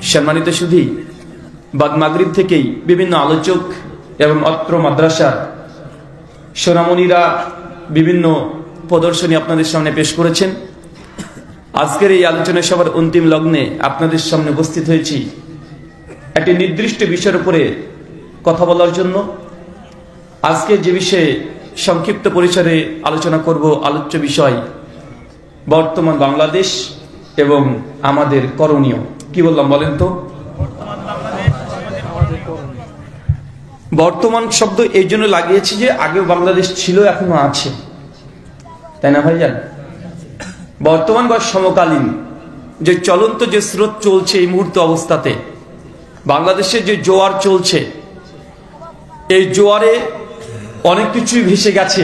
সম্মানিত সুধী, বাদ মাগরিব থেকেই বিভিন্ন আলোচক এবং অত্র মাদ্রাসার সোনামণিরা বিভিন্ন প্রদর্শনী আপনাদের সামনে পেশ করেছেন। আজকের এই আলোচনা সভার অন্তিম লগ্নে আপনাদের সামনে উপস্থিত হয়েছি একটি নির্দিষ্ট বিষয়ের উপরে কথা বলার জন্য। আজকে যে বিষয়ে সংক্ষিপ্ত পরিসরে আলোচনা করব, আলোচ্য বিষয় বর্তমান বাংলাদেশ এবং আমাদের করণীয়। কি বললাম বলেন তো? বর্তমান শব্দ এই জন্য লাগিয়েছি যে আগেও বাংলাদেশ ছিল, এখনো আছে, তাই না ভাইজান? বর্তমান বা সমকালীন যে চলন্ত যে স্রোত চলছে এই মুহূর্ত অবস্থাতে, বাংলাদেশে যে জোয়ার চলছে, এই জোয়ারে অনেক কিছুই ভেসে গেছে।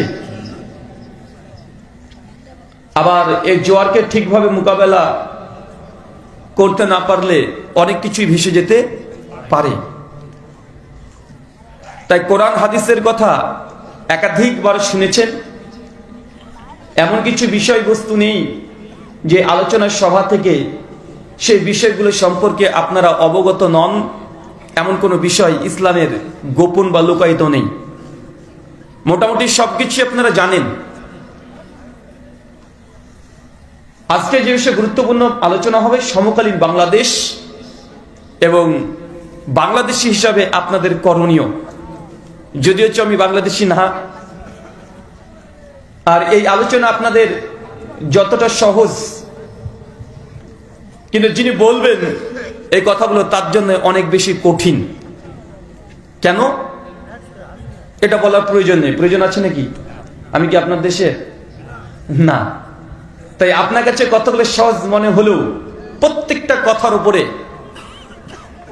আবার এই জোয়ারকে ঠিকভাবে মোকাবেলা করতে না পারলে অনেক কিছুই ভেসে যেতে পারে। তাই কোরআন হাদিসের কথা একাধিকবার শুনেছেন। এমন কিছু বিষয়বস্তু নেই যে আলোচনার সভা থেকে সেই বিষয়গুলো সম্পর্কে আপনারা অবগত নন, এমন কোনো বিষয় ইসলামের গোপন বা লুকায়িত নেই। মোটামুটি সবকিছু আপনারা জানেন। আজকে যে বিষয়ে গুরুত্বপূর্ণ আলোচনা হবে সমকালীন বাংলাদেশ এবং বাংলাদেশী হিসাবে আপনাদের করণীয়। যদিও আমি বাংলাদেশী না, আর এই আলোচনা আপনাদের যতটা সহজ, কিন্তু যিনি বলবেন এই কথাগুলো তার জন্য অনেক বেশি কঠিন। কেন? এটা বলার প্রয়োজন নেই। প্রয়োজন আছে নাকি? আমি কি আপনার দেশের না? তাই আপনার কাছে কথাগুলো সহজ মনে হলেও প্রত্যেকটা কথার উপরে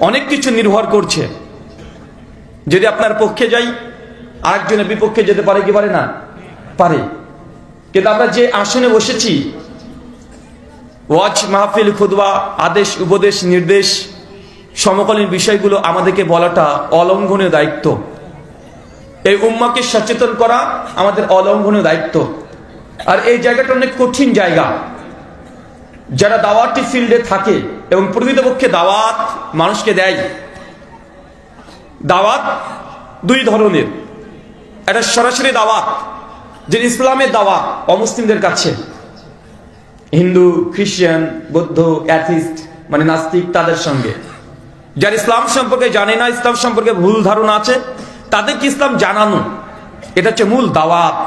অনেক কিছু নির্ভর করছে। যদি আপনার পক্ষে যাই, আরেকজনের বিপক্ষে যেতে পারে কি পারে না? পারে। কিন্তু আমরা যে আসনে বসেছি, ওয়াজ মাহফিল, খুতবা, আদেশ, উপদেশ, নির্দেশ, সমকালীন বিষয়গুলো আমাদেরকে বলাটা অলঙ্ঘনীয় দায়িত্ব। এই উম্মাকে সচেতন করা আমাদের অলঙ্ঘনীয় দায়িত্ব। আর এই জায়গাটা অনেক কঠিন জায়গা। যারা দাওয়াতি ফিল্ডে থাকে এবং প্রকৃতপক্ষে দাওয়াত মানুষকে দেয়, দাওয়াত দুই ধরনের। একটা সরাসরি দাওয়াত, যে ইসলামের দাওয়াত অমুসলিমদের কাছে, হিন্দু, খ্রিস্টান, বৌদ্ধ, অ্যাথিস্ট মানে নাস্তিক, তাদের সঙ্গে। যারা ইসলাম সম্পর্কে জানে না, ইসলাম সম্পর্কে ভুল ধারণা আছে, তাদেরকে ইসলাম জানানো, এটা হচ্ছে মূল দাওয়াত।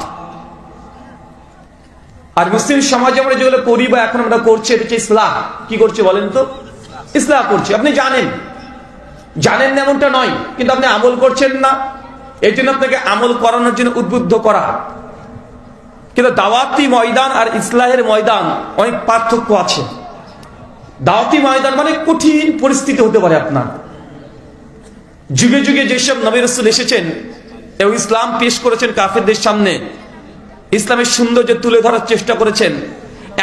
আর মুসলিম সমাজে আমরা যেগুলো করি বা এখন আমরা করছি, এটা হচ্ছে ইসলাম। কি করছে বলেন তো? ইসলাম করছে। আপনি জানেন, জানেন না এমনটা নয়, কিন্তু আপনি আমল করছেন না। এই জন্য আপনাকে আমল করানোর জন্য উদ্বুদ্ধ করা। কিন্তু দাওয়াতি ময়দান আর ইসলাহের ময়দান অনেক পার্থক্য আছে। দাওয়াতি ময়দান মানে কঠিন পরিস্থিতি হতে পারে আপনার। যুগে যুগে যেসব নবী রাসূল এসেছেন এবং ইসলাম পেশ করেছেন কাফেরদের সামনে, ইসলামের সৌন্দর্য তুলে ধরার চেষ্টা করেছেন,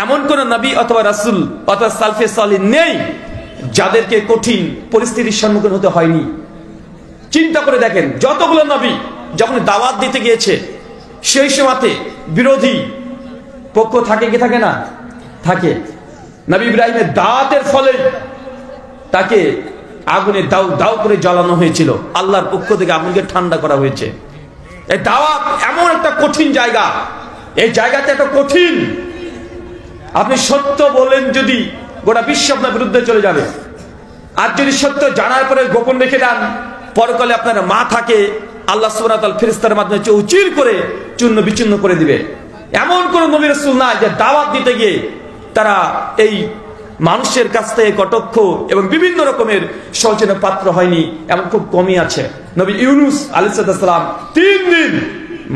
এমন কোন নবী অথবা রাসূল অথবা সালফে সালিহ নেই যাদেরকে কঠিন পরিস্থিতির সম্মুখীন হতে হয়নি। চিন্তা করে দেখেন, যতগুলো নবী যখন দাওয়াত দিতে গিয়েছে, সেই সময়তে বিরোধী পক্ষ থাকে কি থাকে না? থাকে। নবী ইব্রাহিমের দাওয়াতের ফলে তাকে আগুনে দাউ দাউ করে জ্বালানো হয়েছিল, আল্লাহর পক্ষ থেকে আগুনকে ঠান্ডা করা হয়েছে। এই দাওয়াত এমন একটা কঠিন জায়গা, এই জায়গাতে একটা কঠিন। আপনি সত্য বলেন যদি, গোটা বিশ্ব আপনার বিরুদ্ধে চলে যাবে। আর যদি সত্য জানার পরে গোপন রেখে দেন, পরকালে আপনার মা থাকে, আল্লাহ সুবহানাহু ওয়া তাআলা ফেরেশতার মাধ্যমে চৌচির করে চূর্ণ বিচূর্ণ করে দিবে। এমন কোন নবী রাসূল না যে দাওয়াত দিতে গিয়ে তারা এই মানুষের কাছ থেকে কটাক্ষ এবং বিভিন্ন রকমের সমালোচনার পাত্র হয়নি, এমন খুব কমই আছে। নবী ইউনূস আলাইহিস সালাম 3 দিন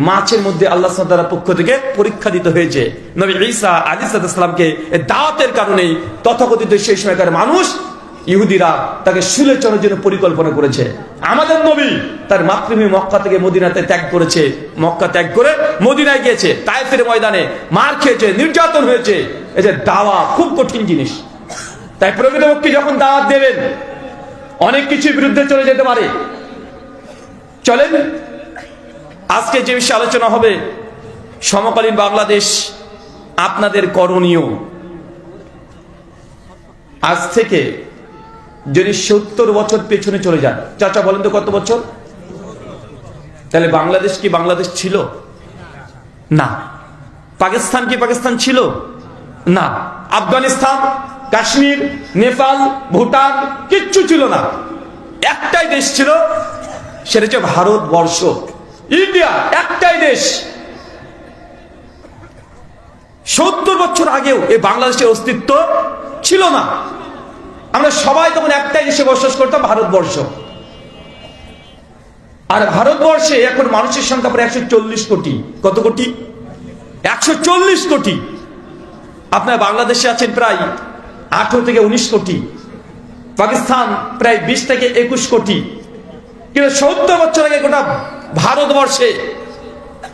মাছের মধ্যে আল্লাহ সুবহানাহু ওয়া তাআলার পক্ষ থেকে পরীক্ষা দিতে হয়েছে। নবী ঈসা আলাইহিস সালামকে এই দাওয়াতের কারণেই তথাকথিত সেই সময়কার মানুষ, ইহুদিরা তাকে শুলে চড়ার জন্য পরিকল্পনা করেছে। আমাদের নবী তার মাতৃভূমি মক্কা থেকে মদিনাতে ত্যাগ করেছে, মক্কা ত্যাগ করে মদিনায় গিয়েছে, তায়েফের ময়দানে মার খেয়েছে, নির্যাতন হয়েছে। এই যে দাওয়াত খুব কঠিন জিনিস। তাই প্রকৃতপক্ষে যখন দাওয়াত দেবেন, অনেক কিছুর বিরুদ্ধে চলে যেতে পারে। চলেন আজকে যে বিষয়ে আলোচনা হবে, সমকালীন বাংলাদেশ, আপনাদের করণীয়। আজ থেকে যদি 70 বছর পেছনে চলে যান, চাচা বলেন তো কত বছর? তাহলে বাংলাদেশ কি বাংলাদেশ ছিল না? পাকিস্তান কি পাকিস্তান ছিল না? আফগানিস্তান, কাশ্মীর, নেপাল, ভুটান কিচ্ছু ছিল না। একটাই দেশ ছিল, সেটা হচ্ছে ভারতবর্ষ, ইন্ডিয়া, একটাই দেশ। 70 বছর আগেও এই বাংলাদেশের অস্তিত্ব ছিল না। আমরা সবাই তখন একটাই দেশে বসবাস করতাম, ভারতবর্ষ। আর ভারতবর্ষে এখন মানুষের সংখ্যা প্রায় 140 কোটি। কত কোটি? 140 কোটি। আপনার বাংলাদেশে আছেন প্রায় 18 থেকে 19 কোটি, পাকিস্তান প্রায় 20 থেকে 21 কোটি। কিন্তু 70 বছর আগে গোটা ভারতবর্ষে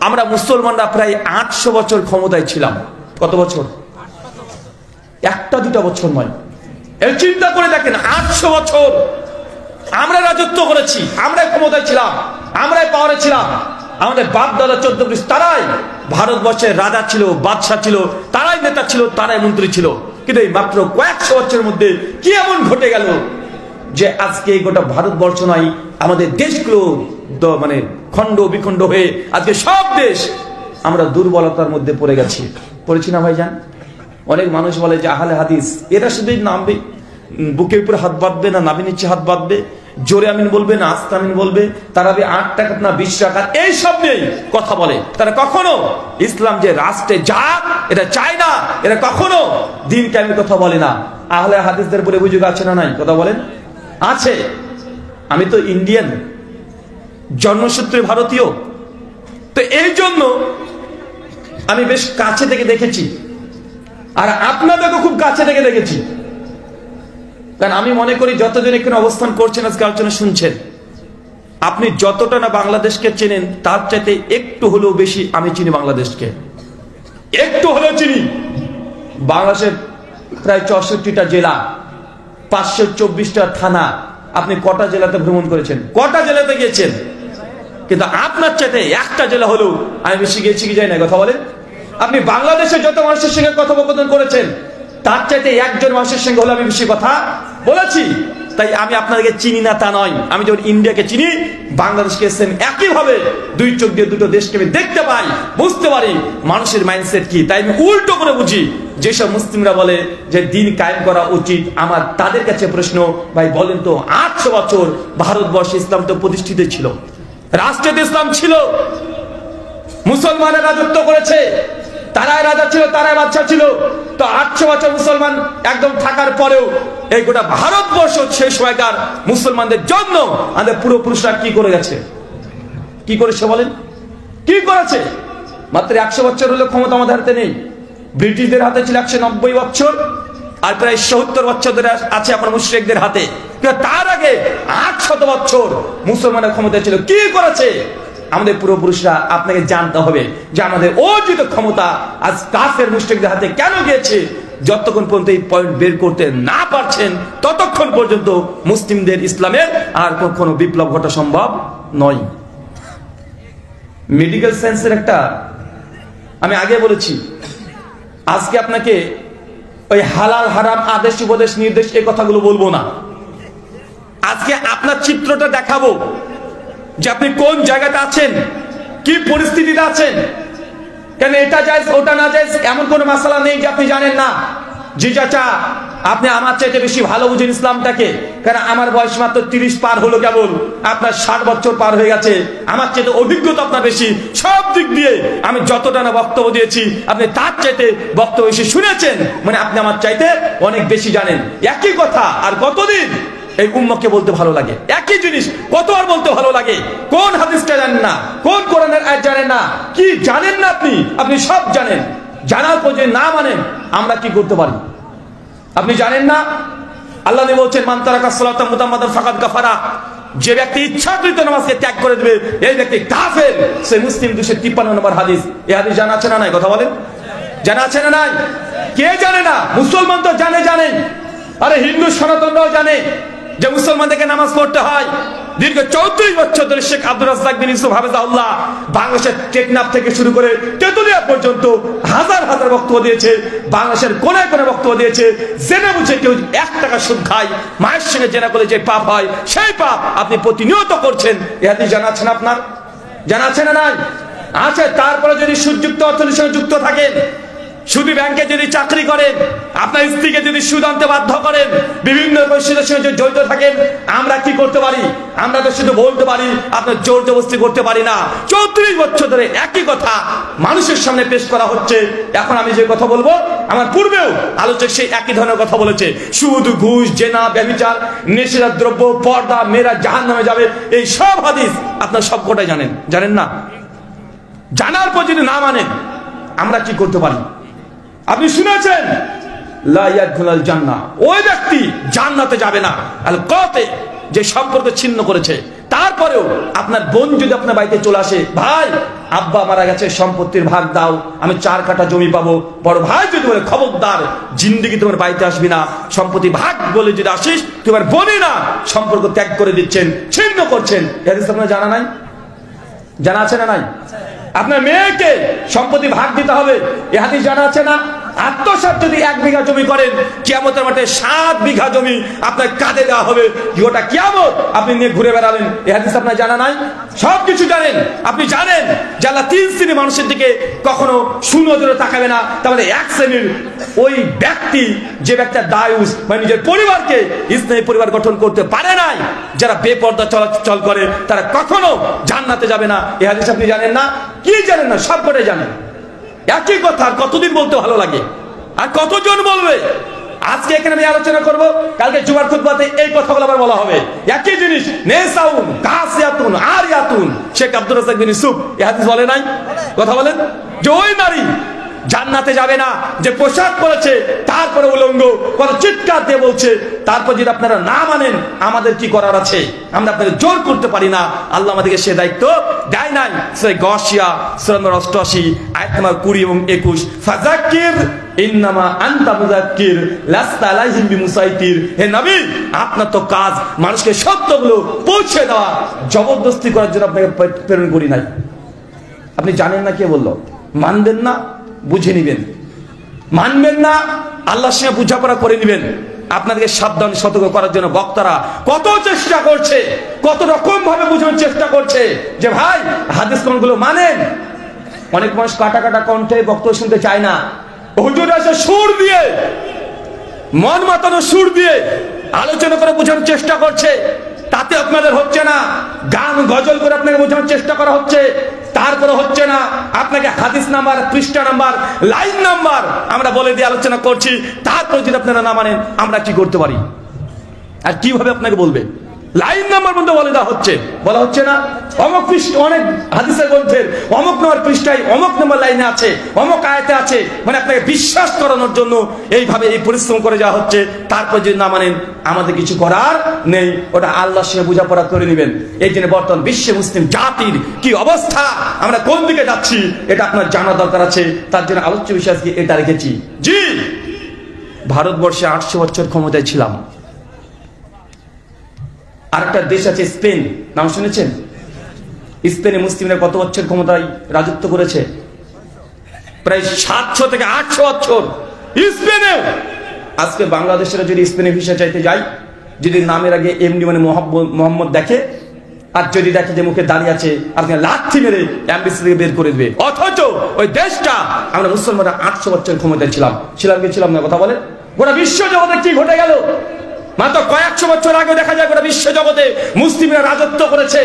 আমরা মুসলমানরা প্রায় 800 বছর ক্ষমতায় ছিলাম। কত বছর? একটা দুটা বছর নয়, এই চিন্তা করে দেখেন, 800 বছর আমরা রাজত্ব করেছি, আমরাই ক্ষমতায় ছিলাম, আমরাই পাওয়ারে ছিলাম। আমাদের বাপ দাদা 14 পুরুষ তারাই ভারতবর্ষের রাজা ছিল, বাদশাহ ছিল, তারাই নেতা ছিল, তারাই মন্ত্রী ছিল। কিন্তু এই মাত্র কয়েকশো বছরের মধ্যে কি এমন ঘটে গেল যে আজকে গোটা ভারতবর্ষ নয়, আমাদের দেশগুলো মানে খণ্ড বিখণ্ড হয়ে আজকে সব দেশ আমরা দুর্বলতার মধ্যে পড়ে গেছি। পড়েছি না ভাইজান? অনেক মানুষ বলে যে আহলে হাদিস এরা শুধু নামবে, বুকের উপরে হাত বাঁধবে না নাভি নিচে হাত বাঁধবে, জোরে আমিন বলবে না আস্তে আমিন বলবে, তারা 8 টাকা না 20 টাকা এইসব নিয়ে কথা বলে। তারা কখনো ইসলাম যে রাষ্ট্রে যাক এটা চায় না, এরা কখনো দিন কায়েমের কথা বলে না। আহলে হাদিসদের বলে বুঝুক আছে না নাই? কথা বলেন। আছে। আমি তো ইন্ডিয়ান, জন্মসূত্রে ভারতীয়, তো এই জন্য আমি বেশ কাছে থেকে দেখেছি, আর আপনাদেরকে খুব কাছে থেকে দেখেছি। কারণ আমি মনে করি যতজন এখানে অবস্থান করছেন, আজকে আলোচনা শুনছেন, আপনি যতটা না বাংলাদেশকে চেনেন তার চাইতে একটু হলেও বেশি আমি চিনি বাংলাদেশকে, একটু হলেও চিনি। বাংলাদেশের প্রায় 64টা জেলা, 524টা থানা। আপনি কটা জেলাতে ভ্রমণ করেছেন? কটা জেলাতে গিয়েছেন? কিন্তু আপনার চাইতে একটা জেলা হলেও আমি বেশি গিয়েছি কি যাই না? কথা বলেন। আপনি বাংলাদেশে যত মানুষের সঙ্গে কথোপকথন করেছেন তার চাইতে একজন মানুষের সঙ্গে হলে আমি বেশি কথা বলেছি। তাই আমি আপনাদেরকে চিনি না তা নয়, আমি যখন ইন্ডিয়াকে চিনি, বাংলাদেশকে সেম একইভাবে দুই চোখ দিয়ে দুটো দেশকে আমি দেখতে পাই, বুঝতে পারি মানুষের মাইন্ডসেট কি। তাই আমি উল্টো করে বুঝি। যেসব মুসলিমরা বলে যে দিন কায়েম করা উচিত, আমার তাদের কাছে প্রশ্ন, ভাই বলেন তো 800 বছর ভারতবর্ষে ইসলাম তো প্রতিষ্ঠিত ছিল, রাষ্ট্রে ইসলাম ছিল, মুসলমানের রাজত্ব করেছে, তারাই রাজা ছিল, তারাই বাদশা ছিল। তো 800 বছর মুসলমান একদম থাকার পরেও এই গোটা ভারতবর্ষ সেই সময়কার মুসলমানদের জন্য আমাদের পূর্বপুরুষরা কি করে গেছে? কি করেছে বলেন? কি করেছে? মাত্র 100 বছর হলো ক্ষমতা আমাদের হাতে নেই। ব্রিটিশদের হাতে ছিল 190 বছর, আর প্রায় 70 বছর ধরে আছে আপনার মুশরিকদের হাতে। তার আগে 800 বছর মুসলমানের ক্ষমতা ছিল। কি করেছে আমাদের পূর্বপুরুষরা? আপনাকে জানতে হবে যে আমাদের অর্জিত ক্ষমতা আজ কাফের মুশরিকদের হাতে কেন গিয়েছে। যতক্ষণ পর্যন্ত এই পয়েন্ট বের করতে না পারছেন ততক্ষণ পর্যন্ত মুসলিমদের ইসলামের আর কখনো বিপ্লব ঘটা সম্ভব নয়। মেডিকেল সায়েন্সের একটা আমি আগে বলেছি, আজকে আপনাকে ওই হালাল হারাম আদেশ উপদেশ নির্দেশ এই কথাগুলো বলবো না। আজকে আপনার চিত্রটা দেখাবো যে আপনি কোন জায়গাতে আছেন, কি পরিস্থিতিতে আছেন। কেন এটা জায়েজ ওটা না জায়েজ এমন কোনো মাসালা নেই যে আপনি জানেন না। জি চাচা, আপনি আমার চাইতে বেশি ভালো বুঝেন ইসলামটাকে, কারণ আমার বয়স মাত্র 30 পার হলো কেবল, আপনার 60 বছর পার হয়ে গেছে। আমার চাইতে অভিজ্ঞতা আপনার বেশি সব দিক দিয়ে। আমি যতটা না বক্তব্য দিয়েছি আপনি তার চাইতে বক্তব্য বেশি শুনেছেন, মানে আপনি আমার চাইতে অনেক বেশি জানেন। একই কথা আর কতদিন এই উম্মাহকে বলতে ভালো লাগে, একই জিনিস কতবার বলতে ভালো লাগে। কোন হাদিসটা জানেন না, কোন কোরআনের আয়াত জানেন না, কি জানেন না আপনি সব জানেন। জানার পর যে না মানেন আমরা কি করতে পারি? আপনি জানেন না আল্লাহ নবী বলছেন মান তারাকা সালাতা মুতাম্মাদান ফাকাদ কাফারা, যে ব্যক্তি ইচ্ছাকৃত নামাজকে ত্যাগ করে দেবে এই ব্যক্তি কাফের। সে মুসলিম 253 নম্বর হাদিস। এই হাদিস জানা আছে না নাই? কথা বলেন। জানা আছে না নাই? কে জানে না? মুসলমান তো জানেন, আরে হিন্দু সনাতনরাও জানে। যে মুসলমানদেরকে নামাজ পড়তে হয়। দীর্ঘ 34 বছর ধরে শেখ আব্দুর রাজ্জাক বিন ইউসুফ হাফেজাহুল্লাহ বাংলাদেশের টেকনাফ থেকে শুরু করে তেতুলিয়া পর্যন্ত হাজার হাজার বক্তব্য দিয়েছে, বাংলাদেশের কোনায় কোনায় বক্তব্য দিয়েছে। জেনে বুঝে কেউ 1 টাকা সুদ খায়, মায়ের সঙ্গে জেনা করলে যে পাপ হয় সেই পাপ আপনি প্রতিনিয়ত করছেন। এ হাদিস জানা আছেন আপনার? জানা আছে না নাই? আছে। তারপরে যদি সুদযুক্ত অর্থনীতির সঙ্গে যুক্ত থাকেন, শুধু ব্যাংকে যদি চাকরি করেন, আপনার স্ত্রীকে যদি সুদ আনতে বাধ্য করেন, বিভিন্ন পরিস্থিতির সঙ্গে জড়িত থাকেন, আমরা কি করতে পারি? আমরা তো শুধু বলতে পারি, আপনার জোর জবরদস্তি করতে পারি না। 34 বছর ধরে একই কথা মানুষের সামনে পেশ করা হচ্ছে। এখন আমি যে কথা বলবো, আমার পূর্বেও আলোচক সেই একই ধরনের কথা বলেছে। সুদ, ঘুষ, জেনা, ব্যভিচার, নেশাদার দ্রব্য, পর্দা, মেয়েরা জাহান্নামে যাবে, এই সব হাদিস আপনার সবকটাই জানেন। জানেন না? জানার পর যদি না মানেন, আমরা কি করতে পারি? আপনি শুনেছেন লা ইয়াদখুলুল জান্নাহ, ওই ব্যক্তি জান্নাতে যাবে না। আল কাতে, যে সম্পর্ক ছিন্ন করেছে। তারপরেও আপনার বোন যদি আপনার বাড়িতে চলে আসে, ভাই আব্বা মারা গেছে, সম্পত্তির ভাগ দাও, আমি 4 কাঠা জমি পাবো। বড় ভাই যদি বলে খবরদার, জিন্দেগি তোমার বাড়িতে আসবি না, সম্পত্তি ভাগ বলে যদি আসিস, তোমার বোনই না, সম্পর্ক ত্যাগ করে দিচ্ছেন, ছিন্ন করছেন। এর আপনার জানা নাই? জানা আছে না নাই? আপনার মেয়েকে সম্পত্তি ভাগ দিতে হবে, এ হাদিস জানা আছে না? আত্মসাৎ যদি 1 বিঘা জমি করেন, কিয়ামতের মাঠে 7 বিঘা জমি আপনার কাঁধে দেওয়া হবে, গোটা কিয়ামত আপনি নিয়ে ঘুরে বেড়াবেন। এ হাদিস আপনার জানা নাই? সবকিছু জানেন। আপনি জানেন যে আল্লাহ 3 শ্রেণীর মানুষের দিকে কখনো সুনজরে তাকাবে না। তাহলে 1 শ্রেণীর ওই ব্যক্তি, যে ব্যক্তি দায়ুস মানে নিজের পরিবারকে ইসলামী পরিবার গঠন করতে পারে নাই, যারা বেপর্দা চলাচল করে, তারা কখনো জান্নাতে যাবে না। এ হাদিস আপনি জানেন না? কি জানেন না? সবকটাই জানেন। একই কথা আর কতদিন বলতে ভালো লাগে, আর কতজন বলবে? আজকে এখানে আমি আলোচনা করব, কালকে জুমার খুতবাতে এই কথাগুলো আবার বলা হবে। একই জিনিস, নেসাউন, কাসিয়াতুন, আরিয়াতুন। শেখ আব্দুর রাজ্জাক বিন ইউসুফ এই হাদিস বলে নাই? কথা বলেন যে ওই নারী জান্নাতে যাবে না যে পোশাক পরেছে, তারপরে উলঙ্গ, কত চিৎকার দিয়ে বলছে। তারপর যদি আপনারা না মানেন, আমাদের কি করার আছে? আমরা আপনাদের জোর করতে পারি না। আল্লাহ আমাদেরকে সে দায়িত্ব দেয় নাই। সূরা গাশিয়া সূরা নম্বর 88 আয়াত নম্বর 20 এবং 21, ফাযাক্কির ইন্নামা আনতা মুযাক্কির লাস্তা আলাইহিম বিমুসাইতির। হে নবী, আপনার তো কাজ মানুষকে সত্যগুলো পৌঁছে দেওয়া, জবরদস্তি করার জন্য আপনাকে প্রেরণ করি নাই। আপনি জানেন না কে বললো? মানবেন না, বুঝে নিবেন। মানবেন না, আল্লাহর সঙ্গে বুঝাপড়া করে নিবেন। আপনাদেরকে সাবধান সতর্ক করার জন্য বক্তারা কত চেষ্টা করছে, কত রকম ভাবে বোঝানোর চেষ্টা করছে যে ভাই হাদিস কোনগুলো মানেন। অনেক মানুষ কাটা কাটা কণ্ঠে বক্তব্য শুনতে চায় না। হুজুর আসে সুর দিয়ে, মন মাতানো সুর দিয়ে আলোচনা করে বোঝানোর চেষ্টা করছে, তাতে আপনাদের হচ্ছে না। গান গজল করে আপনাকে বোঝানোর চেষ্টা করা হচ্ছে, তারপরে হচ্ছে না। আপনাকে হাদিস নাম্বার, পৃষ্ঠা নাম্বার, লাইন নাম্বার আমরা বলে দিয়ে আলোচনা করছি, তারপরে যদি আপনারা না মানেন, আমরা কি করতে পারি? আর কিভাবে আপনাকে বলবে? লাইন নাম্বার বলতে বলে দেওয়া হচ্ছে, বলা হচ্ছে না? অমুক পৃষ্ঠা, অনেক হাদিসের গ্রন্থের অমুক নম্বর পৃষ্ঠায় অমুক নম্বর লাইনে আছে, অমুক আয়াতে আছে, মানে আপনাকে বিশ্বাস করানোর জন্য এইভাবে এই পরিশ্রম করে যাওয়া হচ্ছে। তারপর যদি না মানেন, আমাদের কিছু করার নেই। ওটা আল্লাহর সঙ্গে বোঝাপড়া করে নেবেন। এই জন্য বর্তমান বিশ্বে মুসলিম জাতির কি অবস্থা, আমরা কোন দিকে যাচ্ছি, এটা আপনার জানা দরকার আছে। তার জন্য আলোচ্য বিষয় আজকে এটা রেখেছি। জি, ভারতবর্ষে 800 বছর ক্ষমতায় ছিলাম। আরেকটা দেশ আছে স্পেন, নাম শুনেছেন? স্পেনে মুসলিমরা কত বছর ক্ষমতায় রাজত্ব করেছে? প্রায় 700 থেকে 800 বছর স্পেনে। আজকে বাংলাদেশের যদি স্পেনে ভিসা চাইতে যাই, যদি নামের আগে এমডি মানে মোহাম্মদ দেখে, আর যদি দেখে যে মুখে দাঁড়িয়ে আছে, আপনি লাথি মেরে এমবিসি থেকে বের করে দেবে। অথচ ওই দেশটা আমরা মুসলমানরা 800 বছর ক্ষমতায় ছিলাম কি ছিলাম না? কথা বলে গোটা বিশ্ব জগতে কি ঘটে গেল? মাত্র কয়েকশো বছর আগে দেখা যায় গোটা বিশ্ব জগতে মুসলিমরা রাজত্ব করেছে।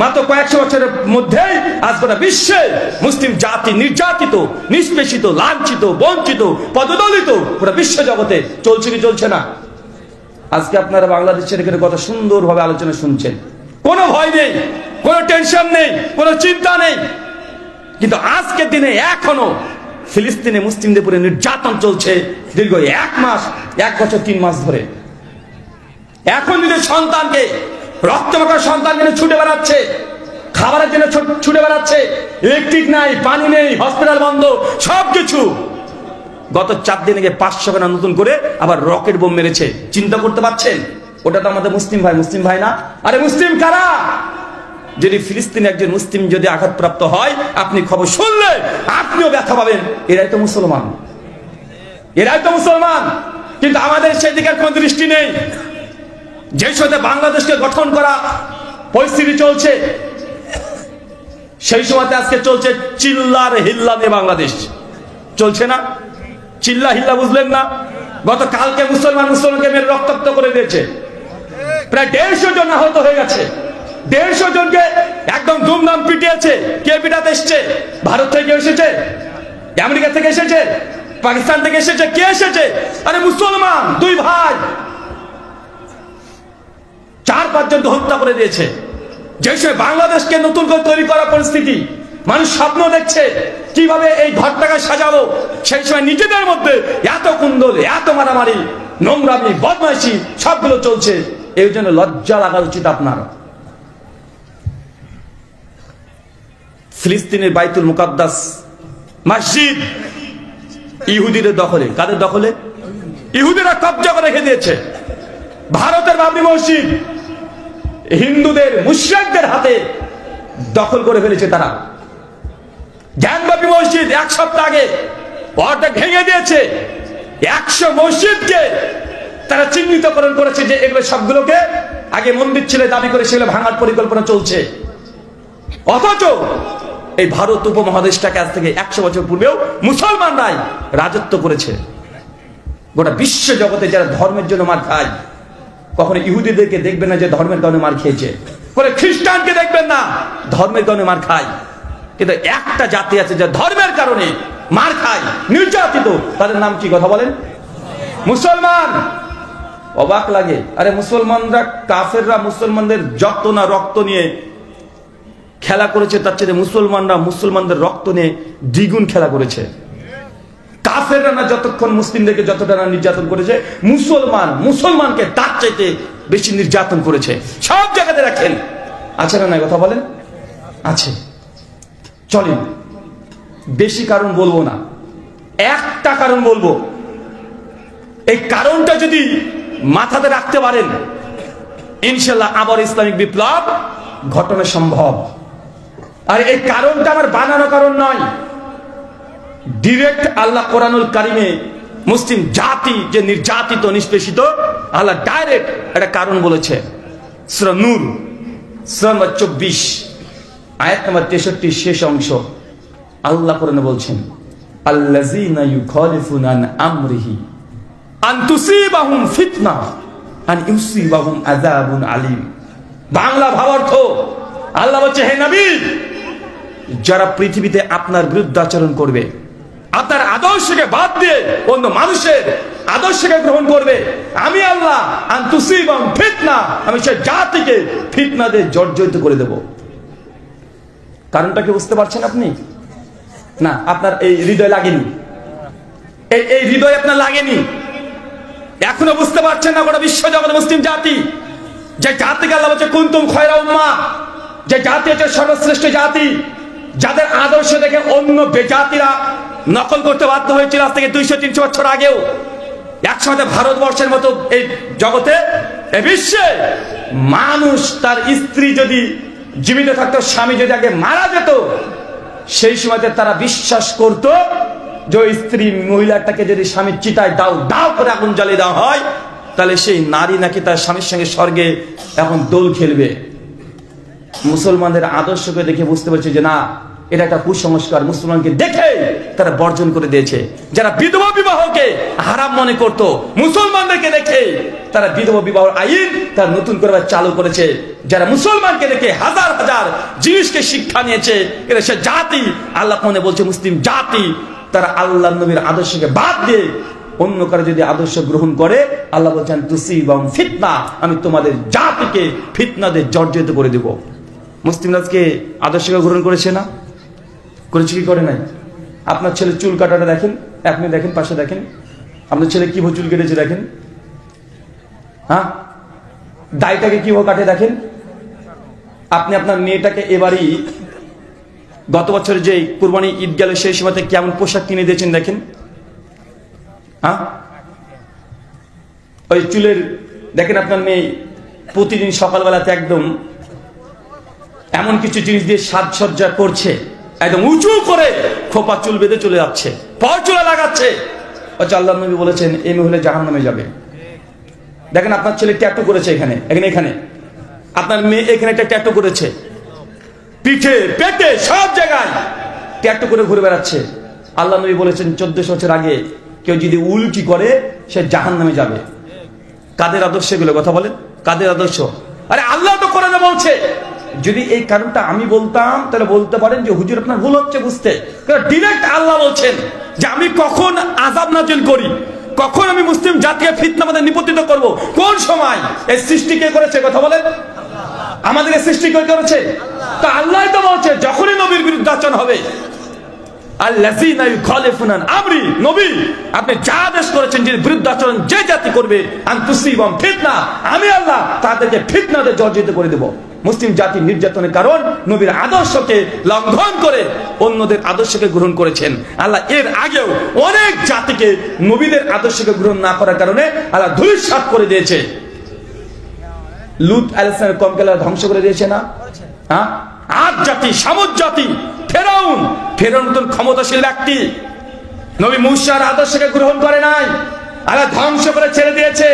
মাত্র কয়েকশো বছরের মধ্যেই আজ গোটা বিশ্বে মুসলিম জাতি নির্যাতিত, নিষ্পেষিত, লাঞ্ছিত, বঞ্চিত, পদদলিত গোটা বিশ্ব জগতে। চলছে কি চলছে না? আজকে আপনারা বাংলাদেশের এখানে কত সুন্দরভাবে আলোচনা শুনছেন, কোনো ভয় নেই, কোনো টেনশন নেই, কোনো চিন্তা নেই। কিন্তু আজকের দিনে এখনো ফিলিস্তিনে মুসলিমদের উপরে নির্যাতন চলছে দীর্ঘ 1 মাস, 1 বছর 3 মাস ধরে। এখন নিজের সন্তানকে, রক্তমাখা সন্তানকে ছুটে বেড়াচ্ছে, খাবারের জন্য ছুটে বেড়াচ্ছে, ইলেকট্রিক নাই, পানি নেই, হসপিটাল বন্ধ, সবকিছু। গত 4 দিন আগে 500 খানা নতুন করে আবার রকেট বোম মেরেছে। চিন্তা করতে পারছেন? ওটা তো আমাদের মুসলিম ভাই না। আরে মুসলিম কারা? যদি ফিলিস্তিনে একজন মুসলিম যদি আঘাতপ্রাপ্ত হয়, আপনি খবর শুনলে আপনিও ব্যথা পাবেন। এরাই তো মুসলমান, এরাই তো মুসলমান। কিন্তু আমাদের সেদিকের কোন দৃষ্টি নেই। যে সাথে বাংলাদেশকে গঠন করা পরিস্থিতি চলছে, সেই সময়তে আজকে চলছে চিল্লার হিল্লা নিয়ে বাংলাদেশ চলছে না? চিল্লা হিল্লা বুঝলেন না? গতকালকে মুসলমানকে মেরে রক্তাক্ত করে দিয়েছে, প্রায় 150 জন আহত হয়ে গেছে। 150 জনকে একদম ধুমধাম পিটিয়েছে। কে পিটাতে এসছে? ভারত থেকে এসেছে, আমেরিকা থেকে এসেছে, পাকিস্তান থেকে এসেছে, কে এসেছে? আরে মুসলমান, 2 ভাই 4-5 জনকে হত্যা করে দিয়েছে। যে সময় বাংলাদেশকে নতুন করে তৈরি করা পরিস্থিতি, মানুষ স্বপ্ন দেখছে কিভাবে এই ঘরটাকে সাজাবো, সেই সময় নিজেদের মধ্যে এত কুন্দল, এত মারামারি, নোংরামি, বদমাইশি সবগুলো চলছে। এই জন্য লজ্জা লাগা উচিত আপনার। ফিলিস্তিনের বাইতুল মুকাদ্দাস মসজিদ ইহুদিদের দখলে। কাদের দখলে? ইহুদিরা কব্জা করে রেখে দিয়েছে। ভারতের বাবরি মসজিদ হিন্দুদের, মুশরিকদের হাতে দখল করে ফেলেছে তারা। জ্ঞানবাপী মসজিদ 1 সপ্তাহ আগে অর্ধেক ভেঙে দিয়েছে। 100 মসজিদকে তারা চিহ্নিতকরণ করেছে যে এগুলো সবগুলোকে আগে মন্দির ছিল দাবি করে সেগুলো ভাঙার পরিকল্পনা চলছে। অথচ এই ভারত উপমহাদেশটাকে আজ থেকে 100 বছর পূর্বেও মুসলমানরাই রাজত্ব করেছে। গোটা বিশ্ব জগতে যারা ধর্মের জন্য মার খায়, কখনো ইহুদিদেরকে দেখবেন না যে ধর্মের কারণে মার খেয়েছে, বলে খ্রিস্টানকে দেখবেন না ধর্মের কারণে মার খায়। কিন্তু একটা জাতি আছে যা ধর্মের কারণে মার খায়, নির্যাতিত, তাদের নাম কি? কথা বলেন। মুসলমান। অবাক লাগে। আরে মুসলমানরা, কাফেররা মুসলমানদের যত না রক্ত নিয়ে খেলা করেছে, তার চেয়ে মুসলমানরা মুসলমানদের রক্ত নিয়ে দ্বিগুণ খেলা করেছে। কাফেররা না যতক্ষণ মুসলিমদেরকে যতটা না নির্যাতন করেছে, মুসলমানকে তার চাইতে বেশি নির্যাতন করেছে। সব জায়গাতে রাখেন, আছে না নাই? কথা বলেন। আছে। চলেন, বেশি কারণ বলবো না, একটা কারণ বলবো। এই কারণটা যদি মাথাতে রাখতে পারেন, ইনশাল্লাহ আবার ইসলামিক বিপ্লব ঘটানো সম্ভব। আর এই কারণটা আমার বানানো কারণ নয়, ডিরেক্ট আল্লাহ কোরআনুল কারিমে মুসলিম জাতি যে নির্যাতিত, নিষ্পেষিত, আল্লাহ ডাইরেক্ট একটা কারণ বলেছে। সূরা নূর সূরা নম্বর 24 আয়াত নম্বর 63 শেষ অংশ আল্লাহ কোরআনে বলছেন, আল্লাযীনা ইউখালিফুনা আন আমরিহি আন তুসিবাহুম ফিতনা আন ইউসিবাহুম আযাবুন আলীম। বাংলা ভাবার্থ, আল্লাহ বলছে, হে নবী, যারা পৃথিবীতে আপনার বিরুদ্ধে আচরণ করবে, আপনার আদর্শকে বাদ দিয়ে অন্য মানুষের আদর্শকে গ্রহণ করবে, আমি আল্লাহ আন তুসিবাহুম ফিতনা, আমি সেই জাতিকে ফিতনা দিয়ে জর্জরিত করে দেব। কারণটা কি বুঝতে পারছেন আপনি? না, আপনার এই হৃদয় লাগেনি, এই হৃদয় আপনার লাগেনি, এখনো বুঝতে পারছেন না। গোটা বিশ্ব জগৎ মুসলিম জাতি, যে জাতিকে আল্লাহ বলছে কুনতুম খায়রা উম্মাহ, যে জাতি হচ্ছে সর্বশ্রেষ্ঠ জাতি, যাদের আদর্শ দেখে অন্য বেজাতিরা নকল করতে বাধ্য হয়েছিল আজ থেকে 200-300 বছর আগেও। একসময় ভারতবর্ষের মতো এই জগতে, এই বিশ্বে মানুষ তার স্ত্রী যদি জীবিত থাকতো, স্বামী যদি আগে মারা যেত, সেই সময়তে তারা বিশ্বাস করত যে ওই স্ত্রী মহিলাটাকে যদি স্বামীর চিতায় দাও করে আগুন জ্বালিয়ে দেওয়া হয়, তাহলে সেই নারী নাকি তার স্বামীর সঙ্গে স্বর্গে এখন দোল খেলবে। মুসলমানদের আদর্শকে দেখে বুঝতে পারছে যে না, এটা একটা কুসংস্কার। মুসলমানকে দেখে তারা বর্জন করে দিয়েছে। যারা বিধবা বিবাহকে হারাম মনে করত, মুসলমানদেরকে দেখে তারা বিধবা বিবাহ আইন তারা নতুন করে চালু করেছে। যারা মুসলমানকে দেখে হাজার হাজার জিনিসকে শিক্ষা নিয়েছে, এটা সে জাতি আল্লাহ মনে বলছে মুসলিম জাতি, তারা আল্লাহ নবীর আদর্শকে বাদ দিয়ে অন্য কারো যদি আদর্শ গ্রহণ করে, আল্লাহ বলছেন তুসিবাহুম ফিতনা, আমি তোমাদের জাতিকে ফিতনা দিয়ে জর্জরিত করে দেব। মুসলিম আজকে আদর্শকে গ্রহণ করেছে না? করেছে কি করে নাই? আপনার ছেলে চুল কাটাটা দেখেন, আপনি দেখেন, পাশে দেখেন, আপনার ছেলে কিভাবে চুল কেটেছে দেখেন, হ্যাঁ, দাড়িটাকে কিভাবে কাটে দেখেন। আপনি আপনার মেয়েটাকে এবারই গত বছর যে কুরবানি ঈদ গেল সেই সময়তে কেমন পোশাক কিনে দিয়েছেন দেখেন। হ্যাঁ, ওই চুলের দেখেন আপনার মেয়ে প্রতিদিন সকালবেলাতে একদম এমন কিছু জিনিস দিয়ে সাজসজ্জা করছে, একদম উঁচু করে খোপা চুল বেঁধে চলে যাচ্ছে, পরচুলা লাগাচ্ছে। আচ্ছা, আল্লাহ নবী বলেছেন এই মহিলা জাহান্নামে যাবে। দেখেন আপনার ছেলে ট্যাটু করেছে এখানে, এখানে আপনার মেয়ে এখানে একটা ট্যাটু করেছে, পিঠে পেটে সব জায়গায় ট্যাটু করে ঘুরে বেড়াচ্ছে। আল্লাহ নবী বলেছেন 1400 বছর আগে কেউ যদি উল্টি করে সে জাহান্নামে যাবে। কাদের আদর্শ এগুলো? কথা বলেন, কাদের আদর্শ? আরে আল্লাহ তো কোরআনে বলছে। যদি এই কারণটা আমি বলতাম তাহলে বলতে পারেন যে হুজুর আপনার ভুল হচ্ছে বুঝতে, কারণ ডিরেক্ট আল্লাহ বলছেন যে আমি কখন আযাব নাযিল করি, কখন আমি মুসলিম জাতিকে ফিতনার মধ্যে নিপতিত করব, কোন সময়। এই সৃষ্টি কে করেছে? কথা বলেন, আমাদের এই সৃষ্টি কে করেছে? তো আল্লাহ তো বলছে যখনই নবীর বিরুদ্ধে আচরণ হবে, আল্লাযীনা ইউখালিফুনা আমরি, নবী আপনি যা আদেশ করেছেন যে বিরুদ্ধাচরণ যে জাতি করবে আনতুসিবাম ফিতনা, আমি আল্লাহ তাদেরকে ফিতনাতে জর্জরিত করে দেব। মুসলিম জাতির নির্যাতনের কারণ নবীর আদর্শকে লঙ্ঘন করে অন্যদের আদর্শকে গ্রহণ করেছেন। আল্লাহ এর আগেও অনেক জাতিকে নবীদের আদর্শকে গ্রহণ না করার কারণে আল্লাহ ধূলিসাৎ করে দিয়েছে। লূত আলাইহিস সালামের কওমকে ধ্বংস করে দিয়েছে না? হ্যাঁ, আদ জাতি, সামুদ জাতি, ফেরাউন মতন ক্ষমতাশীল ব্যক্তি নবী মূসার আদর্শকে গ্রহণ করে নাই, আল্লাহ ধ্বংস করে ছেড়ে দিয়েছে।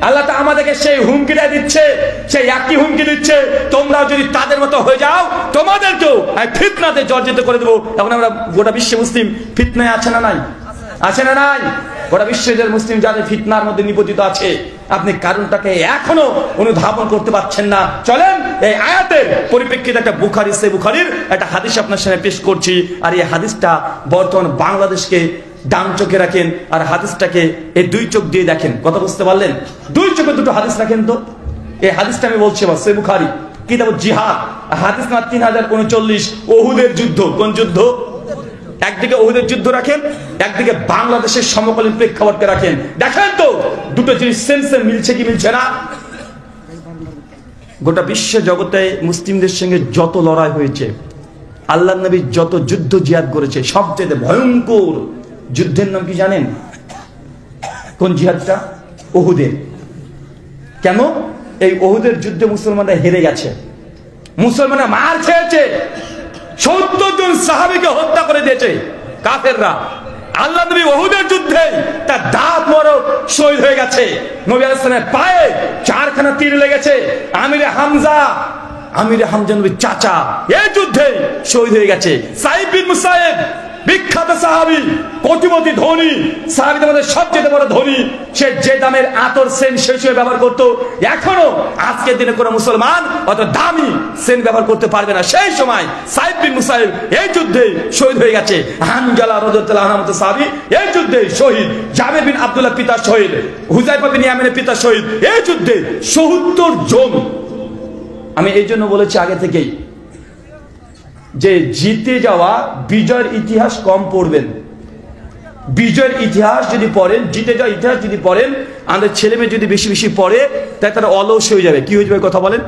আল্লাহ তো আমাদেরকে সেই হুমকিটা দিচ্ছে, সেই একই হুমকি দিচ্ছে, তোমরা যদি তাদের মতো হয়ে যাও তোমাদেরকেও ফিতনাতে জর্জরিত করে দেবো। এখন আমরা গোটা বিশ্বে মুসলিম ফিতনায় আছে না নাই? আছে না নাই? গোটা বিশ্বের মুসলিম যাদের ফিতনার মধ্যে নিপতিত আছে, আপনি কারণটাকে এখনো অনুধাবন করতে পারছেন না। চলেন এই আয়াতের পরিপ্রেক্ষিতে একটা বুখারীর একটা হাদিস আপনার সামনে পেশ করছি। আর এই হাদিসটা বর্তমান বাংলাদেশকে ডান চোখে রাখেন আর হাদিসটাকে এই দুই চোখ দিয়ে দেখেন। কথা বুঝতে পারলেন? দুই চোখে দুটো হাদিস রাখেন। তো এই হাদিসটা আমি বলছি সহিহ বুখারী কিতাব জিহাদ, হাদিস নাম্বার 3039, ওহুদের যুদ্ধ। কোন যুদ্ধ? একদিকে ওহুদের যুদ্ধ রাখেন, একদিকে বাংলাদেশের সমকালীন প্রেক্ষাপটকে রাখেন। দেখেন তো দুটো জিনিস সেন্সে মিলছে কি মিলছে না? গোটা বিশ্ব জগতে মুসলিমদের সঙ্গে যত লড়াই হয়েছে, আল্লাহর নবী যত যুদ্ধ জিহাদ করেছে, সবচেয়ে ভয়ঙ্কর যুদ্ধের নাম কি জানেন? কোন জিহাদটা? ওহুদের। কেন? এই ওহুদের যুদ্ধে মুসলমানরা হেরে গেছে, মুসলমানরা মার খেয়েছে, 70 জন সাহাবীকে হত্যা করে দিয়েছে কাফেররা। আল্লাহ নবী ওহুদের যুদ্ধে তার দাঁত মোবারক শহীদ হয়ে গেছে। নবী আলাইহিস সালামের পায়ে 4খানা তীর লেগেছে। আমিরে হামজা নবীর চাচা এই যুদ্ধে শহীদ হয়ে গেছে। সাইদ বিন মুসাইব বিখ্যাত সাহাবী, কোটিপতি ধনী সাহাবীদের মধ্যে সবচেয়ে বড় ধনী, সে যে দামের আতর সেন্ট সেই সময় ব্যবহার করতো, এখনো আজকের দিনে কোনো মুসলমান অত দামি সেন্ট ব্যবহার করতে পারবে না। সেই সময় সাইদ বিন মুসাইব এই যুদ্ধে শহীদ হয়ে গেছে। হানজালা রাদিয়াল্লাহু আনহু সাহাবী এই যুদ্ধে শহীদ। জাবের বিন আব্দুল্লাহ পিতা শহীদ। হুযায়ফা বিন ইয়ামানের পিতা শহীদ। এই যুদ্ধে 70 জন। আমি এই জন্য বলেছি আগে থেকেই যে জিতে যাওয়া বিজয়ের ইতিহাস কম পড়বেন। বিজয়ের ইতিহাস যদি পড়েন, জিতে যাওয়া ইতিহাস যদি পড়েন, আমাদের ছেলে মেয়ে যদি বেশি বেশি পড়ে তাই তারা অলস হয়ে যাবে। কি হয়ে যাবে? কথা বলেন।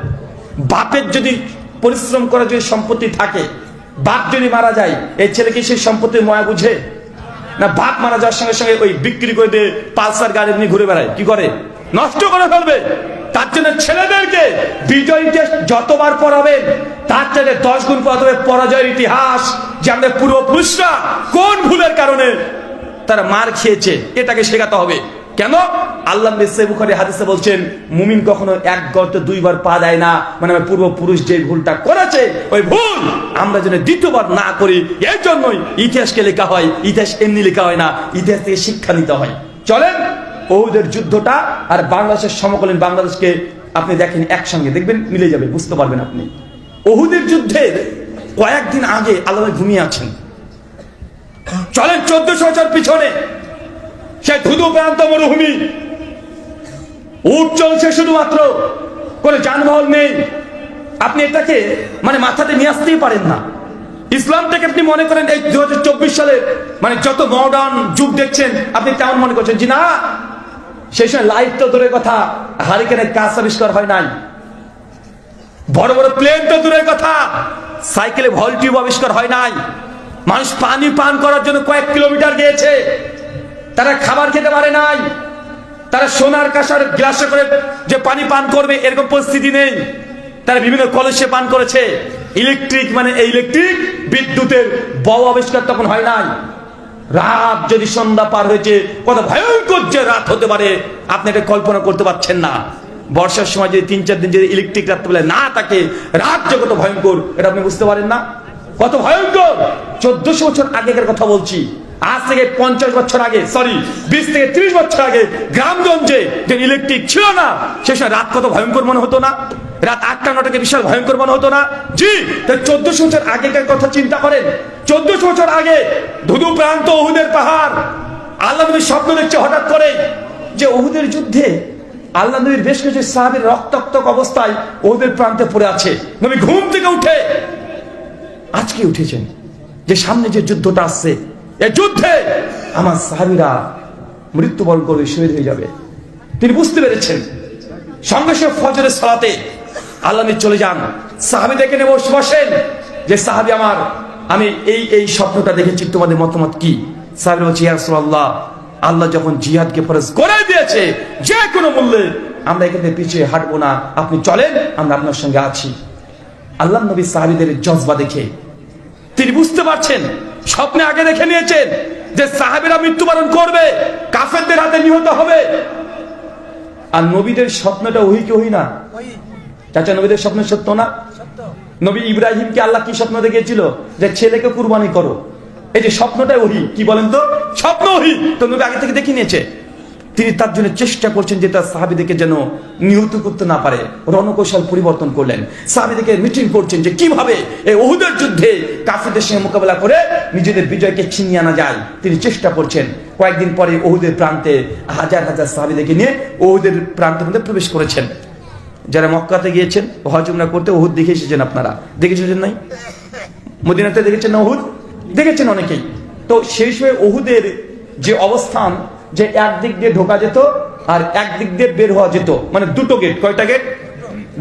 বাপের যদি পরিশ্রম করা যদি সম্পত্তি থাকে, বাপ যদি মারা যায়, এই ছেলেকে সেই সম্পত্তির ময়া বুঝে না? বাপ মারা যাওয়ার সঙ্গে সঙ্গে ওই বিক্রি করে দিয়ে পালসার গাড়ি নিয়ে ঘুরে বেড়ায়, কি করে? নষ্ট করে ফেলবে। তার জন্য ছেলেদেরকে বিজয় ইতিহাস যতবার পড়াবেন তার চাইতে 10 গুণ পড়াতে হবে পরাজয়ের ইতিহাস, যে আমাদের পূর্বপুরুষরা কোন ভুলের কারণে তারা মার খেয়েছে, এটাকে শেখাতে হবে। কেন? আল্লাহ নবী সহিহ বুখারী হাদিসে বলছেন মুমিন কখনো এক গর্তে 2 বার পা দেয় না। মানে আমার পূর্বপুরুষ যে ভুলটা করেছে ওই ভুল আমরা যেন দ্বিতীয়বার না করি, এর জন্যই ইতিহাসকে লেখা হয়। ইতিহাস এমনি লেখা হয় না, ইতিহাস থেকে শিক্ষা নিতে হয়। চলেন ওহুদের যুদ্ধটা আর বাংলাদেশের সমকালীন বাংলাদেশকে আপনি দেখেন, একসঙ্গে দেখবেন মিলে যাবে, বুঝতে পারবেন আপনি। ওহুদের যুদ্ধের কয়েকদিন আগে আল্লাহ ঘুমিয়ে আছেন। চলেন 1400 বছর পিছনে, সে ধুধু প্রান্ত মরুভূমি, উট চলছে শুধুমাত্র, কোনো যানবাহন নেই। আপনি এটাকে মানে মাথাতে নিয়ে আসতেই পারেন না। ইসলামটাকে আপনি মনে করেন এই 2024 সালে মানে যত মডার্ন যুগ দেখছেন আপনি তেমন মনে করছেন। জি না, সেই সময় লাইট তো দূরের কথা, হারিকেনের কাজ আবিষ্কার হয় নাই, বড় বড় প্লেন তো দূরের কথা, সাইকেলে ভল টিউব আবিষ্কার হয় নাই। মানুষ পানি পান করার জন্য কয়েক কিলোমিটার গিয়েছে, তারা খাবার খেতে পারে নাই। তারা সোনার কাঁসার গ্লাসে করে যে পানি পান করবে এরকম পরিস্থিতি নেই, তারা বিভিন্ন কলসে পান করেছে। ইলেকট্রিক মানে এই ইলেকট্রিক বিদ্যুতের বড় আবিষ্কার তখন হয় নাই। রাত যদি সন্ধ্যা পার হয়েছে, কত ভয়ঙ্কর যে রাত হতে পারে আপনি এটা কল্পনা করতে পারছেন না। বর্ষার সময় যদি 3-4 দিন যদি ইলেকট্রিক রাত্রিবেলা না থাকে, রাত যে কত ভয়ঙ্কর এটা আপনি বুঝতে পারেন না, কত ভয়ঙ্কর। 1400 বছর আগেকার কথা বলছি, আজ থেকে 50 বছর আগে, সরি 20 থেকে 30 বছর আগে গ্রামগঞ্জে যে ইলেকট্রিক ছিল না, সে সময় রাত কত ভয়ঙ্কর মনে হতো না? রাত 8টা-9টাকে বিশাল ভয়ঙ্কর মনে হতো না? জি, তাই 1400 বছর আগেকার কথা চিন্তা করেন। 1400 বছর আগে ধুধু প্রান্ত উহুদের পাহাড়, আল্লাহ নবী স্বপ্ন দেখছে হঠাৎ করে যে উহুদের যুদ্ধে আল্লাহ নবীর বেশ কিছু সাহাবীর রক্তাক্ত অবস্থায় উহুদের প্রান্তে পড়ে আছে। নবী ঘুম থেকে উঠে আজকে উঠেছেন যে সামনে যে যুদ্ধটা আসছে, এই যুদ্ধে আমার সাহাবীরা মৃত্যুবরণ করবে, শহীদ হয়ে যাবে। তিনি বুঝতে পেরেছেন। সঙ্গে সঙ্গে ফজরের সালাতে আল্লাহ নবী চলে যান, সাহাবীদেরকে নিয়ে বসেন যে সাহাবী আমার, আমি এই স্বপ্নটা দেখেছি, তোমাদের মতামত কি? সাহাবী বলছে, ইয়া রাসূলুল্লাহ, আল্লাহ যখন জিহাদকে ফরজ করে দিয়েছে, যে কোনো মূল্যে আমরা এখানে পিছিয়ে হাঁটবো না, আপনি চলেন, আমরা আপনার সঙ্গে আছি। আল্লাহ নবী সাহাবীদের জজবা দেখে তিনি বুঝতে পারছেন, স্বপ্নে আগে দেখে নিয়েছেন যে সাহাবীরা মৃত্যুবরণ করবে, কাফেরদের হাতে নিহত হবে। আর নবীদের স্বপ্নটা ওহি কি ওহি না? চাচা, নবীদের স্বপ্ন সত্য না? নবী ইব্রাহিমকে আল্লাহ কি স্বপ্ন দেখিয়েছিল? যে ছেলেকে কুরবানি করো। এই যে স্বপ্নটাই ওহি, কি বলেন তো? স্বপ্ন ওহি তো নবী আগে থেকে দেখে নিয়েছে। তিনি তার জন্য চেষ্টা করছেন যে তার সাহাবীদেরকে যেন নিহত করতে না পারে, রণকৌশল পরিবর্তন করলেন। সাহাবীদেরকে মিটিং করছেন যে কিভাবে এই উহুদের যুদ্ধে কাফিরদের সঙ্গে মোকাবেলা করে নিজেদের বিজয়কে ছিনিয়ে আনা যায়, তিনি চেষ্টা করছেন। কয়েকদিন পরে উহুদের প্রান্তে হাজার হাজার সাহাবীদেরকে নিয়ে উহুদের প্রান্তের মধ্যে প্রবেশ করেছেন। যারা মক্কাতে গিয়েছেন হজ উমরা করতে, উহুদ দেখে এসেছেন। আপনারা দেখেছেন নাই? মদিনাতে দেখেছেন না উহুদ? দেখেছেন অনেকেই। তো সেই সময় উহুদের যে অবস্থান, যে একদিক দিয়ে ঢোকা যেত আর একদিক দিয়ে বের হওয়া যেত, মানে দুটো গেট। কয়টা গেট?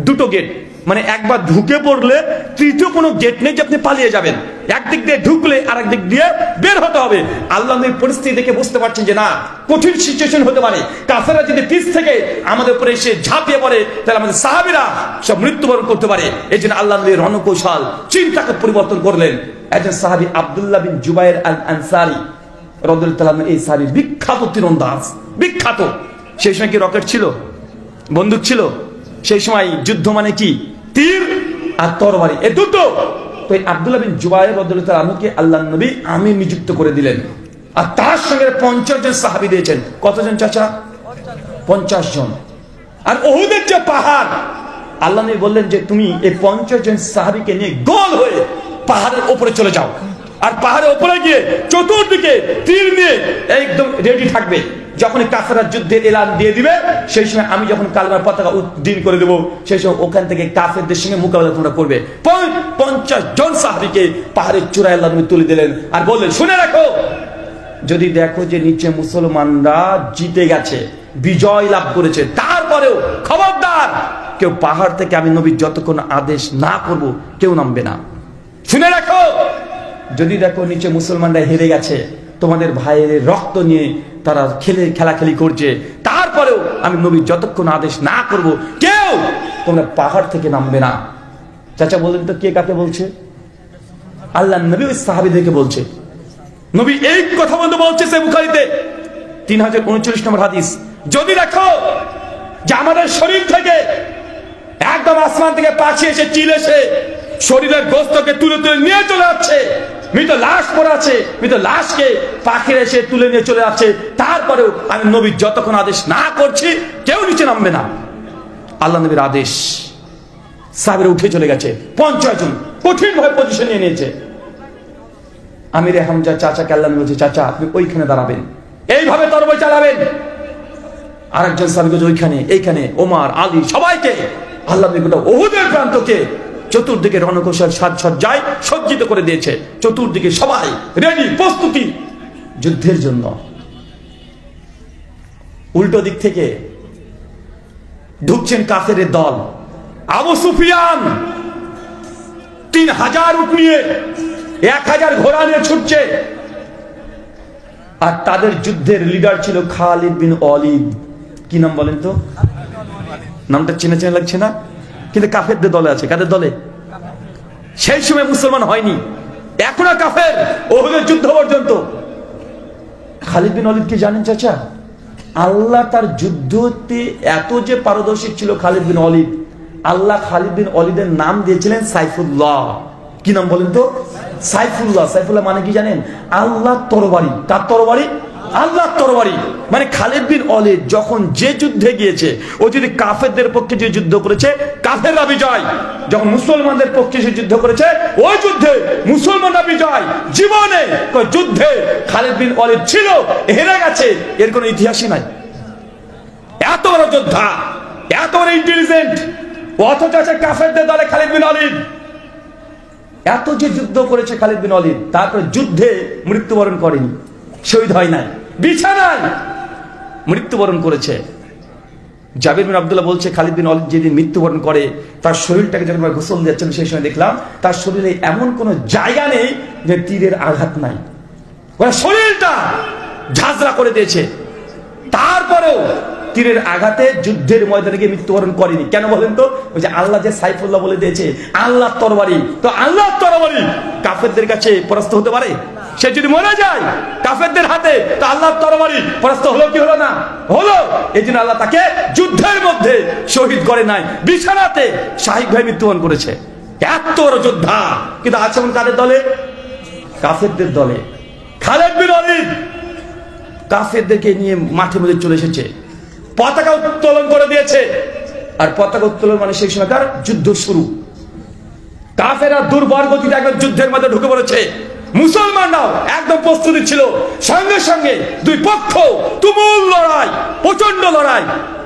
দুটো গেট। মানে একবার ঢুকে পড়লে তৃতীয় কোনো গেট নেই যে আপনি পালিয়ে যাবেন। একদিক দিয়ে ঢুকলে আর একদিক দিয়ে বের হতে হবে। আল্লাহ নবী পরিস্থিতি দেখে বুঝতে পারছেন যে না, কঠিন সিচুয়েশন হতে পারে। কাফেররা যদি পিছ থেকে আমাদের উপরে এসে ঝাঁপিয়ে পড়ে, তাহলে আমাদের সাহাবীরা সব মৃত্যুবরণ করতে পারে। এই জন্য আল্লাহ নবী রণকৌশল চিন্তাকে পরিবর্তন করলেন। একজন সাহাবী আব্দুল্লাহ বিন জুবাইর আল আনসারী রাদিয়াল্লাহু তাআলা, এই সাহাবী বিখ্যাত তীরন্দাজ, বিখ্যাত। সেই সময় কি রকেট ছিল? বন্দুক ছিল? সেই সময় যুদ্ধ মানে কি? তীর আর তরবারি, এই দুটো। তো এই আব্দুল্লাহ বিন জুবাইর রাদিয়াল্লাহু তাআলা আনহুকে আল্লাহ নবী আমির নিযুক্ত করে দিলেন। আর তার সঙ্গে 50 জন সাহাবী দিয়েছেন। কতজন চাচা? 50 জন। আর উহুদের যে পাহাড়, আল্লাহ নবী বললেন যে তুমি এই 50 জন সাহাবীকে নিয়ে গোল হয়ে পাহাড়ের উপরে চলে যাও। আর পাহাড়ের উপরে গিয়ে চতুর্দিকে তীর নিয়ে একদম রেডি থাকবে। যখন কাফেররা যুদ্ধের এলান দিয়ে দিবে, সেই সময় আমি যখন কালেমার পতাকা উড্ডীন করে দেবো, সেই সময় ওখান থেকে কাফেরদের সঙ্গে মোকাবেলা তোমরা করবে। 50 জন সাহাবীকে পাহাড়ের চূড়ায় আল্লাহ নবী তুলে দিলেন আর বললেন, শুনে রাখো, যদি দেখো যে নিচে মুসলমানরা জিতে গেছে, বিজয় লাভ করেছে, তারপরেও খবরদার কেউ পাহাড় থেকে আমি নবী যতক্ষণ আদেশ না করব কেউ নামবে না। শুনে রাখো, যদি দেখো নিচে মুসলমানরা হেরে গেছে, তোমাদের ভাইয়ের রক্ত নিয়ে তারা খেলাখেলি করছে, তারপরেও আমি নবী যতক্ষণ আদেশ না করব কেউ তোমরা পাহাড় থেকে নামবে না। চাচা বলেন তো কে কাকে বলছে? আল্লাহ নবী ওই সাহাবীদেরকে বলছে। নবী এই কথা বলছে সে বুখারীতে 3039 নম্বর হাদিস। যদি দেখো যে আমাদের শরীর থেকে একদম আসমান থেকে পাখি এসে চিল এসে শরীরের গোস্তকে তুলে তুলে নিয়ে চলে যাচ্ছে, মৃত লাশ পড়ে আছে, মৃত লাশকে পাখিরা এসে তুলে নিয়ে চলে যাচ্ছে, তারপরেও আমি নবী যতক্ষণ আদেশ না করছি কেউ নিচে নামবে না। আল্লাহ নবীর আদেশ, সাহাবীরা উঠে চলে গেছে। 50 জন কঠিন ভাবে পজিশন নিয়ে নিয়েছে। আমিরে হামজা চাচাকে আল্লাহ নবী বলছে, চাচা আপনি ওইখানে দাঁড়াবেন, এইভাবে তরবারি চালাবেন। আরেকজন সাহাবী বলছে ওইখানে, এইখানে ওমর, আলী, সবাইকে আল্লাহ নবী গোটা উহুদের প্রান্তকে চতুর্দিকে রণকৌশল সাজসজ্জায় সজ্জিত করে দিয়েছে। চতুর্দিকে সবাই রেডি, প্রস্তুতি যুদ্ধের জন্য। উল্টো দিক থেকে ঢুকছেন কাফেরের দল। আবু সুফিয়ান 3000 উট নিয়ে 1000 ঘোড়া নিয়ে ছুটছে। আর তাদের যুদ্ধের লিডার ছিল খালিদ বিন ওয়ালিদ। কি নাম বলেন তো? নামটা চেনা চেনা লাগছে না? কিন্তু কাফেরদের দলে আছে। কাদের দলে? সেই সময় মুসলমান হয়নি, এখনো কাফের, ওহুদের যুদ্ধ পর্যন্ত। খালিদ বিন ওয়ালিদ কি জানেন চাচা? আল্লাহ তার যুদ্ধতে এত যে পারদর্শী ছিল খালিদ বিন ওয়ালিদ, আল্লাহ খালিদ বিন ওয়ালিদের নাম দিয়েছিলেন সাইফুল্লাহ। কি নাম বলেন তো? সাইফুল্লাহ। সাইফুল্লাহ মানে কি জানেন? আল্লাহর তরবারি। তার তরবারি আল্লাহর তরবারি। মানে খালিদ বিন ওয়ালিদ যখন যে যুদ্ধে গিয়েছে, ও যদি কাফেরদের পক্ষে যে যুদ্ধ করেছে, কাফেররা বিজয়। যখন মুসলমানদের পক্ষে যে যুদ্ধ করেছে, ওই যুদ্ধে মুসলমানরা বিজয়। জীবনে যুদ্ধে খালিদ বিন ওয়ালিদ ছিল, হেরে গেছে, এর কোনো ইতিহাসই নাই। এত বড় যোদ্ধা, এত বড় ইন্টেলিজেন্ট, অথচ আছে কাফেরদের দলে খালিদ বিন ওয়ালিদ। এত যে যুদ্ধ করেছে খালিদ বিন ওয়ালিদ, তারপরে যুদ্ধে মৃত্যুবরণ করেনি, শহীদ হয় নাই, বিছানায় মৃত্যুবরণ করেছে। জাবির বিন আব্দুল্লাহ বলছে, খালিদ বিন ওয়ালিদ যেদিন মৃত্যুবরণ করে, তার শরীরটাকে যখন গোসল দিচ্ছিল, সেই সময় দেখলাম তার শরীরে এমন কোন জায়গা নেই যে তীরের আঘাত নাই, শরীরটা ঝাঁঝরা করে দিয়েছে। তারপরেও তীরের আঘাতে যুদ্ধের ময়দানে গিয়ে মৃত্যুবরণ করেনি। কেন বলেন তো? ওই যে আল্লাহ যে সাইফুল্লাহ বলে দিয়েছে, আল্লাহর তরবারি। তো আল্লাহর তরবারি কাফেরদের কাছে পরাস্ত হতে পারে? সে যদি মরে যায় কাফেরদের হাতে, তো আল্লাহর তরবারি পরাস্ত হলো কি হলো না? হলো। এই জন্য আল্লাহ তাকে যুদ্ধের মধ্যে শহীদ করে নাই, বিছানাতে শাহিদ ভাই মৃত্যুবরণ করেছে। এত বড় যোদ্ধা, কিন্তু আছে কাদের দলে? কাফেরদের দলে। খালিদ বিন ওয়ালিদ কাফেরদেরকে নিয়ে মাঠের মধ্যে চলে এসেছে, পতাকা উত্তোলন করে দিয়েছে। আর পতাকা উত্তোলন মানে সেই সময়কার যুদ্ধ শুরু। কাফেররা দুর্বার গতিতে একদম যুদ্ধের মধ্যে ঢুকে পড়েছে। মুসলমানরাও একদম প্রস্তুতি ছিল। সঙ্গে সঙ্গে দুই পক্ষ তুমুল লড়াই, প্রচন্ড লড়াই,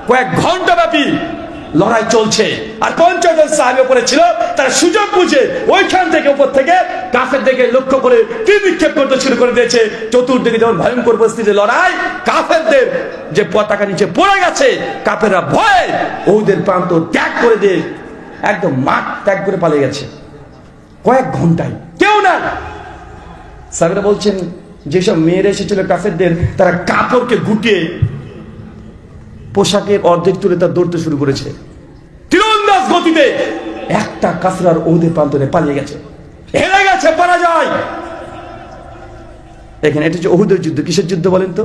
কয়েক ঘন্টা ব্যাপী লড়াই চলছে। আর 50 জন সাহাবী উপরে ছিল, তারা সুযোগ বুঝে ওইখান থেকে উপর থেকে কাফের দিকে লক্ষ্য করে তীর নিক্ষেপ করতে শুরু করে দিয়েছে। চতুর্দিকে যেমন ভয়ঙ্কর পরিস্থিতি লড়াই, কাফেরদের যে পতাকা নিচে পড়ে গেছে, কাফেররা ভয়ে ওদের প্রান্ত ত্যাগ করে দিয়ে একদম মাঠ ত্যাগ করে পালিয়ে গেছে কয়েক ঘন্টায়, কেউ না। সাহাবীরা বলছেন, যেসব মেয়েরা এসেছিল কাফেরদের, তারা কাপড়কে গুটিয়ে পোশাকের অর্ধেক তুলে তার দৌড়তে শুরু করেছে তীরন্দাজ গতিতে। একটা কাফের ওদের প্রান্তরে পালিয়ে গেছে, হেরে গেছে, পরাজয়। এখানে এটা হচ্ছে উহুদের যুদ্ধ। কিসের যুদ্ধ বলেন তো?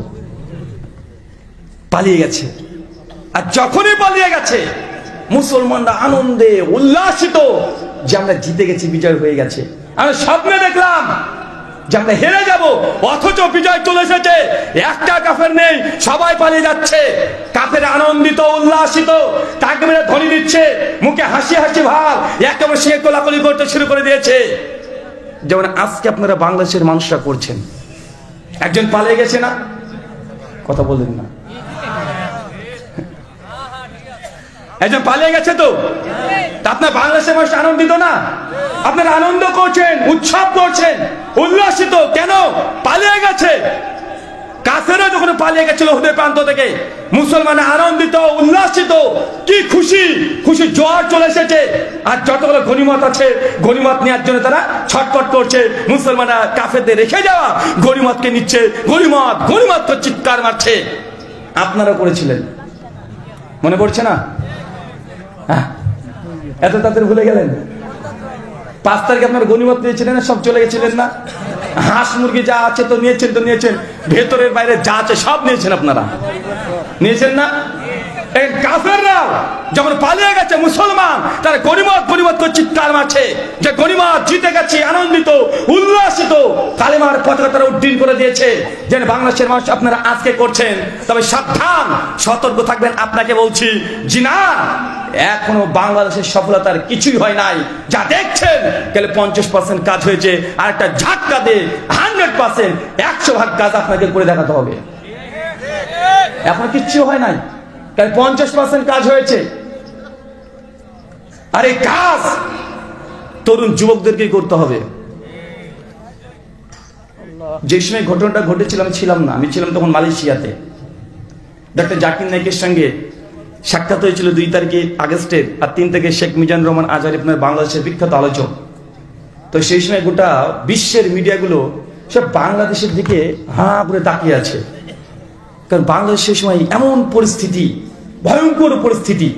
পালিয়ে গেছে। আর যখনই পালিয়ে গেছে, মুসলমানরা আনন্দে উল্লাসিত যে আমরা জিতে গেছি, বিজয় হয়ে গেছে। আমি স্বপ্নে দেখলাম যে আমরা হেরে যাব, অথচ বিজয় চলে এসেছে, একটা কাফের নেই, সবাই পালিয়ে যাচ্ছে। কাফের আনন্দিত, উল্লাসিত, তাকবীরে ধ্বনি দিচ্ছে, মুখে হাসি হাসি ভাব, একেবারে সে কোলাকুলি করতে শুরু করে দিয়েছে। যেমন আজকে আপনারা বাংলাদেশের মানুষরা করছেন। একজন পালিয়ে গেছে না? কথা বললেন না? একজন পালিয়ে গেছে, তো আপনার বাংলাদেশের মানুষ আনন্দিত না? আপনারা আনন্দ করছেন, উৎসব করছেন, উল্লাসিত। কেন? পালিয়ে গেছে। কাফেররা যখন পালিয়ে গেছিল ওদের প্রান্ত থেকে, মুসলমান আনন্দিত, উল্লাসিত, কি খুশি, খুশি জোয়ার চলে এসেছে। আর যতগুলো গনিমত আছে, গনিমত নেওয়ার জন্য তারা ছটফট করছে। মুসলমানরা কাফেরদের রেখে যাওয়া গনিমতকে নিচ্ছে, গনিমত গনিমত তো চিৎকার মারছে। আপনারা করেছিলেন, মনে পড়ছে না? এত তাদের ভুলে গেলেন? 5 তারিখে আপনার গনিমত নিয়েছিলেন না? সব চলে গেছিলেন না? হাঁস মুরগি যা আছে তো নিয়েছেন, তো নিয়েছেন, ভেতরের বাইরে যা আছে সব নিয়েছেন। আপনারা নিয়েছেন না? কাফেররা যখন পালিয়ে গেছে, মুসলমান তারা গনিমত গনিমত করে চিৎকার মারছে যে গনিমত জিতে গেছে, আনন্দিত, উল্লাসিত। কালেমার পতাকা তারা উড্ডীন করে দিয়েছে। যেন বাংলাদেশের মানুষ আপনারা আজকে করছেন, তবে সাবধান, সতর্ক থাকবেন। আপনাকে বলছি, জি না, এখনো বাংলাদেশের সফলতার কিছুই হয় নাই। যা দেখছেন গেলে 50% কাজ হয়েছে, আর একটা ঝাটকা দিয়ে 100% 100 ভাগ কাজ আপনাকে করে দেখাতে হবে। এখন কিচ্ছু হয় নাই, 50% কাজ হয়েছে। আর এই কাজ তরুণ যুবকদেরকে করতে হবে। যে সময় ঘটনাটা ঘটেছিল আমি ছিলাম না, আমি ছিলাম তখন মালয়েশিয়াতে। ডক্টর জাকির নাইকের সঙ্গে সাক্ষাৎ হয়েছিল 2 তারিখে আগস্টের, আর 3 তারিখে শেখ মিজানুর রহমান আজহারি, আপনার বাংলাদেশের বিখ্যাত আলোচক। তো সেই সময় গোটা বিশ্বের মিডিয়াগুলো সব বাংলাদেশের দিকে হাঁ করে তাকিয়ে আছে, কারণ বাংলাদেশের সময় এমন পরিস্থিতি ভয়ঙ্কর পরিস্থিতি।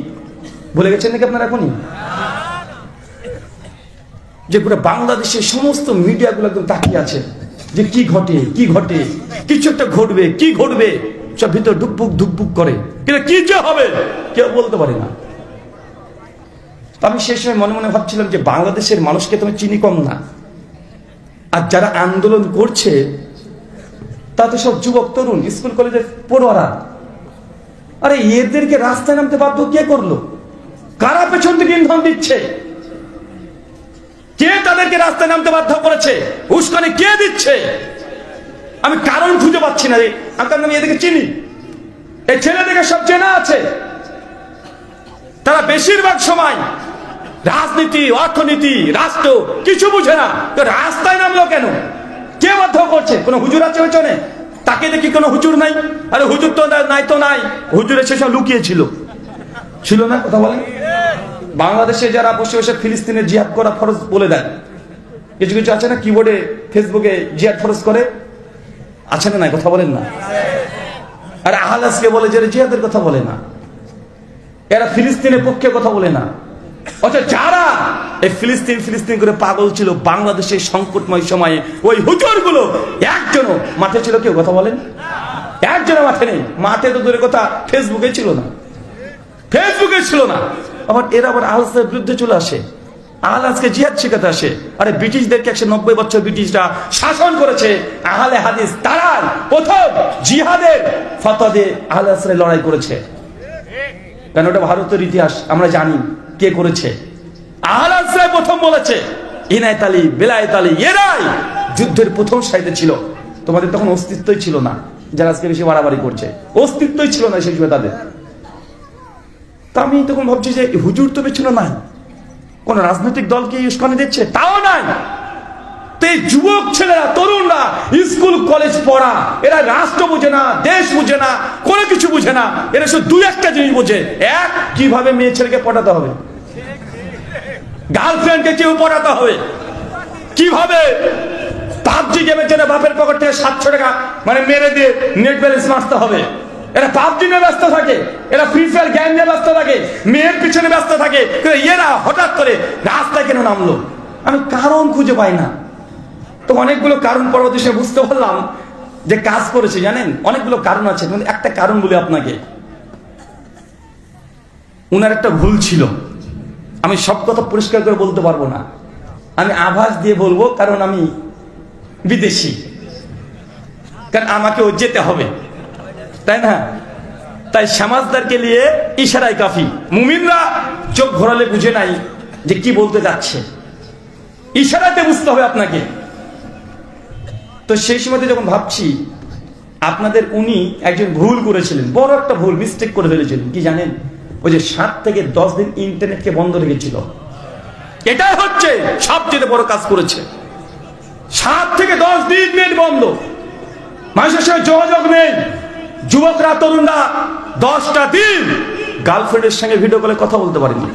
ভুলে গেছেন নাকি আপনারা এখনই? যে পুরো বাংলাদেশের সমস্ত মিডিয়াগুলো একদম তাকিয়ে আছে যে কি ঘটে কি ঘটে, কিছু একটা ঘটবে, কি ঘটবে, সব ভিতর ডুকবুক ধুকবুক করে, কিন্তু কি যে হবে কেউ বলতে পারে না। আমি সেই সময় মনে মনে ভাবছিলাম যে বাংলাদেশের মানুষকে তুমি চিনি কম না, আর যারা আন্দোলন করছে তা তো সব যুবক তরুণ, স্কুল কলেজের পড়ুয়ারা। আরে এদেরকে রাস্তায় নামতে বাধ্য কে করলো? কারা পেছন থেকে ইন্ধন দিচ্ছে? কে তাদেরকে রাস্তায় নামতে বাধ্য করেছে? উস্কানি কে দিচ্ছে? আমি কারণ খুঁজে পাচ্ছি না। আমি এদেরকে চিনি, এই ছেলেদেরকে সব চেনা আছে। তারা বেশিরভাগ সময় রাজনীতি, অর্থনীতি, রাষ্ট্র কিছু বুঝে না। তো রাস্তায় নামলো কেন? কে বাধ্য করছে? কোন হুজুর আছে পেছনে? তাকে দেখি কোনো হুজুর নাই। আরে হুজুর তো নাই, তো নাই, হুজুরের সেসব লুকিয়ে ছিল না। কথা বলেন, বাংলাদেশে যারা বসে বসে ফিলিস্তিনের জিহাদ করা ফরজ বলে দেন, কিছু কিছু আছে না কিবোর্ডে ফেসবুকে জিহাদ ফরজ করে, আছে না নাই? কথা বলেন না। আর আহলাসকে বলে যে জিহাদের কথা বলে না, এরা ফিলিস্তিনের পক্ষে কথা বলে না। অথচ যারা এই ফিলিস্তিন করে পাগল ছিল বাংলাদেশের সংকটময় সময়ে, ওই হুজুরগুলো একজনও মাঠে ছিল? কেউ কথা বলেন? একজনও মাঠে নেই। মাঠে তো দূরের কথা, ফেসবুকে ছিল না। আবার এরা আবার আহলাসের বিরুদ্ধে চলে আসে, আহলাসকে জিহাদ শিখাতে আসে। আরে ব্রিটিশদেরকে 190 বছর ব্রিটিশরা শাসন করেছে, আহলে হাদিস তারা প্রথম জিহাদের ফতোয়া দিয়ে আহলাসের লড়াই করেছে। কেন? ওটা ভারতের ইতিহাস, আমরা জানি কে করেছে। আহলাসরা প্রথম বলেছে, ইনায়েত আলী, বেলায়েত আলী, এরাই যুদ্ধের প্রথম সারিতে ছিল। তোমাদের তখন অস্তিত্বই ছিল না, যারা আজকে বেশি বাড়াবাড়ি করছে, অস্তিত্বই ছিল না সেই সময় তাদের। তা আমি তখন ভাবছি যে হুজুর তো পেছনে নাই, কোন রাজনৈতিক দলকে উস্কানি দিচ্ছে তাও নাই। তো এই যুবক ছেলেরা, তরুণরা স্কুল কলেজ পড়া, এরা রাষ্ট্র বুঝে না, দেশ বুঝে না, কোনো কিছু বুঝে না। এরা শুধু দুই একটা জিনিস বোঝে, এক, কিভাবে মেয়ে ছেলেকে পটাতে হবে, গার্লফ্রেন্ডকে কেউ পটাতে হবে, কিভাবে পাবজি গেমের জন্য বাপের পকেট থেকে 700 টাকা মানে মেরে দিয়ে নেট ব্যালেন্স মারতে হবে। এরা পাবজি নিয়ে ব্যস্ত থাকে, এরা ফ্রি ফায়ার গেম নিয়ে ব্যস্ত থাকে, মেয়ের পিছনে ব্যস্ত থাকে। এরা হঠাৎ করে রাস্তায় কেন নামলো? আমি কারণ খুঁজে পাই না। তো অনেকগুলো কারণ পরবর্তী সময় বুঝতে পারলাম যে কাজ করেছে। জানেন, অনেকগুলো কারণ আছে, কিন্তু একটা কারণ বলি আপনাকে। উনার একটা ভুল ছিল, আমি সব কথা পরিষ্কার করে বলতে পারবো না, আমি আভাস দিয়ে বলবো, কারণ আমি বিদেশি, কারণ আমাকেও যেতে হবে, তাই না? তাই সমাজদারকে নিয়ে ইশারায় কাফি। মুমিনরা চোখ ঘোরালে বুঝে নাই যে কি বলতে যাচ্ছে, ইশারাতে বুঝতে হবে আপনাকে। তো সেই সময়তে যখন ভাবছি, আপনাদের উনি একজন ভুল করেছিলেন, বড় একটা ভুল, মিস্টেক করে ফেলেছিলেন। কি জানেন? ওই যে 7 থেকে 10 দিন ইন্টারনেটকে বন্ধ রেখেছিল। এটাই হচ্ছে সবচেয়ে বড় কাজ করেছে। 7 থেকে 10 দিন নেট বন্ধ, মানুষের সঙ্গে যোগাযোগ নেই। যুবকরা, তরুণরা 10টা দিন গার্লফ্রেন্ডের সঙ্গে ভিডিও কলে কথা বলতে পারেনি।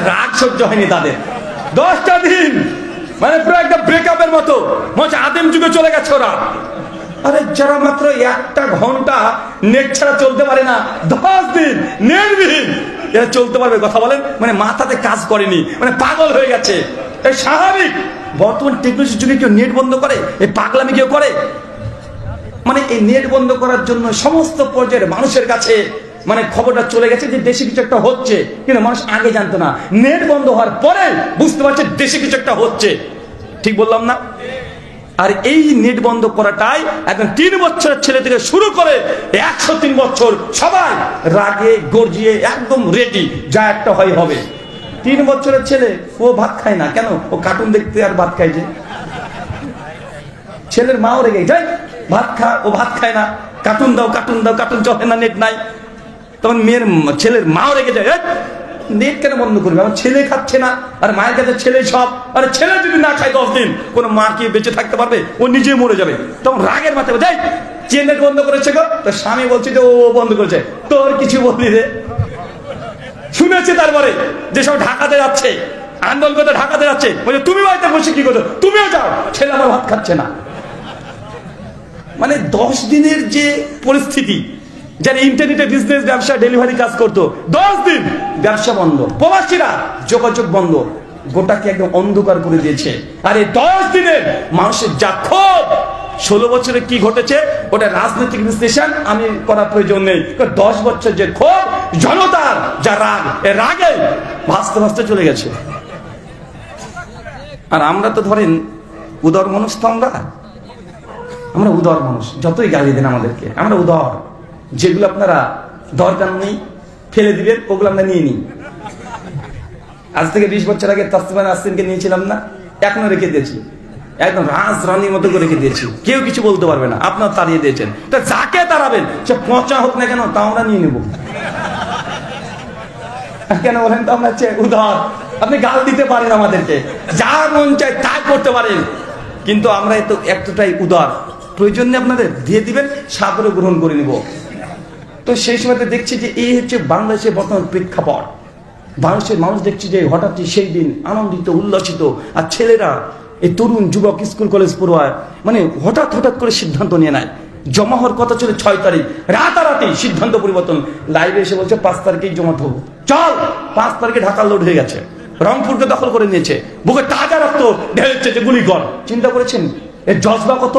রাগ সহ্য হয়নি তাদের। 10টা দিন মানে পুরো একটা ব্রেকআপের মতো, মনে আদিম যুগে চলে গেছে ওরা। আরে যারা মাত্র 1 ঘন্টা নেট ছাড়া চলতে পারে না, 10 দিন নেটবিহীন এরা চলতে পারবে? কথা বলেন, মানে মাথাতে কাজ করেনি, মানে পাগল হয়ে গেছে। এই স্বাভাবিক, বর্তমান টেকনোলজির যুগে কেউ নেট বন্ধ করে? এই পাগলামি কেউ করে? মানে এই নেট বন্ধ করার জন্য সমস্ত পর্যায়ের মানুষের কাছে মানে খবরটা চলে গেছে যে দেশে কিছু একটা হচ্ছে, কিন্তু মানুষ আগে জানতো না। নেট বন্ধ হওয়ার পরে বুঝতে পারছে দেশে কিছু একটা হচ্ছে। ঠিক বললাম না? আর এই নেট বন্ধ করাটাই এখন 3 বছরের ছেলে থেকে শুরু করে 103 বছর সবাই রাগে গর্জিয়ে একদম রেডি, যা একটা হয় হবে। 3 বছরের ছেলে, ও ভাত খায় না কেন? ও কার্টুন দেখতে আর ভাত খায় যে। ছেলের মাও রেগে যায়, ভাত খা, ও ভাত খায় না, কার্টুন দাও, কার্টুন চলে না, নেট নাই। তখন ছেলের মাও রেগে যায়, নেট কেন বন্ধ করবে? আমার ছেলে খাচ্ছে না, আর মায়ের কাছে ছেলে সব। আরে ছেলে যদি না খায় 10 দিন, কোন মা কি বেঁচে থাকতে পারবে? ও নিজে মরে যাবে। তখন রাগের মাথায় যাই, কে নেট বন্ধ করেছে গো? তোর স্বামী বলছে যে ও বন্ধ করেছে। তোর কিছু বললি রে? শুনেছি তারপরে যে সব ঢাকাতে যাচ্ছে, আন্দোলন করতে ঢাকাতে যাচ্ছে, বলছে তুমি বাড়িতে বসে কি করছো? তুমিও যাও, ছেলে আমার ভাত খাচ্ছে না। মানে 10 দিনের যে পরিস্থিতি, যারা ইন্টারনেটে বিজনেস ব্যবসা ডেলিভারি কাজ করতো 10 দিন ব্যবসা বন্ধ, প্রবাসীরা যোগাযোগ বন্ধ, গোটাকে একদম অন্ধকার করে দিয়েছে। আর এই 10 দিনের মানুষের যা ক্ষোভ, 16 বছরে কি ঘটেছে ওটা রাজনৈতিক বিশ্লেষণ আমি করার প্রয়োজন নেই। 10 বছর যে ক্ষোভ, জনতার যা রাগ, এ রাগে ভাসতে ভাসতে চলে গেছে। আর আমরা তো ধরেন উদার মানুষ, তো আমরা উদার মানুষ, যতই গালি দেন আমাদেরকে আমরা উদার। যেগুলো আপনারা দরকার নেই ফেলে দিবেন, ওগুলো আমরা নিয়ে নিই। আজ থেকে 20 বছর আগে তাসলিমা নাসরিনকে নিয়েছিলাম না, এখনো রেখে দিয়েছি, একদম রাজরানীর মতো করে রেখে দিয়েছি, কেউ কিছু বলতে পারবে না। আপনার তাড়িয়ে দিয়েছেন, তা যাকে তাড়াবেন সে পচা হোক না কেন, তা আমরা নিয়ে নেব। কেন বলেন তো? আমরা উদার, আপনি গাল দিতে পারেন আমাদেরকে, যা মন চায় তাই করতে পারেন, কিন্তু আমরা এতটাই উদার। প্রয়োজন নেই আপনাদের, দিয়ে দিবেন, সাদরে গ্রহণ করে নিব। তো সেই সময়তে দেখছি যে এই হচ্ছে বাংলাদেশের বর্তমান প্রেক্ষাপট। বাংলাদেশের মানুষ দেখছি যে হঠাৎই সেই দিন আনন্দিত উল্লাসিত, আর ছেলেরা এই তরুণ যুবক স্কুল কলেজ পড়ুয়া মানে হঠাৎ করে সিদ্ধান্ত নিয়ে নেয়। জমা হওয়ার কথা ছিল 6 তারিখ, রাতারাতি সিদ্ধান্ত পরিবর্তন। লাইভে এসে বলছে 5 তারিখেই জমা হবো, চল 5 তারিখে ঢাকার লোড হয়ে গেছে, রংপুরকে দখল করে নিয়েছে, বুকে তাজা রক্ত ঢেলেছে যে গুলি কর। চিন্তা করেছেন এর জজবা কত?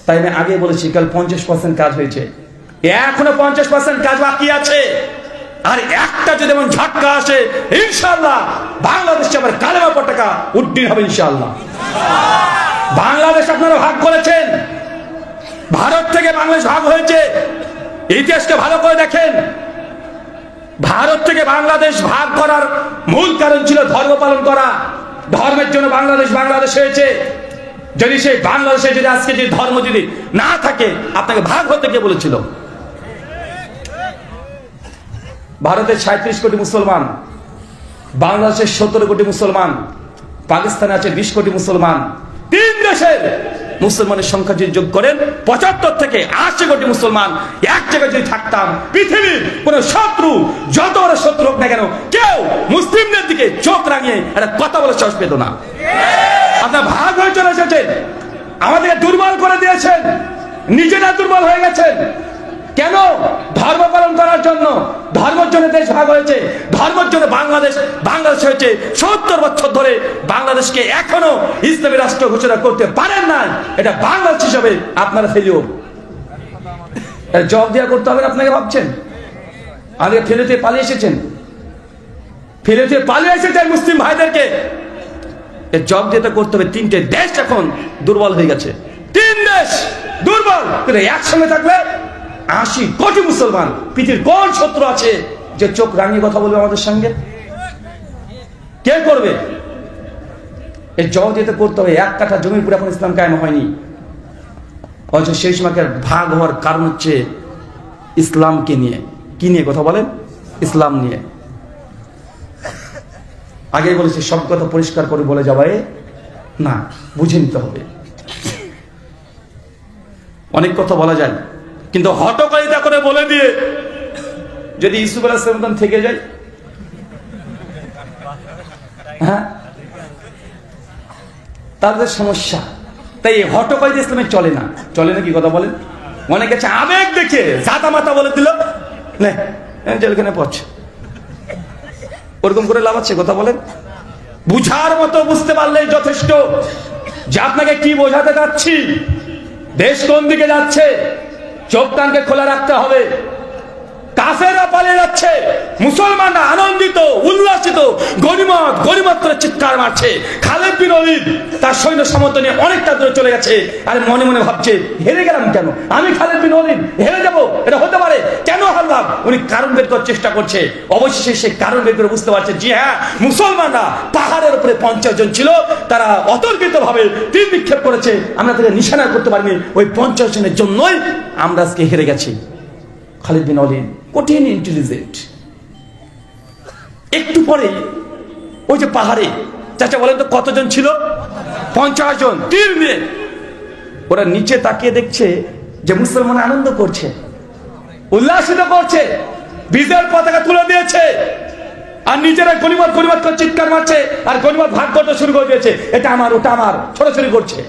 তাই আমি আগে বলেছি কাল 50% কাজ হয়েছে, এখনো 50% কাজ বাকি আছে। আর একটা যদি এমন ঝটকা আসে, ইনশাআল্লাহ বাংলাদেশে আবার কালেমা পতাকা উড্ডীন হবে ইনশাআল্লাহ। বাংলাদেশ আপনারা ভাগ করেছেন, ভারত থেকে বাংলাদেশ ভাগ হয়েছে। ইতিহাসকে ভালো করে দেখেন, ভারত থেকে বাংলাদেশ ভাগ করার মূল কারণ ছিল ধর্ম পালন করা। ধর্মের জন্য বাংলাদেশ হয়েছে। যদি সেই বাংলাদেশে যদি আজকে যে ধর্ম যদি না থাকে, আপনাকে ভাগ হতে কে বলেছিল? ভারতে 37 কোটি মুসলমান, বাংলাদেশে 17 কোটি মুসলমান, পাকিস্তানে আছে 20 কোটি মুসলমান। 3 দেশের মুসলমানের সংখ্যা যদি যোগ করেন 75 থেকে 80 কোটি মুসলমান এক জায়গায় যদি থাকতাম, পৃথিবীর কোন শত্রু যত বড় শত্রু হোক না কেন, কেউ মুসলিমদের দিকে চোখ রাঙিয়ে একটা কথা বলে সাহস পেত না। আপনার ভাগ হয়ে চলে এসেছেন, আমাদেরকে দুর্বল করে দিয়েছেন, নিজেরা দুর্বল হয়ে গেছেন। কেন? ধর্ম পালন করার জন্য। ধর্মের জন্য দেশ ভাগ হয়েছে, ধর্মের জন্য বাংলাদেশ হয়েছে। 70 বছর ধরে বাংলাদেশকে এখনো ইসলামী রাষ্ট্র ঘোষণা করতে পারেন না। এটা বাংলাদেশ হিসাবে আপনারা ফেলিও জবাব দেওয়া করতে হবে আপনাকে ভাবছেন? আগে ফেলেতে পালিয়ে এসেছেন মুসলিম ভাইদেরকে জবাব দিতে করতে হবে। 3টে দেশ এখন দুর্বল হয়ে গেছে, 3 দেশ দুর্বল, কিন্তু একসঙ্গে থাকলে 80 কোটি মুসলমান। পৃথিবীর কোন শত্রু আছে যে চোখ রাঙিয়ে কথা বলবে আমাদের সঙ্গে? কে করবে? এই জবাব দিতে করতে হবে। 1 কাঠা জমির উপরে এখন ইসলাম কায়েম হয়নি, অথচ সেই সময়কে ভাগ হওয়ার কারণ হচ্ছে ইসলামকে নিয়ে। কি নিয়ে কথা বলেন? ইসলাম নিয়ে। আগে বলেছি সব কথা পরিষ্কার করে বলে যাবে না, বুঝে নিতে হবে। অনেক কথা বলা যায়, কিন্তু হটকারিতা করে বলে দিয়ে যদি ইউসুফ আলাইহিস সালাম থেকে যায়, হ্যাঁ, তাদের সমস্যা। তাই হটকারিতা ইসলামে চলে না কি কথা বলেন? অনেকে আবেগ দেখে জাতা মাতা বলে দিল, জেলখানে পড়ছে, ওরকম করে লাভ আছে? কথা বলেন। বুঝার মতো বুঝতে পারলেই যথেষ্ট যে আপনাকে কি বোঝাতে যাচ্ছি, দেশ কোন দিকে যাচ্ছে। চোখ কানকে খোলা রাখতে হবে। কাফেররা পালিয়ে যাচ্ছে, মুসলমানরা আনন্দিত উল্লাসিত গনিমত করে চিৎকার মারছে। খালিদ বিন ওলীদ তার সৈন্য সামন্ত নিয়ে অনেকটা দূরে চলে গেছে, আর মনে মনে ভাবছে হেরে গেলাম কেন, আমি খালিদ বিন ওলীদ হেরে যাবো, এটা হতে পারে, কেন হারলাম? উনি কারণ বের করার চেষ্টা করছে। অবশেষে সে কারণ বের করে বুঝতে পারছে, জি হ্যাঁ, মুসলমানরা পাহাড়ের উপরে 50 জন ছিল, তারা অতর্কিত ভাবে তীর নিক্ষেপ করেছে, আমরা তাদের নিশানা করতে পারিনি। ওই 50 জনের জন্যই আমরা আজকে হেরে গেছি। খালিদ বিন ওলীদ কঠিন ইন্টেলিজেন্ট। একটু পরে ওই যে পাহাড়ে, চাচা বলেন তো কতজন ছিল? 50 জন তীর নিয়ে। ওরা নিচে তাকিয়ে দেখছে যে মুসলমান আনন্দ করছে, উল্লাসিত করছে, বিজয়ের পতাকা তুলে দিয়েছে, আর নিজেরা গনিমত করে চিৎকার মারছে, আর গনিমত ভাগ করতে শুরু করে দিয়েছে, এটা আমার ওটা আমার, ছোটাছুটি করছে।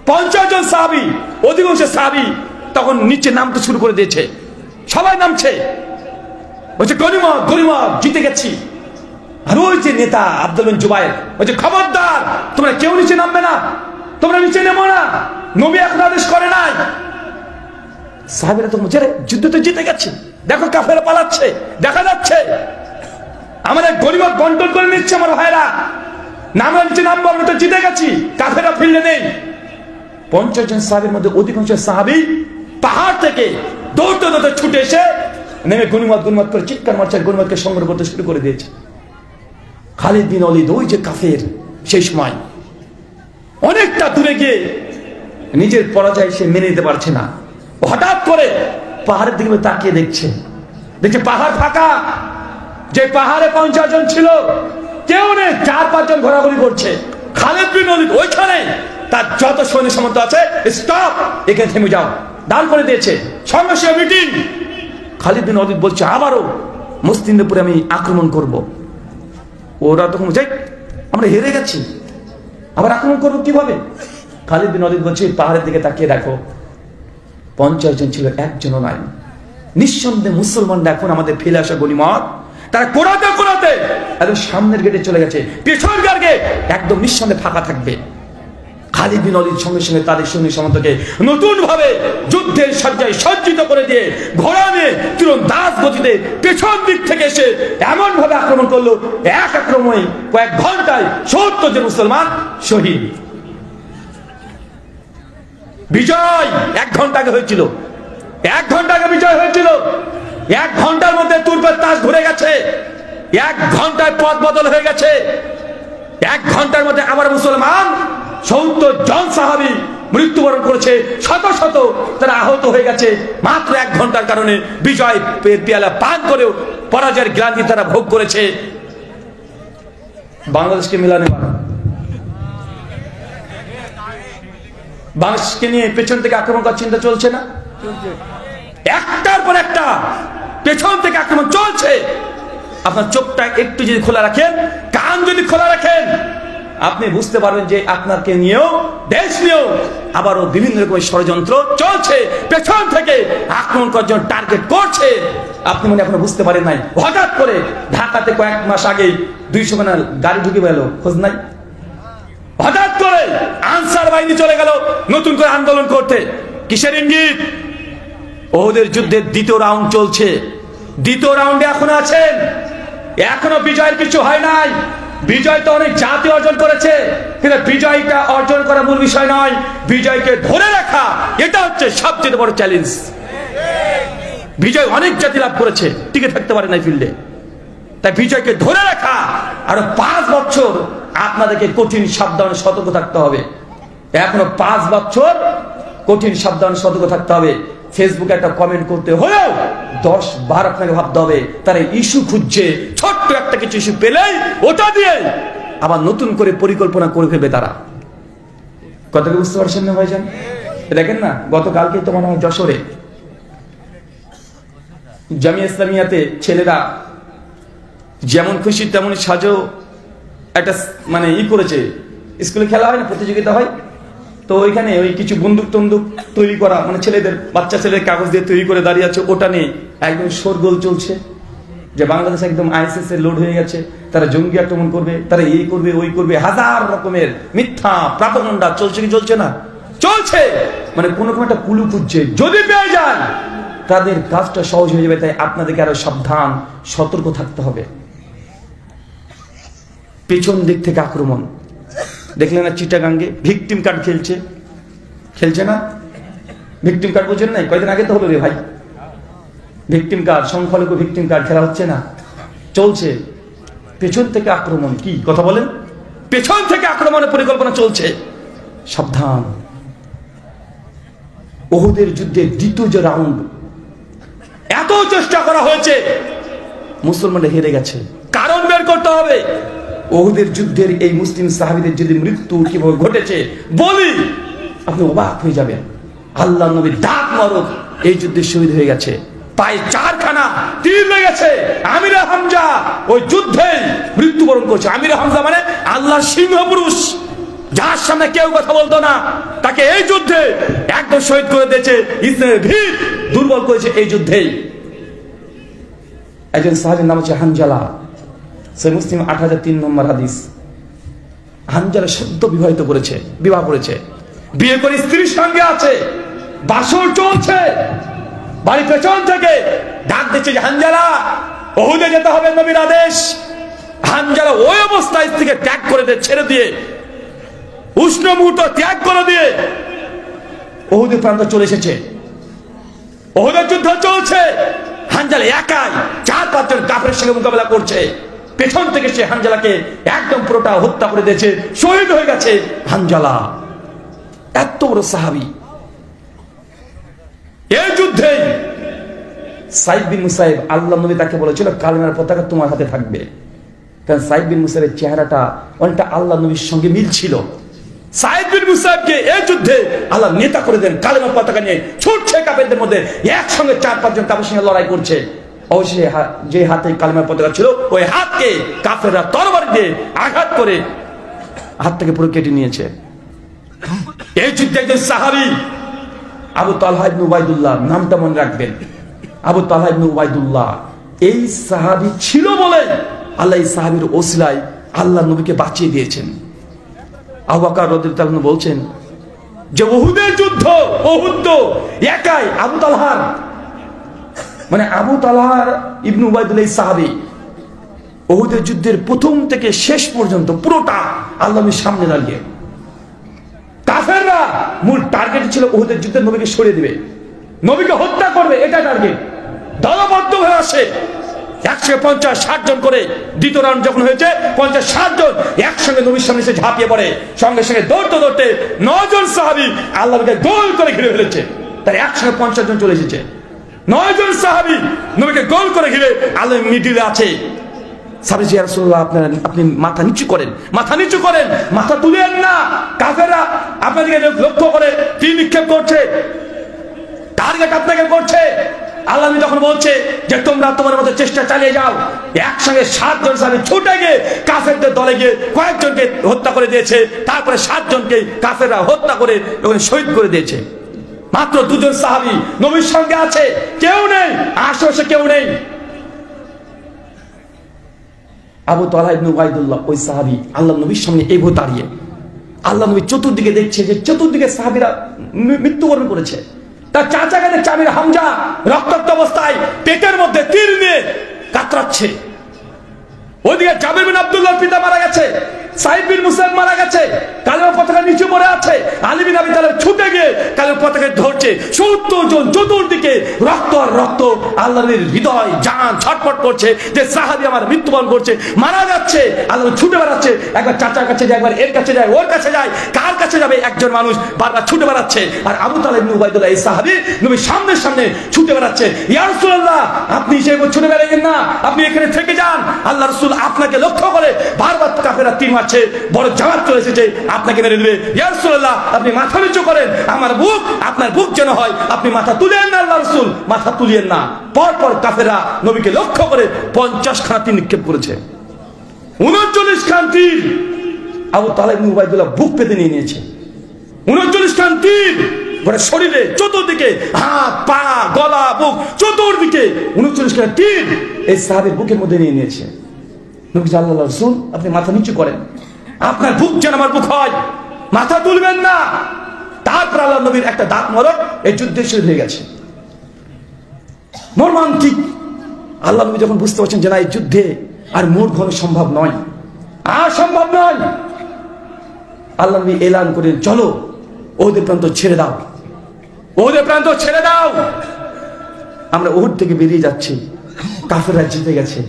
50 জন সাহাবী, অধিকাংশ সাহাবী তখন নিচে নামতে শুরু করে দিয়েছে, সবাই নামছে, বলছে গনিমত গনিমত, জিতে গেছি। আর ওই যে নেতা আব্দুল বিন জুবাইর বলছে খবরদার, তোমরা কেউ নিচে নামবে না, তোমরা নিচে নেমো না, নবী এখন আদেশ করে নাই। সাহাবীরা তো বলছে যুদ্ধ তো জিতে গেছে, দেখো কাফেরা পালাচ্ছে, দেখা যাচ্ছে আমাদের গনিমত বন্টন করে নিচ্ছে আমার ভাইরা, না আমরা নিচে নামবো, আমরা তো জিতে গেছি, কাফেরা ফিরলে নেই। 50 জন সাহাবীর মধ্যে অধিকাংশ সাহাবী পাহাড় থেকে দৌড়তে দৌড়তে ছুটে এসে নেমে গনিমত গনিমত করে চিৎকার মারছে, গনিমতকে সংগ্রহ করতে শুরু করে দিয়েছে। খালিদ বিন ওয়ালিদ ওই যে কাফের, সেই সময় অনেকটা দূরে গিয়ে নিজের পরাজয় সে মেনে নিতে পারছে না, হঠাৎ করে পাহাড়ের দিকে তাকিয়ে দেখছে পাহাড় ফাঁকা। যে পাহাড়ে 50 জন ছিল কেউ নেই, 4-5 জন ঘোরাঘুরি করছে। খালিদ বিন ওয়ালিদ ওইখানে তার যত সৈন্য সামন্ত আছে, স্টপ, এখানে থেমে যাও, দান করে দিয়েছে, সঙ্গে সঙ্গে মিটিং। খালিদ বিন ওয়ালিদ বলছে আবারও মুসলিমদের উপরে আমি আক্রমণ করব। ওরা তখন যাই আমরা হেরে গেছি, আবার আক্রমণ করবো কিভাবে? খালিদ বিন ওয়ালিদ বলছে পাহাড়ের দিকে তাকিয়ে দেখো, 50 জন ছিল, একজনও নাই। নিঃসন্দেহে মুসলমানরা এখন আমাদের ফেলে আসা গনিমত তারা কোরাতে কোরাতে একদম সামনের গেটে চলে গেছে, পেছন গেট একদম নিঃসন্দেহে ফাঁকা থাকবে। খালিদ বিন ওয়ালিদ সঙ্গে সঙ্গে তাদের সৈন্য সামন্তকে নতুন ভাবে যুদ্ধের সজ্জায় সজ্জিত করে দিয়ে ঘোড়া নিয়ে তীরন্দাজ গতিতে পেছন দিক থেকে এসে এমন ভাবে আক্রমণ করলো, এক আক্রমণে কয়েক ঘন্টায় 70 জন মুসলমান শহীদ। বিজয় 1 ঘন্টা আগে হয়েছিল, 1 ঘন্টা আগে বিজয় হয়েছিল। 1 ঘন্টার মধ্যে তুরপের তাস ঘুরে গেছে, 1 ঘন্টায় পথ বদল হয়ে গেছে। 1 ঘন্টার মধ্যে আবার মুসলমান 70 জন সাহাবী মৃত্যুবরণ করেছে, শত শত তারা আহত হয়ে গেছে। মাত্র 1 ঘন্টার কারণে বিজয় পেয়ালা পান করেও পরাজয়ের গ্লানি তারা ভোগ করেছে। বাংলাদেশকে মিলানে বাংলাদেশকে নিয়ে পেছন থেকে আক্রমণ করার চিন্তা চলছে না? একটার পর একটা পেছন থেকে আক্রমণ চলছে। আপনার চোখটা একটু যদি খোলা রাখেন, কান যদি খোলা রাখেন, আপনি বুঝতে পারবেন যে আপনাকে নিয়েও দেশ নিয়েও আবারও বিভিন্ন রকমের ষড়যন্ত্র চলছে, পেছন থেকে আক্রমণ করার জন্য টার্গেট করছে। আপনি মনে এখনো বুঝতে পারেন নাই, হঠাৎ করে ঢাকাতে কয়েক মাস আগে 200 খানা গাড়ি ঢুকে গেল, খোঁজ নাই। হঠাৎ করে আনসার বাহিনী চলে গেল নতুন করে আন্দোলন করতে, কিসের ইঙ্গিত? ওদের যুদ্ধের 2য় রাউন্ড চলছে, 2য় রাউন্ডে এখন আছেন, এখনো বিজয়ের কিছু হয় নাই। বিজয় তো অনেক জাতি অর্জন করেছে, কিন্তু বিজয়টা অর্জন করা মূল বিষয় নয়, বিজয়কে ধরে রাখা এটা হচ্ছে সবচেয়ে বড় চ্যালেঞ্জ। বিজয় অনেক জাতি লাভ করেছে, টিকে থাকতে পারে না ফিল্ডে, তাই বিজয়কে ধরে রাখা আরো 5 বছর আপনাদেরকে কঠিন সাবধান সতর্ক থাকতে হবে। এখনো 5 বছর কঠিন সাবধান সতর্ক থাকতে হবে। ফেসবুকে একটা কমেন্ট করতে হলেও 10-12 আপনাকে ভাবতে হবে, তারা ইস্যু খুঁজছে, ছোট্ট একটা কিছু ইস্যু পেলেই ওটা দিয়ে আবার নতুন করে পরিকল্পনা করে ফেলবে তারা। কথা কি বুঝতে পারছেন না ভাইজান? দেখেন না, গতকালকে তো মনে হয় যশোরে জামিয়া ইসলামিয়াতে ছেলেরা যেমন খুশি তেমন সাজো একটা মানে করেছে, স্কুলে খেলা হয় না, প্রতিযোগিতা হয়, তো ওইখানে ওই কিছু বন্দুক টন্দুক তৈরি করা, মানে ছেলেদের, বাচ্চা ছেলেদের কাগজ দিয়ে তৈরি করে দাঁড়িয়ে আছে, ওটা নিয়ে একদম শোরগোল চলছে যে বাংলাদেশ একদম আইএসএস এর লোড হয়ে গেছে, তারা জঙ্গি আক্রমণ করবে, তারা এই করবে ওই করবে, হাজার রকমের মিথ্যা প্রাপগণ্ডা চলছে কি চলছে না? চলছে। মানে কোনো একটা কুলু খুঁজছে, যদি পেয়ে যায় তাদের কাজটা সহজ হয়ে যাবে। তাই আপনাদেরকে আরো সাবধান সতর্ক থাকতে হবে। পেছন দিক থেকে আক্রমণ দেখলেন না, চিটাগাঙ্গে ভিকটিম কার্ড খেলছে না? ভিকটিম কার্ড বুঝেন নাই? কয়েকদিন আগে তো হলো রে ভাই, ভিকটিম কার্ড, সংখ্যালঘু ভিকটিম কার্ড খেলা হচ্ছে না, চলছে। পেছন থেকে আক্রমণ, কি কথা বলেন? পেছন থেকে আক্রমণের পরিকল্পনা চলছে, সাবধান। ওহুদের যুদ্ধে 2য় যে রাউন্ড, এত চেষ্টা করা হয়েছে, মুসলমানরা হেরে গেছে। কারণ বের করতে হবে। ওহুদের যুদ্ধের এই মুসলিম সাহাবীদের যদি মৃত্যু কিভাবে ঘটেছে বলি, আপনি অবাক হয়ে যাবেন। আল্লাহ নবী ডাক মারক এই যুদ্ধে শহীদ হয়ে গেছে, পায়ে 4 খানা তীর লেগেছে। আমির হামজা ওই যুদ্ধে মৃত্যুবরণ করছে। আমির হামজা মানে আল্লাহর সিংহ পুরুষ, যার সামনে কেউ কথা বলতো না, তাকে এই যুদ্ধে একদম শহীদ করে দিয়েছে। ইসলামের ভিড় দুর্বল করেছে এই যুদ্ধেই। একজন সাহাবীর নাম হচ্ছে হানজালা, সহিহ মুসলিম ৮০০৩ নম্বর হাদিস। হানজালা সদ্য বিবাহ করেছে, বিয়ে করে স্ত্রীর সঙ্গে আছে, বাসর চলছে, বাড়ি পেছন থেকে ডাক দিচ্ছে যে হানজালা, উহুদে যেতে হবে, নবীর আদেশ। হানজালা ওই অবস্থায় স্ত্রীকে ত্যাগ করে দিয়ে, ছেড়ে দিয়ে, উষ্ণ মুহূর্ত ত্যাগ করে দিয়ে উহুদের প্রান্ত চলে এসেছে। উহুদের যুদ্ধ চলছে, হানজালা একাই ৪-৫ জন কাফেরের সঙ্গে মোকাবেলা করছে। পেছন থেকে সে হানজালাকে একদম পুরোটা হত্যা করে দিয়েছে, শহীদ হয়ে গেছে হানজালা। এত বড় সাহাবী। এই যুদ্ধে সাইদ বিন মুসাইব, আল্লাহ নবী তাকে বলেছিল কালেমার পতাকা তোমার হাতে থাকবে, কারণ সাইদ বিন মুসাইবের চেহারাটা অনেকটা আল্লাহ নবীর সঙ্গে মিল ছিল। সাইদ বিন মুসাইবকে এই যুদ্ধে আল্লাহ নেতা করে দেন, কালেমার পতাকা নিয়ে ছুটছে কাফেরদের মধ্যে, একসঙ্গে ৪-৫ জন কাফের সঙ্গে লড়াই করছে। অবশ্যই যে হাতে কালেমার পতাকা ছিল, ওই হাতকে কাফেররা তরবারি দিয়ে আঘাত করে হাত থেকে পুরো কেটে নিয়েছে। এই যুদ্ধে একজন সাহাবী আবু তালহা ইবনে উবাইদুল্লাহ, নামটা মনে রাখবেন, আবু তালহা ইবনে উবাইদুল্লাহ। এই সাহাবী ছিল বলে আল্লাহ এই সাহাবীর ওসিলায় আল্লাহ নবীকে বাঁচিয়ে দিয়েছেন। আবু বকর রাদিয়াল্লাহু আনহু বলছেন যে উহুদের যুদ্ধ, উহুদ একাই আবু তালহার, মানে আবু তালহা ইবনে উবাইদুল্লাহ সাহাবী উহুদের যুদ্ধের প্রথম থেকে শেষ পর্যন্ত পুরোটা আল্লাহ নবীর সামনে দাঁড়িয়ে। কাফেররা মূল টার্গেট ছিল উহুদের যুদ্ধে নবীকে সরিয়ে দিবে, নবীকে হত্যা করবে, এটা টার্গেট। দলবদ্ধ হয়ে আসে ১৫০-৬০ জন করে। দ্বিতীয় রাউন্ড যখন হয়েছে ৫০-৬০ জন একসঙ্গে নবীর সামনে এসে ঝাঁপিয়ে পড়ে। সঙ্গে সঙ্গে দৌড়তে দৌড়তে ৯ জন সাহাবী আল্লাহ নবীকে গোল করে ঘিরে ফেলেছে। তার একসঙ্গে ৫০ জন চলে এসেছে। ৯ জন সাহাবী নবীকে গোল করে ঘিরে আল্লাহ মিডিলে আছে। সাহাবী ইয়া রাসূলুল্লাহ, আপনি মাথা নিচু করেন, মাথা নিচু করেন, মাথা তুলেন না। কাফেররা আপনাদেরকে লক্ষ্য করে তীর নিক্ষেপ করছে, টার্গেট আপনাকে করছে। আল্লাহ যখন বলছে যে তোমরা তোমার মতো চেষ্টা চালিয়ে যাও, একসঙ্গে ৭ জন সাহাবী ছুটে গিয়ে কাফেরদের দলে গিয়ে কয়েকজনকে হত্যা করে দিয়েছে। তারপরে ৭ জনকে কাফেররা হত্যা করে ওখানে শহীদ করে দিয়েছে। মাত্র ২ জন সাহাবী নবীর সঙ্গে আছে, কেউ নেই, আশেপাশে কেউ নেই। আবু তালহা ইবনে উবাইদুল্লাহ ওই সাহাবী আল্লাহ নবীর সামনে এগো দাঁড়িয়ে, আল্লাহ নবী চতুর্দিকে দেখছে যে চতুর্দিকে সাহাবীরা মৃত্যুবরণ করেছে। তার চাচাকে দেখছে আমির হামজা রক্তাক্ত অবস্থায় পেটের মধ্যে তীর নিয়ে কাতরাচ্ছে। ওইদিকে জাবির বিন আব্দুল্লাহর পিতা মারা গেছে, সাইদ বিন মুসাইব মারা গেছে, কালেমার পতাকা নিচে পড়ে আছে। আলী বিন আবি তালেব ছুটে গিয়ে কালেমার পতাকা ধরছে। ৭০ জন চতুর্দিকে রক্ত আর রক্ত। আল্লাহর হৃদয় জান ছটফট করছে যে সাহাবী আমার মৃত্যুবরণ করছে, মারা যাচ্ছে। আল্লাহ ছুটে বেড়াচ্ছে, একবার চাচার কাছে যায়, একবার এর কাছে যায়, ওর কাছে যায়। কার কাছে যাবে? একজন মানুষ বারবার ছুটে বেড়াচ্ছে। আর আবু তালহা ইবনে উবাইদুল্লাহ এই সাহাবী নবীর সামনে সামনে ছুটে বেড়াচ্ছে। ইয়া রাসূলুল্লাহ, আপনি সেই ছুটে বেড়াবেন না, আপনি এখানে থেকে যান। আল্লাহ রাসূল আপনাকে লক্ষ্য করে বারবার কাফেররা তীর মারছে, বড় জামাত চলে এসেছে, আপনাকে মেরে দিবে। ইয়া রাসূলুল্লাহ, আপনি মাথা নিচু করেন, আমার বুক আপনার বুক যেন হয়, আপনি মাথা তুলেন না। আল্লাহ রাসূল মাথা তুলিয়েন না। পরপর কাফেররা নবীকে লক্ষ্য করে ৫০ খানা তীর নিক্ষেপ করেছে। ৩৯ খান তীর আবু তালহা ইবনে উবাইদুল্লাহ বুক পেতে নিয়ে নিয়েছে। ৩৯ খান তীর গোটা শরীরে, চতুর্দিকে হাত, পা, গলা, বুক, চতুর্দিকে ৩৯ খান তীর এই সাহাবীর বুকের মধ্যে নিয়ে নিয়েছে। নবী আল্লাহ রাসূল, আপনি মাথা নিচু করেন, আপনার বুক যেন আমার বুক হয়, মাথা তুলবেন না। তারপর আল্লাহ নবীর একটা দাঁত মরক এই যুদ্ধে শহীদ হয়ে গেছে। মর্মান্তিক। আল্লাহ নবী যখন বুঝতে পারছেন যে না, এই যুদ্ধে আর মোট ঘন সম্ভব নয়, আর সম্ভব নয়, আল্লাহ নবী এলান করে চলো ওদের প্রান্ত ছেড়ে দাও, ওদের প্রান্ত ছেড়ে দাও, আমরা ওহুদ থেকে বেরিয়ে যাচ্ছি, কাফেররা জিতে গেছে।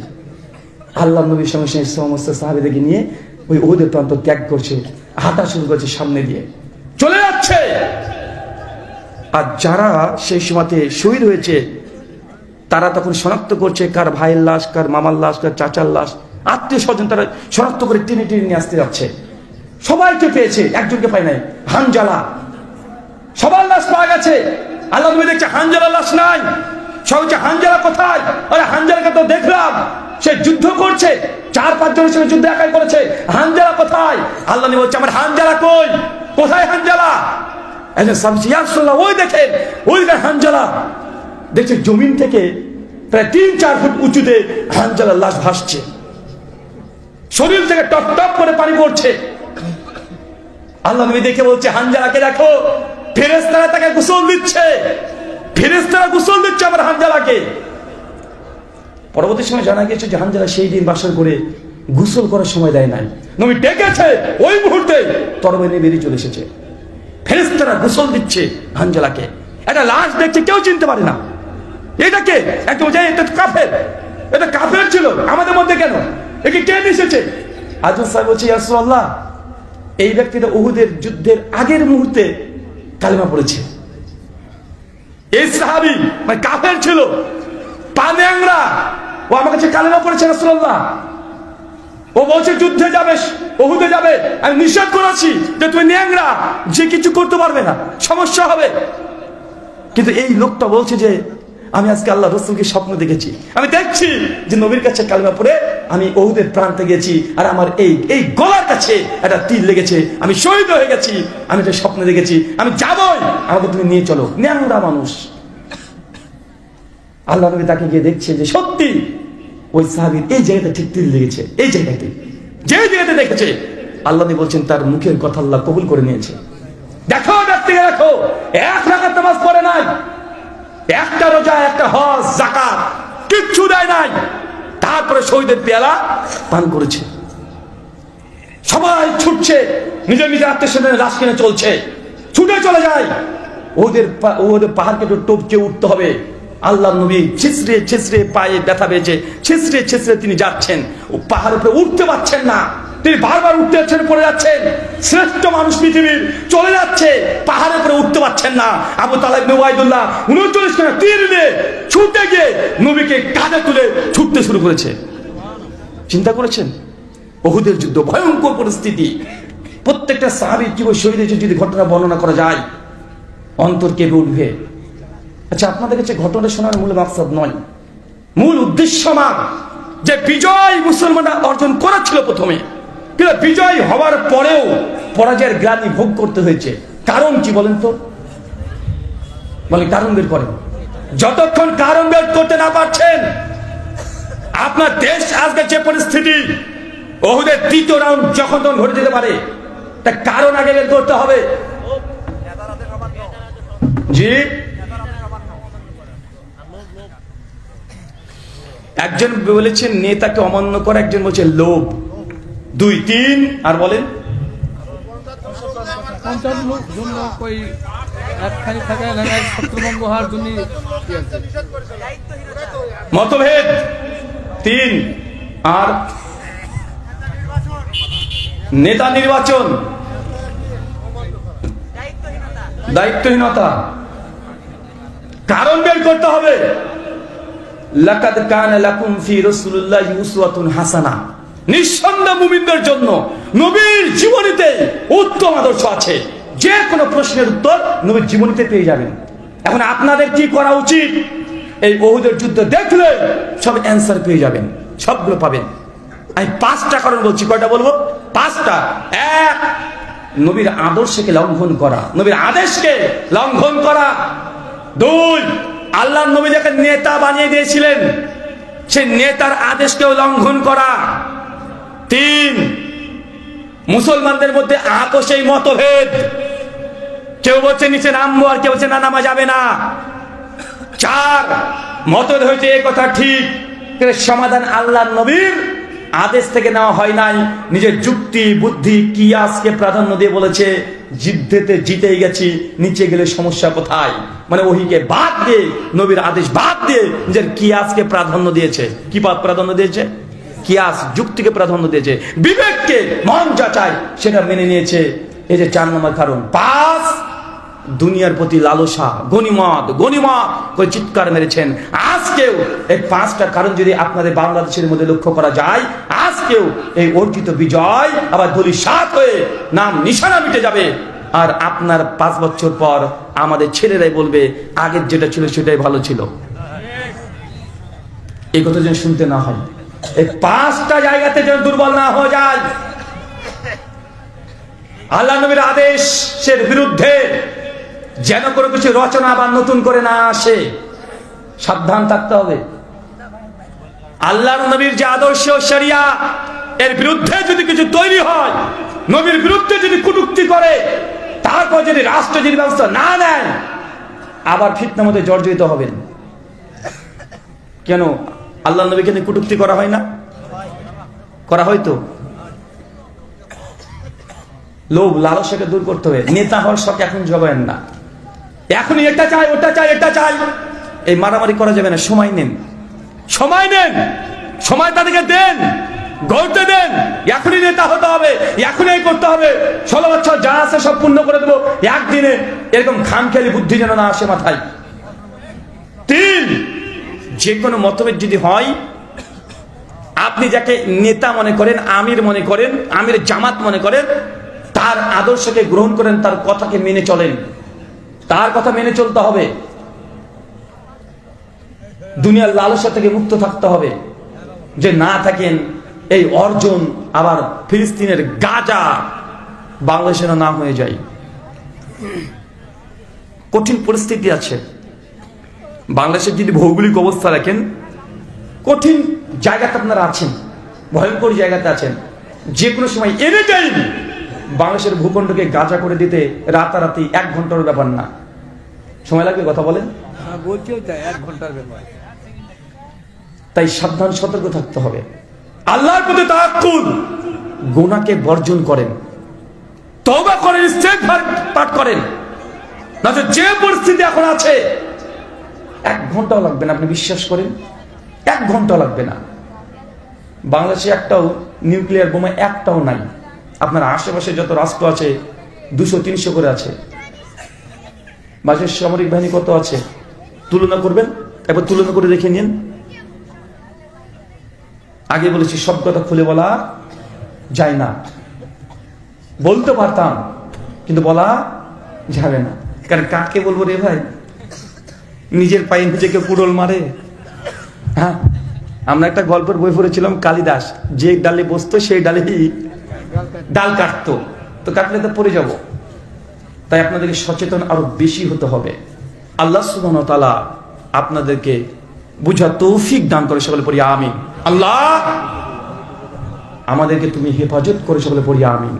আল্লাহ নবীর সঙ্গে সঙ্গে সমস্ত সাহাবীদেরকে নিয়ে ওই ওহুদের প্রান্ত ত্যাগ করছে, হাঁটা শুরু করছে, সামনে দিয়ে চলে যাচ্ছে। আর যারা সেই সময়তে শহীদ হয়েছে তারা তখন শনাক্ত করছে কার ভাইয়ের লাশ, কার মামার লাশ, কার চাচার লাশ, আত্মীয় স্বজন, তারা শনাক্ত করে টেনে টেনে নিয়ে আসতে যাচ্ছে। সবাইকে পেয়েছে, একজনকে পায় নাই, হানজালা। সবার লাশ পাওয়া গেছে। আল্লাহ নবী দেখছে হানজালার লাশ নাই। সব হচ্ছে হানজালা কোথায়? আরে হানজালাকে তো দেখলাম, সে যুদ্ধ করছে, 4-5 জনের সঙ্গে যুদ্ধ একাই করেছে। হানজালা কোথায়? আল্লাহ নবী বলছে, আমার হানজালা কই? কোথায় হানজালা? একজন সাহাবী, ইয়া রাসূলুল্লাহ, ওই দেখেন, ওই দেখেন হানজালা। দেখছে জমিন থেকে প্রায় 3-4 ফুট উঁচুতে হানজালার লাশ ভাসছে, শরীর থেকে টপ টপ করে পানি পড়ছে। আল্লাহ নবী দেখে বলছে, হানজালাকে দেখো, ফেরেশতারা তাকে গোসল দিচ্ছে, ফেরেশতারা গোসল দিচ্ছে আমার হানজালাকে। পরবর্তী সময় জানা গেছে যে হানজালা সেই দিন বাসর করে গোসল করার সময় দেয় নাই, নবী ডেকেছে, ওই মুহূর্তে তরবারি নিয়ে বেরিয়ে চলে এসেছে। ফেরেশতারা গোসল দিচ্ছে হানজালাকে। একটা লাশ দেখছে, কেউ চিনতে পারে না এটাকে, একদম যাই, এটা কাফের, এটা কাফের ছিল, আমাদের মধ্যে কেন, একে কে এসেছে? আজম সাহেব বলছে, ইয়া রাসূলুল্লাহ, এই ব্যক্তিটা উহুদের যুদ্ধের আগের মুহূর্তে কালেমা পড়েছে। এই সাহাবী মানে কাফের ছিল, পা ন্যাংরা, ও আমার কাছে কালেমা পড়েছে রাসূলুল্লাহ। ও বলছে যুদ্ধে যাবে, উহুদে যাবে, আমি নিষেধ করেছি যে তুমি ন্যাংরা, যে কিছু করতে পারবে না, সমস্যা হবে। কিন্তু এই লোকটা বলছে যে আমি আজকে আল্লাহ রাসূলকে স্বপ্ন দেখেছি, আমি দেখছি যে নবীর কাছে কালেমা পড়ে আমি উহুদের প্রান্তে গেছি, আর আমার এই গলার কাছে একটা তীর লেগেছে, আমি শহীদ হয়ে গেছি, আমি এটা স্বপ্ন দেখেছি, আমি যাবই, আমাকে তুমি নিয়ে চলো। ন্যাংরা মানুষ। আল্লাহ নবী তাকে গিয়ে দেখছে যে সত্যি ওই সাহাবীর এই জায়গাটা ঠিক তীর লেগেছে, এই জায়গাতে, যে জায়গাতে দেখেছে। আল্লাহ নবী বলছেন তার মুখের কথা আল্লাহ কবুল করে নিয়েছে। দেখো ব্যক্তিকে, দেখো 1 রাকাত নামাজ পড়ে নাই, একটা রোজা, একটা হজ, যাকাত কিচ্ছু দেয় নাই, তারপরে শহীদের পেয়ালা পান করেছে। সবাই ছুটছে, নিজের নিজের আত্মীয়-স্বজনের লাশ কিনে চলছে, ছুটে চলে যায়। ওদের পাহাড়কে টপকে উঠতে হবে। আল্লাহ নবী ছিসড়ে ছিসড়ে পায়ে ব্যথা পেয়েছে, ছিসড়ে ছিসড়ে তিনি যাচ্ছেন, ও পাহাড়ের উপরে উঠতে পারছেন না, তিনি বারবার উঠতে যাচ্ছেন, পড়ে যাচ্ছেন। শ্রেষ্ঠ মানুষ পৃথিবীর চলে যাচ্ছে, পাহাড়ের উপরে উঠতে পারছেন না। আবু তালেব ইবনে ওয়াইদুল্লাহ 39 খানা তীর নিয়ে ছুটে গিয়ে নবীকে কাঁধে তুলে ছুটতে শুরু করেছে। চিন্তা করেছেন উহুদের যুদ্ধ, ভয়ঙ্কর পরিস্থিতি, প্রত্যেকটা সাহাবী কিভাবে শহীদ হয়েছে যদি ঘটনা বর্ণনা করা যায়, অন্তর কেঁপে উঠবে। আচ্ছা, আপনাদের কাছে ঘটনা শোনার মূল মাকসাদ নয়, মূল উদ্দেশ্য আমার যে বিজয় মুসলমানরা অর্জন করেছিল প্রথমে, কিন্তু বিজয় হওয়ার পরেও পরাজয়ের গ্লানি ভোগ করতে হয়েছে। কারণ কি বলেন তো? বলে কারণ বের করেন। যতক্ষণ কারণ বের করতে না পারছেন, আপনার দেশ আজকে যে পরিস্থিতি, উহুদের 3য় রাউন্ড যখন তখন ঘটে যেতে পারে, তার কারণ আগে বের করতে হবে। জি, একজন বলেছেন নেতাকে অমান্য করা, একজন বলছে লোভ, 2, 3 আর বলেন মতভেদ, 3 আর নেতা নির্বাচন, দায়িত্বহীনতা। কারণ বের করতে হবে। লাকাদ কানা লাকুম ফি রাসূলিল্লাহি উসওয়াতুন হাসানাহ, নিঃসন্দেহে মুমিনদের জন্য নবীর জীবনীতে উত্তম আদর্শ আছে। যে কোনো প্রশ্নের উত্তর নবীর জীবনীতে পেয়ে যাবেন। এখন আপনাদের কি করা উচিত? এই উহুদের যুদ্ধ দেখলে সব অ্যান্সার পেয়ে যাবেন, সবগুলো পাবেন। আমি 5টা কারণ বলছি, কয়টা বলবো? 5টা। 1, নবীর আদর্শকে লঙ্ঘন করা, নবীর আদেশকে লঙ্ঘন করা। 2, আল্লাহ নবী যাকে নেতা বানিয়ে দিয়েছিলেন সেই নেতার আদেশকেও লঙ্ঘন করা। 3, মুসলমানদের মধ্যে আপোষেই মতভেদ, কেউ বলছে নিচে নামবো আর কেউ বলছে না, নামা যাবে না। 4, মতভেদ হয়েছে এই কথা ঠিক, সমাধান আল্লাহ নবীর আদেশ থেকে নেওয়া হয় নাই, নিজের যুক্তি বুদ্ধি কিয়াসকে প্রাধান্য দিয়ে বলেছে যুদ্ধেতে জিতেই গেছি, নিচে গেলে সমস্যা কোথায়, মানে ওহিকে বাদ দিয়ে, নবীর আদেশ বাদ দিয়ে নিজের কিয়াসকে প্রাধান্য দিয়েছে। কি প্রাধান্য দিয়েছে? কিয়াস, যুক্তিকে প্রাধান্য দিয়েছে, বিবেককে, মন যা চায় সেটা মেনে নিয়েছে। এই যে 4 নম্বর কারণ। 5, দুনিয়ার প্রতি লালসা, গনিমত গনিমত করে চিৎকার মেরেছেন। আজকেও এই 5টা কারণ যদি আপনাদের বাংলাদেশের মধ্যে লক্ষ্য করা যায়, আজকেও এই অর্জিত বিজয় আবার ধূলিসাৎ হয়ে নাম নিশানা মিটে যাবে। আর আপনার 5 বছর পর আমাদের ছেলেরাই বলবে আগের যেটা ছিল সেটাই ভালো ছিল। এই কথা যেন শুনতে না হয়। এই 5টা জায়গাতে যেন দুর্বল না হয়ে যায়। আল্লাহ নবীর আদেশের বিরুদ্ধে যেন কোনো কিছু রচনা বা নতুন করে না আসে, সাবধান থাকতে হবে। আল্লাহ নবীর যে আদর্শ শরিয়া এর বিরুদ্ধে যদি কিছু তৈরি হয়, নবীর বিরুদ্ধে যদি কটূক্তি করে, তারপর যদি রাষ্ট্র যদি ব্যবস্থা না নেয়, আবার ফিতনার মধ্যে জর্জরিত হবেন। কেন আল্লাহ নবীকে নিয়ে কটূক্তি করা হয় না? করা হয়তো। লোভ লালসাকে দূর করতে হবে। নেতা হওয়ার শখ এখন জগায়েন না, এখনই এটা চাই ওটা চাই এটা চাই, এই মারামারি করা যাবে না। সময় নেন, সময় নেন, সময় তাদেরকে দেন, গড়তে দেন। এখনই নেতা হতে হবে, এখনই করতে হবে, 16 বছর যা আছে সব পূর্ণ করে দেবো একদিনে, এরকম খামখেয়ালি বুদ্ধি যেন না আসে মাথায়। 3, যে কোনো মতভেদ যদি হয়, আপনি যাকে নেতা মনে করেন, আমির মনে করেন, আমির জামাত মনে করেন, তার আদর্শকে গ্রহণ করেন, তার কথাকে মেনে চলেন, তার কথা মেনে চলতে হবে। দুনিয়ার লালসা থেকে মুক্ত থাকতে হবে, যে না থাকেন এই অর্জন আবার ফিলিস্তিনের গাজা বাংলাদেশের না হয়ে যায়। কঠিন পরিস্থিতি আছে বাংলাদেশের। যদি ভৌগোলিক অবস্থা দেখেন, কঠিন জায়গাতে আপনারা আছেন, ভয়ঙ্কর জায়গাতে আছেন। যে কোনো সময় এনি টাইম বাংলাদেশের ভূখণ্ডকে গাজা করে দিতে রাতারাতি 1 ঘন্টার ব্যাপার না, সময় লাগবে। কথা বলেন, বলছেও তাই, 1 ঘন্টার ব্যাপার। তাই সাবধান সতর্ক থাকতে হবে। আল্লাহর প্রতি তাওয়াক্কুল, গুনাহকে বর্জন করেন, তওবা করেন, ইস্তেগফার পাঠ করেন। না যে পরিস্থিতি এখন আছে, 1 ঘন্টাও লাগবে না, আপনি বিশ্বাস করেন, 1 ঘন্টাও লাগবে না। বাংলাদেশে একটাও নিউক্লিয়ার বোমা একটাও নাই। আপনার আশেপাশে যত রাষ্ট্র আছে 200-300 করে আছে। বাংলাদেশের সামরিক বাহিনী কত আছে তুলনা করবেন, একবার তুলনা করে দেখে নিন। আগে বলেছি সব কথা খুলে বলা যায় না, বলতে পারতাম কিন্তু বলা যাবে না। কারণ কাকে বলবো রে ভাই, নিজের পায়ে নিজেকে কুড়োল মারে। হ্যাঁ, আমরা একটা গল্পের বই পড়েছিলাম, কালিদাস যে ডালে বসতো সেই ডালে ডাল কাটতো, তো কাটলে তো পড়ে যাব। তাই আপনাদেরকে সচেতন আরো বেশি হতে হবে। আল্লাহ সুবহানাহু ওয়া তাআলা আপনাদেরকে বুঝার তৌফিক দান করে, সকলে পড়ি আমিন। আল্লাহ আমাদেরকে তুমি হেফাজত করে, সকলে পড়ি আমিন।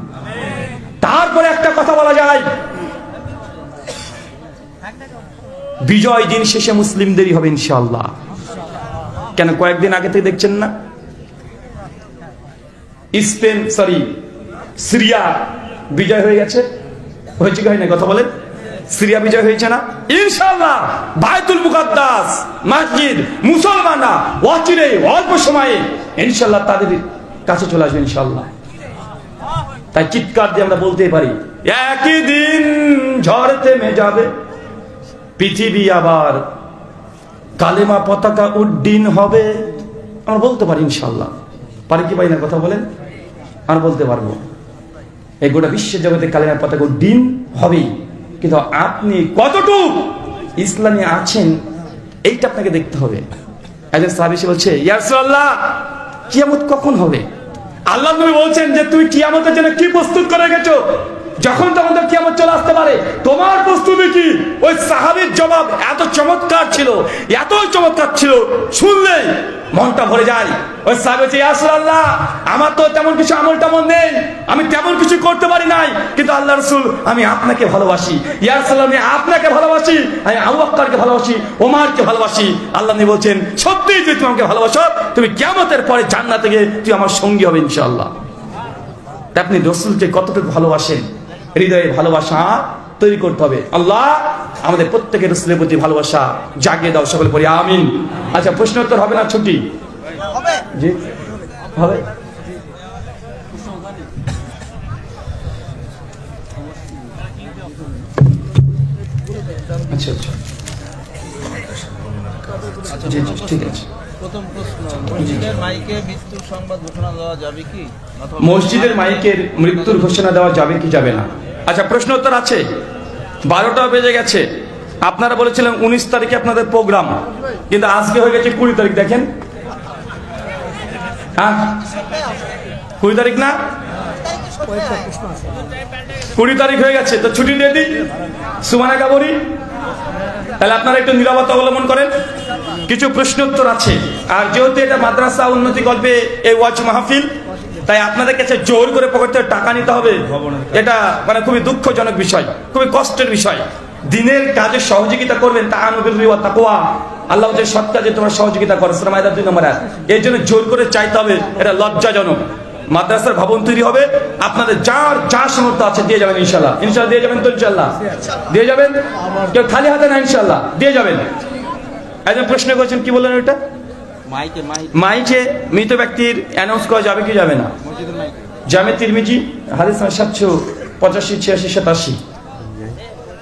তারপরে একটা কথা বলা যায়, বিজয় দিন শেষে মুসলিমদেরই হবে ইনশাআল্লাহ। কেন কয়েকদিন আগে থেকে দেখছেন না, সিরিয়া বিজয় হয়ে গেছে, হয়েছে কি হয় না? কথা বলেন, সিরিয়া বিজয় হয়েছে না? ইনশাআল্লাহ বাইতুল মুকাদ্দাস মসজিদ মুসলমানরা অচিরে অল্প সময়ে ইনশাআল্লাহ তাদের কাছে চলে আসবে ইনশাআল্লাহ। তাই চিৎকার দিয়ে আমরা বলতে পারি, একই দিন ঝড় থেমে যাবে, পৃথিবী আবার কালেমা পতাকা উড্ডীন হবে। আমরা বলতে পারি ইনশাআল্লাহ। পারি কি পারি না? কথা বলেন, আর বলতে পারবো। এই গোটা বিশ্বের জগতে কালেমা পতাকা উড্ডীন হবেই, কিন্তু আপনি কতটুকু ইসলামে আছেন এইটা আপনাকে দেখতে হবে। একজন সাহাবী এসে বলছে, ইয়া রাসূলুল্লাহ কিয়ামত কখন হবে? আল্লাহ নবী বলছেন যে তুমি কিয়ামতের জন্য কি প্রস্তুত করে গেছো? যখন তখন তো কিয়ামত চলে আসতে পারে, তোমার প্রস্তুতি কি? ওই সাহাবীর জবাব এত চমৎকার ছিল, এত চমৎকার ছিল, শুনলে মনটা ভরে যায়। ওই সাহাবী বলছে, ইয়া রাসূলুল্লাহ আমার তো তেমন কিছু আমল টামল নেই, আমি তেমন কিছু করতে পারি নাই, কিন্তু আল্লাহ রাসূল আমি আপনাকে ভালোবাসি। ইয়া রাসূলুল্লাহ আমি আপনাকে ভালোবাসি, আমি আবু বকরকে ভালোবাসি, ওমরকে ভালোবাসি। আল্লাহ নবী বলছেন, সত্যি যদি তুমি আমাকে ভালোবাসো, তুমি কিয়ামতের পরে জান্নাতে গিয়ে তুই আমার সঙ্গী হবে ইনশাআল্লাহ। আপনি রাসূলকে কতটুকু ভালোবাসেন, হৃদয়ে ভালোবাসা তৈরি করতে হবে। আল্লাহ আমাদের প্রত্যেকের রাসূলের প্রতি ভালোবাসা জাগিয়ে দাও, সকলে পড়ি আমিন। আচ্ছা, প্রশ্ন উত্তর হবে না? ছুটি জি হবে। আচ্ছা আচ্ছা জি জি ঠিক আছে। প্রথম প্রশ্ন, মসজিদের মাইকে মৃত্যুর সংবাদ ঘোষণা দেওয়া যাবে কি? মসজিদের মাইকের মৃত্যুর ঘোষণা দেওয়া যাবে কি যাবে না? আচ্ছা, প্রশ্ন উত্তর আছে। 12টা বেজে গেছে। আপনারা বলেছিলেন 19 তারিখে আপনাদের প্রোগ্রাম, কিন্তু আজকে হয়ে গেছে 20 তারিখ। দেখেন হ্যাঁ 20 তারিখ না, 20 তারিখ হয়ে গেছে, তো ছুটি দিয়ে দিই, সুবহানাক বলি। তাহলে আপনারা একটু নীরবতা অবলম্বন করেন, কিছু প্রশ্ন উত্তর আছে। আর যেহেতু এটা মাদ্রাসা উন্নতি গল্পে এই ওয়াজ মাহফিল, তাই আপনাদের কাছে জোর করে পকেট থেকে টাকা নিতে হবে, এটা মানে খুবই দুঃখজনক বিষয়, খুবই কষ্টের বিষয়। দিনের কাজে সহযোগিতা করবেন, তাআনুল বিররি ওয়াত তাকওয়া, আল্লাহ যে সৎ কাজে তোমরা সহযোগিতা করো, সূরা মাইদা 2 নম্বর আয়াত। এর জন্য জোর করে চাইতে হবে, এটা লজ্জাজনক। মাদ্রাসার ভবন তৈরি হবে, আপনাদের যার যা সামর্থ্য আছে দিয়ে যাবেন ইনশাআল্লাহ। ইনশাআল্লাহ দিয়ে যাবেন তো? ইনশাআল্লাহ দিয়ে যাবেন, কেউ খালি হাতে না, ইনশাআল্লাহ দিয়ে যাবেন। একজন প্রশ্ন করেছেন, কি বললেন ওইটা? মাইকে মৃত ব্যক্তির অ্যানাউন্স করা যাবে কি যাবে না? জামে তিরমিজি হাদিস 785, 86, 87।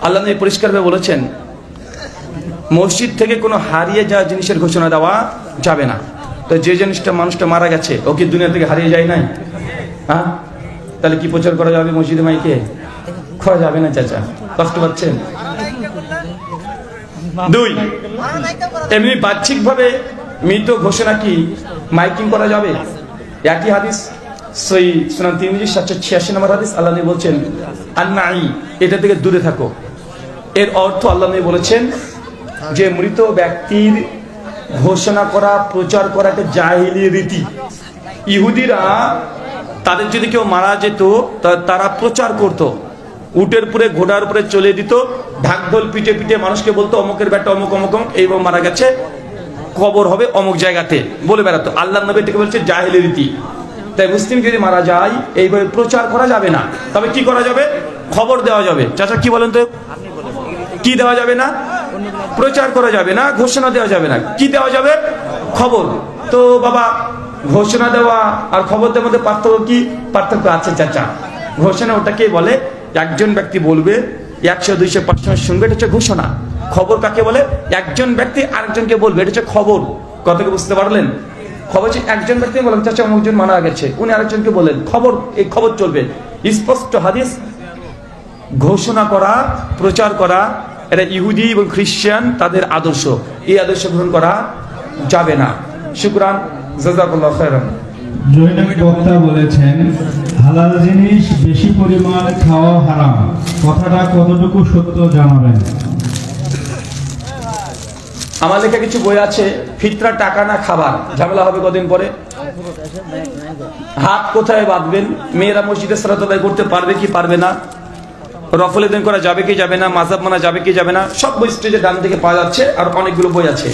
আল্লাহ নবী পরিষ্কারভাবে বলেছেন, মসজিদ থেকে কোনো হারিয়ে যাওয়া জিনিসের ঘোষণা দেওয়া যাবে না। তো যে জিনিসটা মানুষটা মারা গেছে, ও কি দুনিয়া থেকে হারিয়ে যায় নাই? হ্যাঁ, তাহলে কি প্রচার করা যাবে মসজিদে? মাইকে করা যাবে না। চাচা কষ্ট পাচ্ছেন? 2, এমনি বাহ্যিকভাবে মৃত ঘোষণা কি মাইকিং করা যাবে? একই হাদিস সহিহ সুনান তিরমিজি 786 নম্বর হাদিস, আল্লাহ নবী বলছেন, আন-নাঈ, এটা থেকে দূরে থাকো। এর অর্থ আল্লাহ নবী বলেছেন যে মৃত ব্যক্তির ঘোষণা করা, প্রচার করা একটা জাহিলি রীতি। ইহুদিরা তাদের যদি কেউ মারা যেত, তারা প্রচার করত, উটের উপরে ঘোড়ার উপরে চলে দিত, ঢাকঢোল পিটে পিটে মানুষকে বলতো অমুকের বেটা অমুক অমুক অমুক এইভাবে মারা গেছে, কবর হবে অমুক জায়গাতে, বলে বেড়াতো। আল্লাহ নবী এটাকে বলছে জাহিলি রীতি। তাই মুসলিম যদি মারা যায়, এইভাবে প্রচার করা যাবে না। তবে কি করা যাবে? খবর দেওয়া যাবে। চাচা কি বলেন তো? কি দেওয়া যাবে না? প্রচার করা যাবে না, ঘোষণা দেওয়া যাবে না। কি দেওয়া যাবে? খবর। তো বাবা, ঘোষণা দেওয়া আর খবর দেওয়ার মধ্যে পার্থক্য কি? পার্থক্য আছে চাচা। ঘোষণা ওটাকে বলে একজন ব্যক্তি বলবে, 100, 200, 500 শুনবে, এটা হচ্ছে ঘোষণা। খবর কাকে বলে? একজন ব্যক্তি আরেকজনকে বলবে, এটা হচ্ছে খবর। কথাকে বুঝতে পারলেন? খবর হচ্ছে একজন ব্যক্তি বলেন, চাচা অমুকজন মারা গেছে, উনি আরেকজনকে বলেন, খবর, এই খবর চলবে। স্পষ্ট হাদিস। ঘোষণা করা, প্রচার করা, এটা ইহুদি এবং খ্রিস্টান তাদের আদর্শ। এই আদর্শ গ্রহণ করা যাবে না। শুকরান, জাযাকাল্লাহু খাইরান। জৈনক বক্তা বলেছেন, হালাল জিনিস বেশি পরিমাণ খাওয়া হারাম, কথাটা কতটুকু সত্য জানাবেন? আমার লেখা কিছু বই আছে, ফিতরা টাকা না খাবার, ঝামেলা হবে কদিন পরে। হাত কোথায় বাঁধবেন, মেয়েরা মসজিদে সালাত আদায় করতে পারবে কি পারবে না, রফল এদিন করা যাবে কি যাবে না, মাযহাব মানা যাবে কি যাবে না, সব বই স্টেজে ডান দিকে পাওয়া যাচ্ছে। আর অনেকগুলো বই আছে।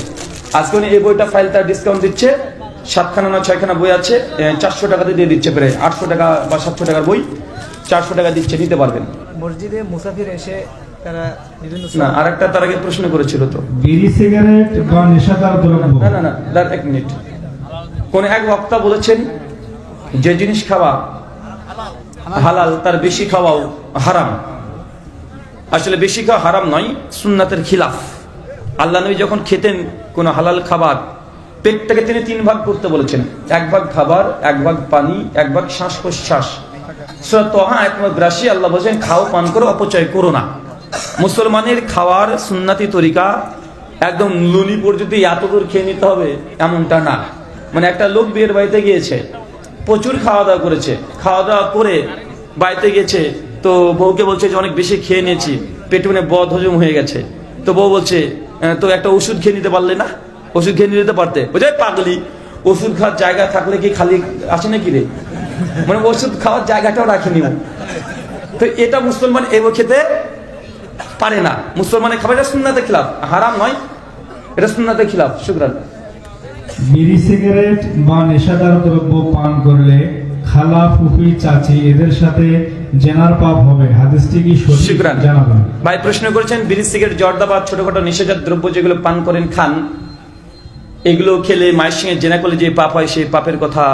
আজকে উনি এই বইটা ফাইলটা ডিসকাউন্ট দিচ্ছে, 7খানা না 6খানা বই আছে, 400 টাকাতে দিয়ে দিচ্ছে, প্রায় 800 টাকা বা 700 টাকার বই 400 টাকা দিচ্ছে, নিতে পারবেন। মসজিদে মুসাফির এসে তারা বিভিন্ন না, আরেকটা তার আগে প্রশ্ন করেছিল তো, বিড়ি সিগারেট বা নেশাদার দ্রব্য। না, দাঁড় 1 মিনিট। কোন এক বক্তা বলেছেন যে জিনিস খাওয়া হালাল, তার বেশি খাওয়াও হারাম। আসলে বেশি খাওয়া হারাম নয়, সুন্নাতের খিলাফ। আল্লাহ নবী যখন খেতেন কোন হালাল খাবার, পেটটাকে তিনি 3 ভাগ করতে বলেছেন, 1 ভাগ খাবার, 1 ভাগ পানি, 1 ভাগ শ্বাস প্রশ্বাস। সূরা তাহা আয়াত নম্বর 82 আল্লাহ বলেছেন, খাও, পান করো, অপচয় করো না। মুসলমানের খাওয়ার সুন্নাতি তরিকা একদম লুলি পর্যন্ত এতদূর খেয়ে নিতে হবে এমনটা না। মানে একটা লোক বিয়ের বাড়িতে গিয়েছে, প্রচুর খাওয়া দাওয়া করেছে, খাওয়া দাওয়া করে বাড়িতে গেছে, তো বউকে বলছে যে অনেক বেশি খেয়ে নিয়েছি, পেটে মানে বদ হজম হয়ে গেছে। তো বউ বলছে, তো একটা ওষুধ খেয়ে নিতে পারলে না? ওষুধ খেয়ে নিতে পারতে। বুঝে পাগলি, ওষুধ খাওয়ার জায়গা থাকলে কি খালি আসে নাকি রে? মানে ওষুধ খাওয়ার জায়গাটাও রাখেনি। তো এটা মুসলমান এও খেতে পারে না। মুসলমানের খাবার, এটা সুন্নাতের খিলাফ, হারাম নয়, এটা সুন্নাতের খিলাফ। শুকরান। বিড়ি সিগারেট বা নেশাদার দ্রব্য পান করলে খালা, ফুফি, চাচি এদের সাথে জেনার পাপ হবে, হাদিসটি কি সঠিক জানাবেন? ভাই প্রশ্ন করেছেন, বিড়ি সিগারেট, জর্দা বা ছোটখাটো নেশাজাত দ্রব্য যেগুলো পান করেন, খান, এগুলো খেলে মায়ের সঙ্গে জেনা করলে যে পাপ হয়, সেই পাপের কথা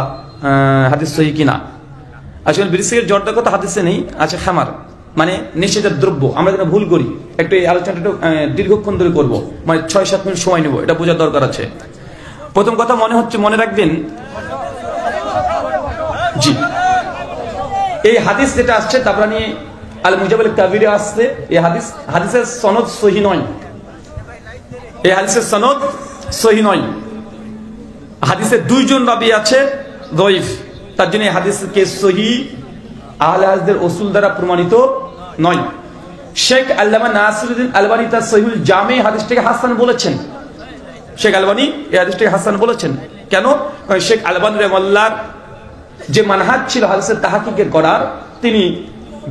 হাদিস সহিহ কিনা? আসলে বিড়ি সিগারেট, জর্দার কথা হাদিসে নেই, আছে খামার মানে নেশাজাত দ্রব্য। আমরা যেন ভুল করি, একটু এই আলোচনাটা একটু দীর্ঘক্ষণ ধরে করবো, মানে 6-7 মিনিট সময় নেবো, এটা বোঝার দরকার আছে। প্রথম কথা মনে রাখবেন, জি, এই হাদিস যেটা আসছে তাবরানী আল মুজাবিল কাবিরে আসছে, এই হাদিসের সনদ সহিহ নয়, এই হাদিসের সনদ সহিহ নয়। হাদিসে 2 জন রাবী আছে, দইফ, তার জন্য এই হাদিসকে সহি আহলে হাদিসদের উসুল দ্বারা প্রমাণিত নয়। শেখ আল্লামা নাসিরুদ্দিন আলবানী তার সহিহুল জামে হাদিসটাকে হাসান বলেছেন। শেখ আলবানী এই হাদিসটাকে হাসান বলেছেন। কেন? কারণ শেখ আলবানী রাহিমাহুল্লাহর যে মানহাজ ছিল হাদিসের তাহকিকের করার, তিনি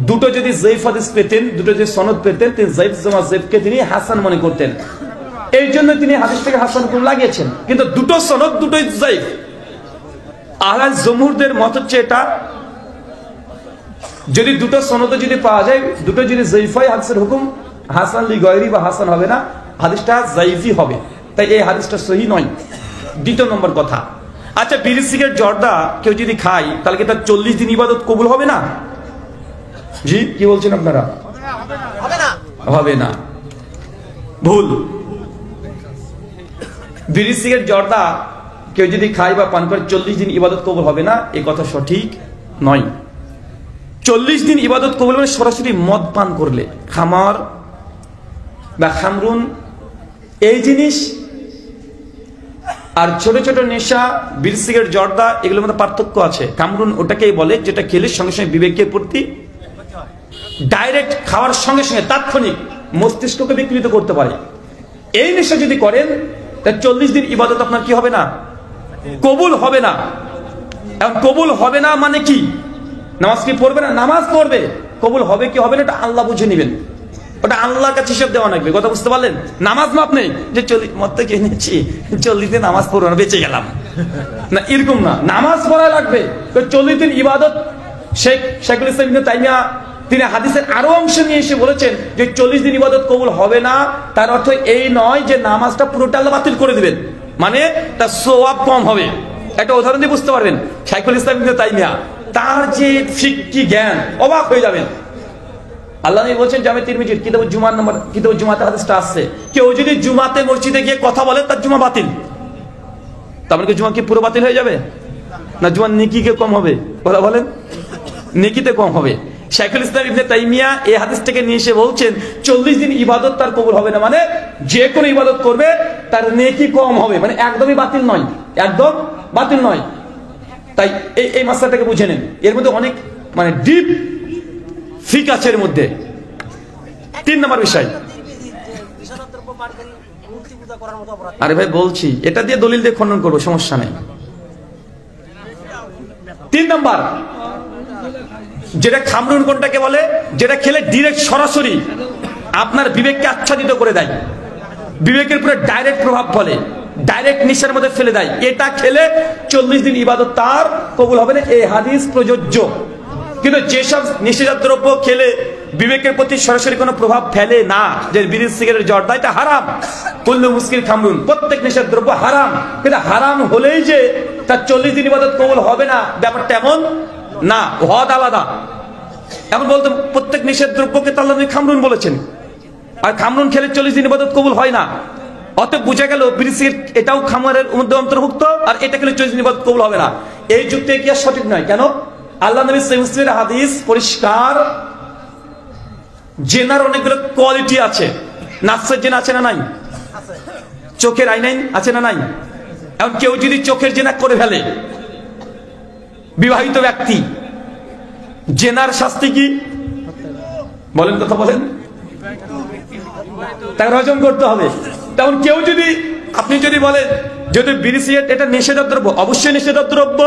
দুটো যদি জয়ীফ হাদিস পেতেন, দুটো যদি সনদ পেতেন, তিনি জয়ীফ জমা জয়ীফকে তিনি হাসান মনে করতেন। এই জন্য তিনি হাদিসটাকে হাসান করে লাগিয়েছেন। কিন্তু দুটো সনদ দুটোই জয়ীফ। আহলে জমহুরদের মত হচ্ছে এটা, যদি দুটো সনদ যদি পাওয়া যায়, দুটো যদি জয়ীফ হয়, হাদিসের হুকুম হাসান লি গয়রি বা হাসান হবে না, হাদিসটা জয়ীফই হবে। তাই এই হাদিসটা সহি নয়। দ্বিতীয় নম্বর কথা, আচ্ছা বিড়ি সিগারেট জর্দা কেউ যদি খায় তাহলে কি তার 40 দিন ইবাদত কবুল হবে না? জি, কি বলছেন আপনারা? হবে না, ভুল। বিড়ি সিগারেট জর্দা কেউ যদি খায় বা পান করে 40 দিন ইবাদত কবুল হবে না, এই কথা সঠিক নয়। 40 দিন ইবাদত কবুল মানে সরাসরি মদ পান করলে, খামার বা খামরুন এই জিনিস আর ছোট ছোট নেশা, বিড়ি সিগারেট জর্দা, এগুলোর মধ্যে পার্থক্য আছে। কামরুন ওটাকেই বলে যেটা খেলে সঙ্গে সঙ্গে বিবেকের প্রতি ডাইরেক্ট খাওয়ার সঙ্গে সঙ্গে তাৎক্ষণিক মস্তিষ্ককে বিকৃত করতে পারে। এই নেশা যদি করেন তাহলে 40 দিন ইবাদত আপনার কি হবে না? কবুল হবে না। এখন কবুল হবে না মানে কি? নামাজ কি পড়বে না? নামাজ পড়বে, কবুল হবে কি হবে না এটা আল্লাহ বুঝে নেবেন। ওটা আল্লাহর কাছে হিসাব দেওয়া লাগবে। কথা বুঝতে পারলেন? নামাজ মাপ নেই যে মত কে নিচ্ছি 40 দিন নামাজ পড়বো না, বেঁচে গেলাম না, এরকম না। নামাজ পড়া লাগবে। 40 দিন ইবাদত শেখুল ইসলাম ইবনে তাইমিয়া তিনি হাদিসের আরো অংশ নিয়ে এসে বলেছেন যে 40 দিন ইবাদত কবুল হবে না, তার অর্থ এই নয় যে নামাজটা পুরোটা আল্লাহ বাতিল করে দিবেন, মানে তার সওয়াব কম হবে। একটা উদাহরণ দিয়ে বুঝতে পারবেন। শেখুল ইসলাম ইবনে তাইমিয়া তার যে ফিকহি জ্ঞান, অবাক হয়ে যাবেন। আল্লাহ নবী বলছেন জামে তিরমিজির কিতাবুল জুমার নম্বর, কিতাবুল জুমাতে হাদিসটা আসছে, কেউ যদি জুমাতে মসজিদে গিয়ে কথা বলে তার জুমা বাতিল। তার মানে কি জুমা কি পুরো বাতিল হয়ে যাবে না? জুমার নেকি কে কম হবে? কথা বলেন, নেকিতে কম হবে। শেখুল ইসলাম ইবনে তাইমিয়া এই হাদিসটাকে নিয়ে এসে বলছেন 40 দিন ইবাদত তার কবুল হবে না, মানে যে কোনো ইবাদত করবে তার নেকি কম হবে, মানে একদমই বাতিল নয়, একদম বাতিল নয়। তাই এই মাসলাটাকে বুঝে নেন। এর মধ্যে অনেক মানে ডিপ ফিক আছে এর মধ্যে। 3 নম্বর বিষয়, আরে ভাই বলছি এটা দিয়ে দলিল দিয়ে খণ্ডন করবো, সমস্যা নেই। 3 নম্বর, যেটা খামরুন কোনটাকে বলে? যেটা খেলে ডিরেক্ট সরাসরি আপনার বিবেককে আচ্ছাদিত করে দেয়, বিবেকের উপরে ডাইরেক্ট প্রভাব ফেলে, ডাইরেক্ট নিশার মধ্যে ফেলে দেয়। এটা খেলে 40 দিন ইবাদত তার কবুল হবে না, এই হাদিস প্রযোজ্য। কিন্তু যেসব নিষেধাজ্ঞ দ্রব্য খেলে বিবেকের প্রতি সরাসরি কোনো প্রভাব ফেলে না, যে বিড়ি সিগারেট জর্দা, এটা হারাম। কুল্লু মুস্কির খামরুন, প্রত্যেক নিষেধাজ্ঞ দ্রব্য হারাম। কিন্তু হারাম হলেই যে তার 40 দিন ইবাদত কবুল হবে না, ব্যাপারটা এমন না, হদ আলাদা। এখন বলতো প্রত্যেক নিষেধ দ্রব্যকে তো আল্লাহ খামরুন বলেছেন, আর খামরুন খেলে 40 দিন ইবাদত কবুল হয় না। অতএব বুঝা গেল বিড়ি সিগারেট এটাও খামারের মধ্যে অন্তর্ভুক্ত, আর এটা খেলে 40 দিন ইবাদত কবুল হবে না। এই যুক্তি কি আর সঠিক নয়? কেন? আল্লাহ নবী সহিহ মুসলিমের হাদিস পরিষ্কার, জেনার অনেকগুলো কোয়ালিটি আছে। নাফসের জেনা আছে না নাই? চোখের আইনাইন আছে না নাই? এখন কেউ যদি চোখের জেনা করে ফেলে, বিবাহিত ব্যক্তি, জেনার শাস্তি কি বলেন? কথা বলেন, তাকে রজম করতে হবে। তেমন কেউ যদি, আপনি যদি বলেন যদি বিড়ি সিগারেট এটা নিষেধাজ্ঞ দ্রব্য, অবশ্যই নিষেধাজ্ঞ দ্রব্য,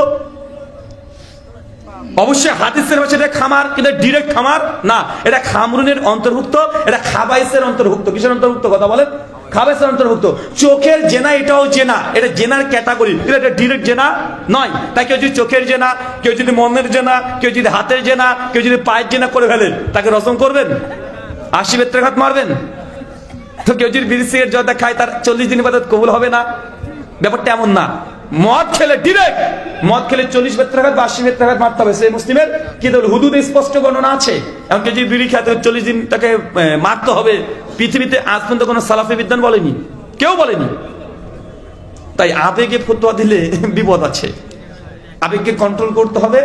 অবশ্যই হাদিসের ভাষায় এটা খামার, কিন্তু ডিরেক্ট খামার না, এটা খামরুনের অন্তর্ভুক্ত, এটা খাবাইসের অন্তর্ভুক্ত। কিসের অন্তর্ভুক্ত? কথা বলেন, খাবাইসের অন্তর্ভুক্ত। চোখের জেনা এটাও জেনা, এটা জেনার ক্যাটাগরি, এটা ডিরেক্ট জেনা নয়। তাই কেউ যদি চোখের জেনা, কেউ যদি মনের জেনা, কেউ যদি হাতের জেনা, কেউ যদি পায়ের জেনা করে ফেলেন, তাকে রজম করবেন? 80 বেত্রাঘাত মারবেন? তো কেউ যদি বিড়ি সিগারেট জর্দা খায় তার 40 দিন ইবাদত কবুল হবে না, ব্যাপারটা এমন না। মদ খেলে ডিরেক্ট, মদ খেলে 40 বেত্রাঘাত বা 80 বেত্রাঘাত মারতে হবে। সেই মুসলিমের কি হুদুদে স্পষ্ট বর্ণনা আছে। এমনকি যদি বিড়ি খায় 40 দিন তাকে মারতে হবে, পৃথিবীতে আজ পর্যন্ত কোনো সালাফি বিদ্বান বলেনি, কেউ বলেনি। তাই আবেগে ফতোয়া দিলে বিপদ আছে, আবেগকে কন্ট্রোল করতে হবে।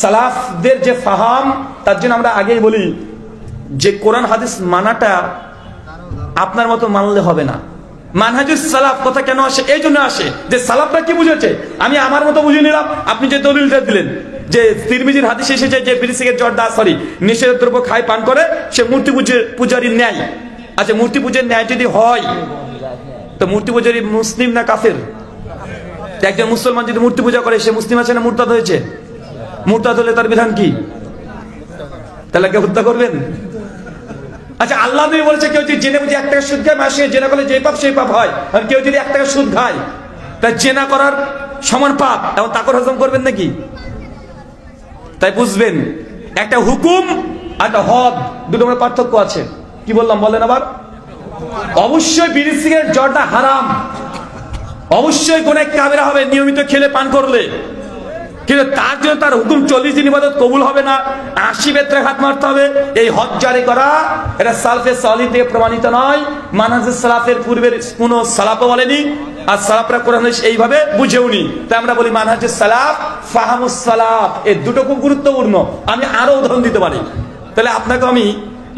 সালাফদের যে ফাহাম, তার জন্য আমরা আগেই বলি যে কোরআন হাদিস মানাটা আপনার মতো মানলে হবে না, মানহাজুস সালাফ কথা কেন আসে? এই জন্য আসে যে সালাফরা কি বুঝেছে, আমি আমার মতো বুঝে নিলাম। আপনি যে দলিলটা দিলেন যে তিরমিজির হাদিসে এসেছে যে বিড়ি সিগারেট জর্দা নেশার দ্রব্য খায় পান করে সে মূর্তি পূজারীর ন্যায়। আচ্ছা, মূর্তি পূজার ন্যায় যদি হয় তো মূর্তি পূজারী মুসলিম না কাফের? একজন মুসলমান যদি মূর্তি পূজা করে সে মুসলিম আছে না মুরতাদ হয়েছে? মুরতাদ হলে তার বিধান কি? তাহলে কে হত্যা করবেন? আচ্ছা, আল্লাহ নবী বলেছে কেউ যদি জেনে বুঝে 1 টাকা সুদ খায়, মাসে জেনা করলে যে পাপ সেই পাপ হয়। আর কেউ যদি 1 টাকা সুদ খায় তা জেনা করার সমান পাপ, এবং তাকর হজম করবেন নাকি? তাই বুঝবেন একটা হুকুম আর একটা হদ দুটোর মধ্যে পার্থক্য আছে। কি বললাম বলেন আবার? অবশ্যই বিড়ি সিগারেট জর্দা হারাম, অবশ্যই গুনাহ কাবিরা হবে নিয়মিত খেলে পান করলে, কিন্তু তার জন্য তার হুকুম 40 দিন ইবাদত কবুল হবে না, 80 বেত্রে হাত মারতে হবে। এই হদ জারি করা এটা সালফে সালিহ থেকে প্রমাণিত নয়। মানহাজুস সালাফের পূর্বের কোন সালাফও বলেনি, আর সালাফরা কোরআন এইভাবে বুঝেওনি। তাই আমরা বলি মানহাজুস সালাফ, ফাহামুস সালাফ, এই দুটো খুব গুরুত্বপূর্ণ। আমি আরো উদাহরণ দিতে পারি, তাহলে আপনাকে আমি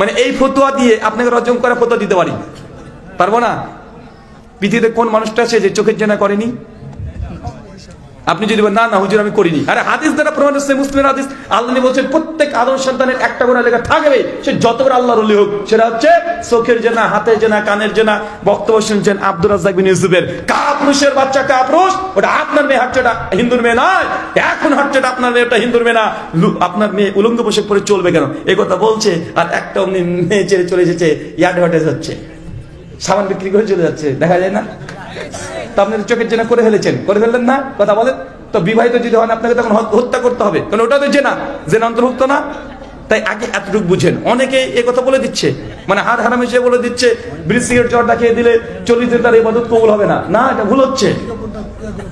মানে এই ফতোয়া দিয়ে আপনাকে রজম করা ফতোয়া দিতে পারি, পারবো না? পৃথিবীতে কোন মানুষটা আছে যে চোখের জেনা করেনি? আপনি যদি বলেন না না হুজুর আমি করিনি, আরে হাদিস দ্বারা প্রমাণ হচ্ছে, মুসলিমের হাদিস। আল্লাহ নবী বলছেন প্রত্যেক আদম সন্তানের একটা গুনাহ লেখা থাকবে, সে যত বড় আল্লাহর ওলি হোক। সেটা হচ্ছে চোখের জেনা, হাতের জেনা, কানের জেনা। বক্তব্য শুনছেন আব্দুর রাজ্জাক বিন ইউসুফের, কাপুরুষের বাচ্চা কাপুরুষ, ওটা আপনার মেয়ে, হাঁটছেটা হিন্দুর মেয়ে নয়। এখন হাঁটছেটা আপনার মেয়ে, ওটা হিন্দুর মেয়ে না। আপনার মেয়ে উলঙ্গ পোশাক পরে চলবে কেন? এই কথা বলছে, আর একটা অমনি মেয়ে ছেড়ে চলে এসেছে, অ্যাডভার্টাইজ হচ্ছে, সামান বিক্রি করে চলে যাচ্ছে, দেখা যায় না? তো আপনি চোখের জেনা করে ফেললেন না? কথা বলেন তো। বিবাহিত যদি হন আপনাকে তখন হত্যা করতে হবে, কারণ ওটা তো জেনা অন্তর্ভুক্ত না। তাই আগে এতটুকু বুঝেন। অনেকে এই কথা বলে দিচ্ছে, মানে হাত হারাম হিসেবে বলে দিচ্ছে বিড়ি সিগারেট জর্দা খেয়ে দিলে 40 দিন তার ইবাদত কবুল হবে না। না, এটা ভুল হচ্ছে।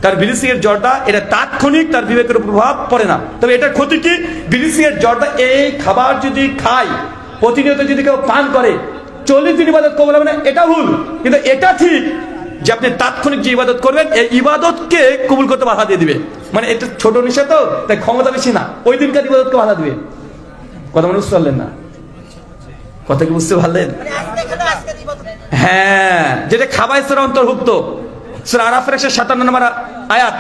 তার বিড়ি সিগারেট জর্দা এটা তাৎক্ষণিক, তার বিবেকের প্রভাব পড়ে না। তবে এটার ক্ষতি কি? বিড়ি সিগারেট জর্দা এই খাবার যদি খায়, প্রতিনিয়ত যদি কেউ পান করে, 40 দিন ইবাদত কবুল হবে না, এটা ভুল। কিন্তু এটা ঠিক যে আপনি তাৎক্ষণিক যে ইবাদত করবেন, এই ইবাদতকে কবুল করতে বাধা দিয়ে দিবে। মানে এটা ছোট নেশা তো, তাই ক্ষমতা বেশি না, ওই দিনকার ইবাদতকে বাধা দিবে। কথা মনে বুঝতে পারলেন না? কথা কি বুঝতে পারলেন? হ্যাঁ, যেটা খাবাইসের অন্তর্ভুক্ত। সূরা আরাফের 157 নম্বর আয়াত,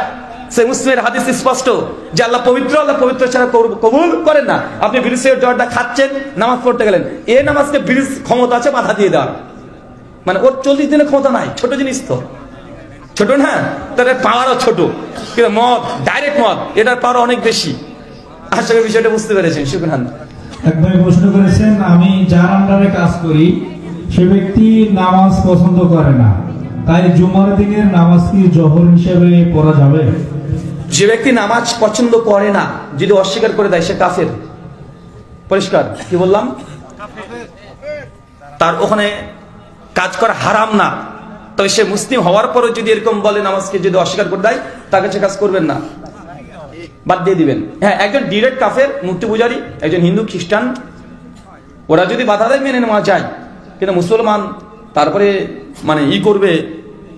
সেই মুসলিমের হাদিস স্পষ্ট যে আল্লাহ পবিত্র, আল্লাহ পবিত্র ছাড়া কবুল করেন না। আপনি বিড়ি সিগারেট জর্দা খাচ্ছেন, নামাজ পড়তে গেলেন, এই নামাজকে বিড়ির ক্ষমতা আছে বাধা দিয়ে দেওয়ার। মানে ওর 40 দিনের ক্ষমতা নাই, ছোট জিনিস তো, ছোট না, তার পাওয়ারও ছোট। কিন্তু মদ, ডাইরেক্ট মদ, এটার পাওয়ার অনেক বেশি। আশা করি বিষয়টা বুঝতে পেরেছেন। শুকরান। একবার প্রশ্ন করেছেন, আমি যার আন্ডারে কাজ করি সে ব্যক্তি নামাজ পছন্দ করে না, তাই জুমার দিনের নামাজ কি জোহর হিসেবে পড়া যাবে? যে ব্যক্তি নামাজ পছন্দ করে না, যদি অস্বীকার করে দেয়, সে কাফের। পরিষ্কার কি বললাম? তার ওখানে কাজ করা হারাম না, তবে সে মুসলিম হওয়ার পরও যদি এরকম বলে নামাজকে যদি অস্বীকার করে দেয়, তাকে সে কাজ করবেন না, বাদ দিয়ে দিবেন। হ্যাঁ, একজন ডিরেক্ট কাফের, মূর্তি পূজারী, একজন হিন্দু খ্রিস্টান, ওরা যদি বাধা দেয় মেনে নেওয়া যায়। কিন্তু মুসলমান তারপরে মানে করবে,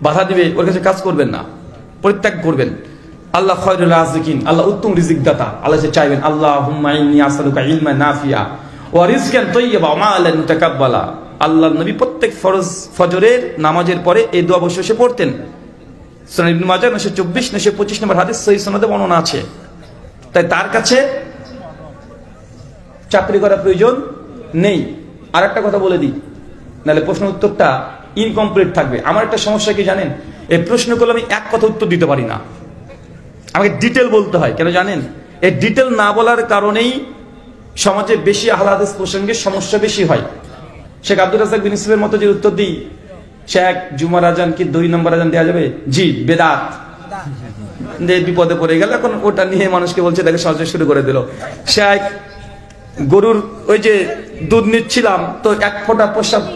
বাধা দিবে, ওর কাছে কাজ করবেন না, পরিত্যাগ করবেন। আল্লাহ খায়রুল রাযিকিন, আল্লাহ উত্তম রিজিক দাতা। আল্লাহ সে চাইবেন আল্লাহুম্মা ইন্নী আসআলুকা ইলমান নাফিআ ওয়া রিজকান তাইয়্যিবা ওয়া আমালান মুতাকাব্বালা। আল্লাহ নবী প্রত্যেক ফজরের নামাজের পরে এই দোয়া বসে বসে পড়তেন। সুনান ইবনে মাজাহ 924 925 নম্বর হাদিস সহিহ সনদে বর্ণনা আছে। তাই তার কাছে চাকরি করার প্রয়োজন নেই। আর একটা কথা বলে দিই, নাহলে প্রশ্ন উত্তরটা ইনকমপ্লিট থাকবে। আমার একটা সমস্যা কি জানেন? এই প্রশ্ন করলে আমি এক কথা উত্তর দিতে পারি না, আমাকে ডিটেল বলতে হয়। কেন জানেন? এই ডিটেল না বলার কারণেই সমাজে বেশি আহলে হাদিস প্রসঙ্গে সমস্যা বেশি হয়। শেখ আব্দুর রাজ্জাক বিন ইউসুফের মতো যে উত্তর দিই, শেখ জুমার আজান কি 2 নম্বর আজান দেওয়া যাবে? জি, বেদাত। বিপদে পড়ে গেল, এখন ওটা নিয়ে মানুষকে বলছে, তাকে সহজে শুরু করে দিল। শেখ গরুর ওই যে দুধ নিচ্ছিলাম, তো 1 ফোঁটা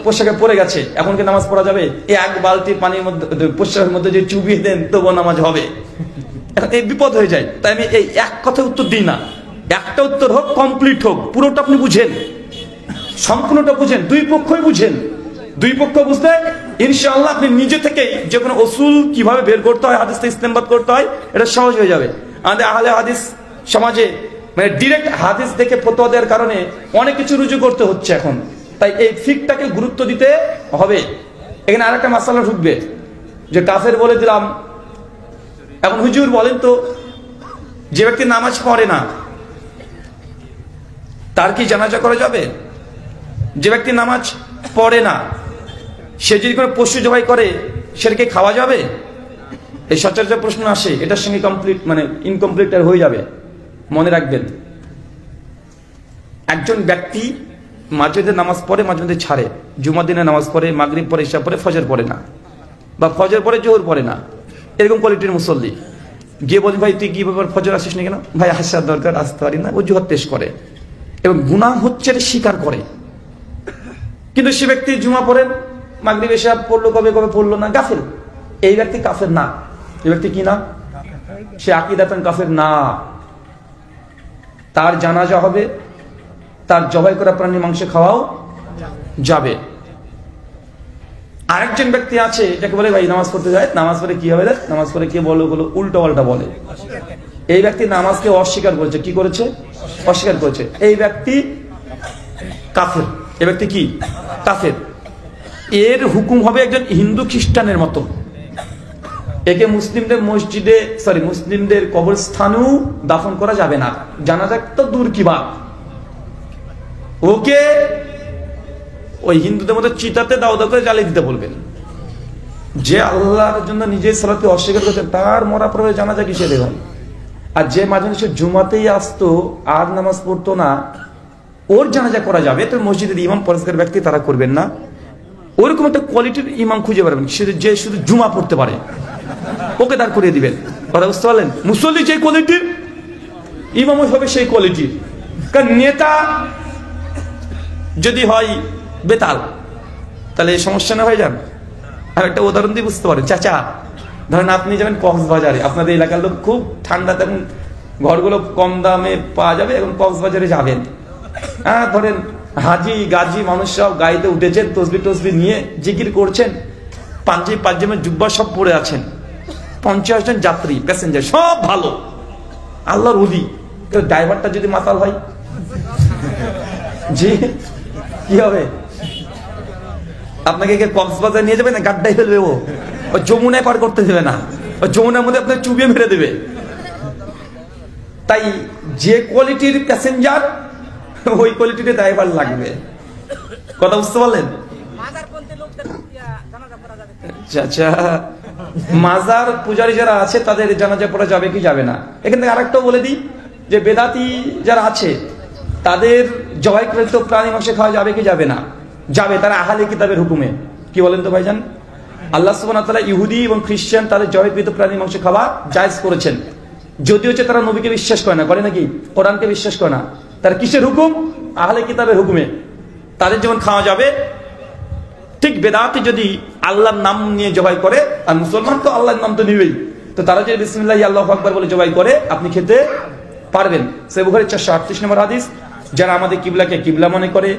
পোশাকে পড়ে গেছে, এখন কি নামাজ পড়া যাবে? এই 1 বালতি পানির মধ্যে, পোশাকের মধ্যে যে চুবিয়ে দেন তবুও নামাজ হবে। এখন এই বিপদ হয়ে যায়। তাই আমি এই এক কথা উত্তর দিই না, একটা উত্তর হোক, কমপ্লিট হোক, পুরোটা আপনি বুঝেন, সম্পূর্ণটা বুঝেন, দুই পক্ষই বুঝেন। দুই পক্ষ বুঝতে ইনশাআল্লাহ আপনি নিজে থেকেই যে কোনো উসুল কিভাবে বের করতে হয়, হাদিস থেকে ইস্তেমবাদ করতে হয়, এটা সহজ হয়ে যাবে। আমাদের আহলে হাদিস সমাজে মানে ডিরেক্ট হাদিস দেখে ফতোয়া দেওয়ার কারণে অনেক কিছু রুজু করতে হচ্ছে এখন। তাই এই ফিকটাকে গুরুত্ব দিতে হবে। এখানে আরেকটা মাসালা ঢুকবে, যে কাফের বলে দিলাম। এখন হুজুর বলেন তো, যে ব্যক্তি নামাজ পড়ে না তার কি জানাজা করা যাবে? যে ব্যক্তি নামাজ পড়ে না সে যদি কোনো পশু জবাই করে সেটাকে খাওয়া যাবে? এই সচরাচর প্রশ্ন আসে, এটার সঙ্গে ইনকমপ্লিট আর হয়ে যাবে। মনে রাখবেন, একজন ব্যক্তি মাঝে মধ্যে নামাজ পড়ে, মাঝে মধ্যে ছাড়ে। জুমার দিনে নামাজ পড়ে, মাগরিব পড়ে, ইশা পড়ে, ফজর পড়ে না, বা ফজর পড়ে জোহর পড়ে না, এরকম কোয়ালিটির মুসল্লি। গিয়ে বলেন, ভাই তুই কি ব্যাপার ফজর আসিস না কেন? ভাই আসার দরকার, আসতে পারি না, অজুহাত পেশ করে এবং গুনাহ হচ্ছে এটা স্বীকার করে। কিন্তু সে ব্যক্তি জুমা পড়েন, মাগরিব ইশা পড়লো, কবে কবে পড়লো না, গাফেল। এই ব্যক্তি কাফের না। এই ব্যক্তি কি না? সে আকীদাতান কাফের না। তার জানাজা হবে, তার জবাই করা প্রাণীর মাংস খাওয়াও যাবে। আরেকজন ব্যক্তি আছে যাকে বলে ভাই নামাজ পড়তে যায়, নামাজ পড়ে কি হবে? নামাজ পড়ে কি বলে, ওগুলো উল্টো পাল্টা বলে। এই ব্যক্তি নামাজকে অস্বীকার করেছে। কি করেছে? অস্বীকার করেছে। এই ব্যক্তি কাফের। এই ব্যক্তি কি? কাফের। এর হুকুম হবে একজন হিন্দু খ্রিস্টানের মতো। একে মুসলিমদের কবরস্থানেও দাফন করা যাবে না, জানাজা তো দূর কি বাত। ওকে ওই হিন্দুদের মতো চিতাতে দাও দাও করে জ্বালিয়ে দিতে বলবেন। যে আল্লাহর জন্য নিজের সালাতকে অস্বীকার করছে তার মরা পরে জানাজা কিসের হয়? আর যে মাঝে মাঝে জুমাতেই আসতো আর নামাজ পড়তো না, ওর জানাজা করা যাবে। তো মসজিদের ইমাম পরিষ্কার ব্যক্তি তারা করবেন না। ওরকম একটা কোয়ালিটির ইমাম খুঁজে পারবেন যে শুধু জুমা পড়তে পারে, ওকে দাঁড় করিয়ে দিবেন। কথা বুঝতে পারলেন? মুসল্লি যে কোয়ালিটির, ইমামও হবে সেই কোয়ালিটির। কারণ নেতা যদি হয় বেতাল, তাহলে এই সমস্যা না হয়ে যান। আর একটা উদাহরণ দিয়ে বুঝতে পারেন। চাচা ধরেন আপনি যাবেন কক্সবাজারে, আপনাদের এলাকার লোক খুব ঠান্ডা, তখন ঘরগুলো কম দামে পাওয়া যাবে, এখন কক্সবাজারে যাবেন। হ্যাঁ, ধরেন হাজি গাজি মানুষ সব গাড়িতে উঠেছেন, তসবি টসবি নিয়ে জিকির করছেন, পাঞ্জাবের জুব্বা সব পরে আছেন। 50 জন যাত্রী প্যাসেঞ্জার সব ভালো, আল্লাহর ওলি। ড্রাইভারটা যদি মাতাল হয়, জি কি হবে? আপনাকে কক্সবাজার নিয়ে যাবে না, গাড্ডায় ফেলবে। ও যমুনায় পার করতে দেবে না, ও যমুনার মধ্যে আপনার চুবিয়ে মেরে দেবে। তাই যে কোয়ালিটির প্যাসেঞ্জার ওই কোয়ালিটির ড্রাইভার লাগবে। কথা বুঝতে পারলেন? আচ্ছা, মাজার পূজারী যারা আছে তাদের জানাজা পড়া যাবে কি যাবে না? এখান থেকে আরেকটাও বলে দিই যে বেদাতি যারা আছে তাদের জবাইকৃত প্রাণী মাংস খাওয়া যাবে কি যাবে না? যাবে, তারা আহলে কিতাবের হুকুমে। কি বলেন তো ভাইজান? আল্লাহ সুবহানাহু ওয়া তাআলা ইহুদি এবং খ্রিস্টান তাদের জবাইকৃত প্রাণী মাংস খাওয়া জায়েজ করেছেন। যদিও তারা নবীকে বিশ্বাস করে না, করে নাকি? কোরআনকে বিশ্বাস করে না। তারা কিসের হুকুম? আহলে কিতাবের হুকুমে। তাদের যেমন খাওয়া যাবে, ঠিক বেদাতি যদি আল্লাহর নাম নিয়ে জবাই করে, আর মুসলমান তো আল্লাহর নাম তো নিবেই, তো তারা যদি বিসমিল্লাহ আল্লাহু আকবার বলে জবাই করে, আপনি খেতে পারবেন। সহিহ বুখারী 438 নম্বর হাদিস। যারা আমাদের কিবলাকে কিবলা মনে করে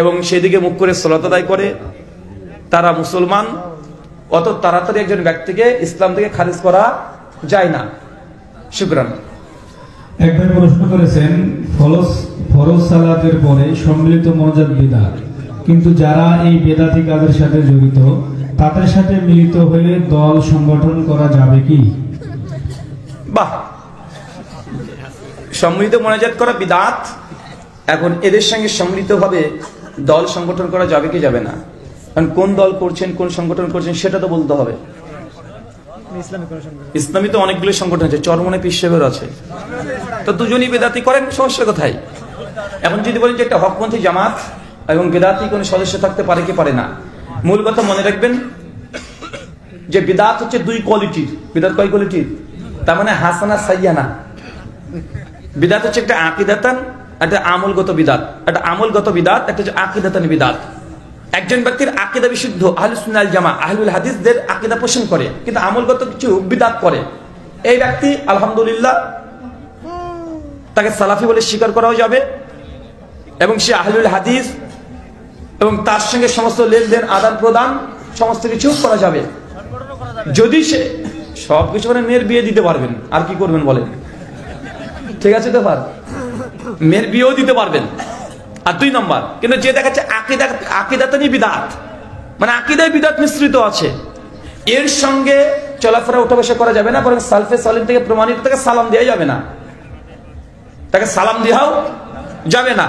এবং সেদিকে মুখ করে সালাত আদায় করে, তারা মুসলমান। অত তাড়াতাড়ি একজন ব্যক্তিকে ইসলাম থেকে খারিজ করা যায় না। শুকরান। একবার প্রশ্ন করেছেন, ফরজ সালাতের পরে সম্মিলিত মোনাজাত বিদআত, কিন্তু যারা এই বেদাতি কাজের সাথে জড়িত তাদের সাথে মিলিত হয়ে দল সংগঠন করা যাবে কি? বাহ, সম্মিলিত মোনাজাত করা বিদআত। এখন এদের সঙ্গে সম্মিলিতভাবে দল সংগঠন করা যাবে কি যাবে না? কারণ কোন দল করছেন, কোন সংগঠন করছেন সেটা তো বলতে হবে। ইসলামী তো অনেকগুলো সংগঠন আছে, চরমনে পীর সাহেবের আছে, তো দুজনই বেদাতি করেন, সমস্যা কোথায়? এখন যদি বলেন যে একটা হকপন্থী জামাত এবং বেদাতি কোন সদস্য থাকতে পারে কি পারে না, মূল কথা মনে রাখবেন যে বিদআত হচ্ছে দুই কোয়ালিটির। বিদআত কয় কোয়ালিটির? তার মানে হাসানা সাইয়ানা। বিদআত হচ্ছে একটা আকীদাতান, একটা আমলগত বিদআত। একটা আমলগত বিদআত, একটা হচ্ছে আকীদাতান বিদআত। একজন ব্যক্তির আকীদা বিশুদ্ধ, আহলুস সুন্নাহ ওয়াল জামাআহ, আহলুল হাদিসদের আকীদা পোষণ করে, কিন্তু আমলগত কিছু বিদআত করে, এই ব্যক্তি আলহামদুলিল্লাহ তাকে সালাফি বলে স্বীকার করাও যাবে এবং সে আহলুল হাদিস, এবং তার সঙ্গে সমস্ত লেনদেন আদান প্রদান সমস্ত কিছু করা যাবে। যদি সে সবকিছু মানে মেয়ের বিয়ে দিতে পারবেন, আর কি করবেন বলেন? ঠিক আছে তো, মেয়ের বিয়েও দিতে পারবেন। আর 2 নম্বর, কিন্তু যে দেখাচ্ছে আকীদাতানি বিদআত, মানে আকীদায় বিদআত মিশ্রিত আছে। এর সঙ্গে চলাফেরা উঠা বসা করা যাবে না, বরং সালফে সালিম থেকে প্রমাণিত তাকে সালাম দেওয়া যাবে না, তাকে সালাম দেওয়াও যাবে না।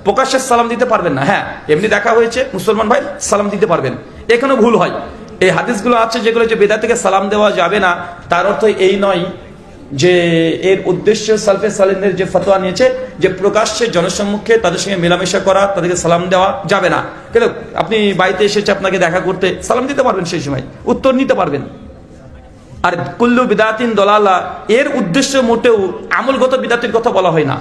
প্রকাশ্যে সালাম দিতে পারবেন না। হ্যাঁ, এমনি দেখা হয়েছে মুসলমান ভাই সালাম দিতে পারবেন, এখানে ভুল হয়। এই হাদিসগুলো আছে যেগুলো যে বেদাত থেকে সালাম দেওয়া যাবে না, তার অর্থ এই নয় যে এর উদ্দেশ্য সালফে সালিমদের যে ফতোয়া নিয়েছে যে প্রকাশ্যে জনসম্মুখে তাদের সঙ্গে মেলামেশা করা, তাদেরকে সালাম দেওয়া যাবে না। কিন্তু আপনি বাড়িতে এসেছে আপনাকে দেখা করতে, সালাম দিতে পারবেন, সেই সময় উত্তর নিতে পারবেন। আর কুল্লু বিদাতিন দলালা, এর উদ্দেশ্য মোটেও আমলগত বিদাতের কথা বলা হয় না,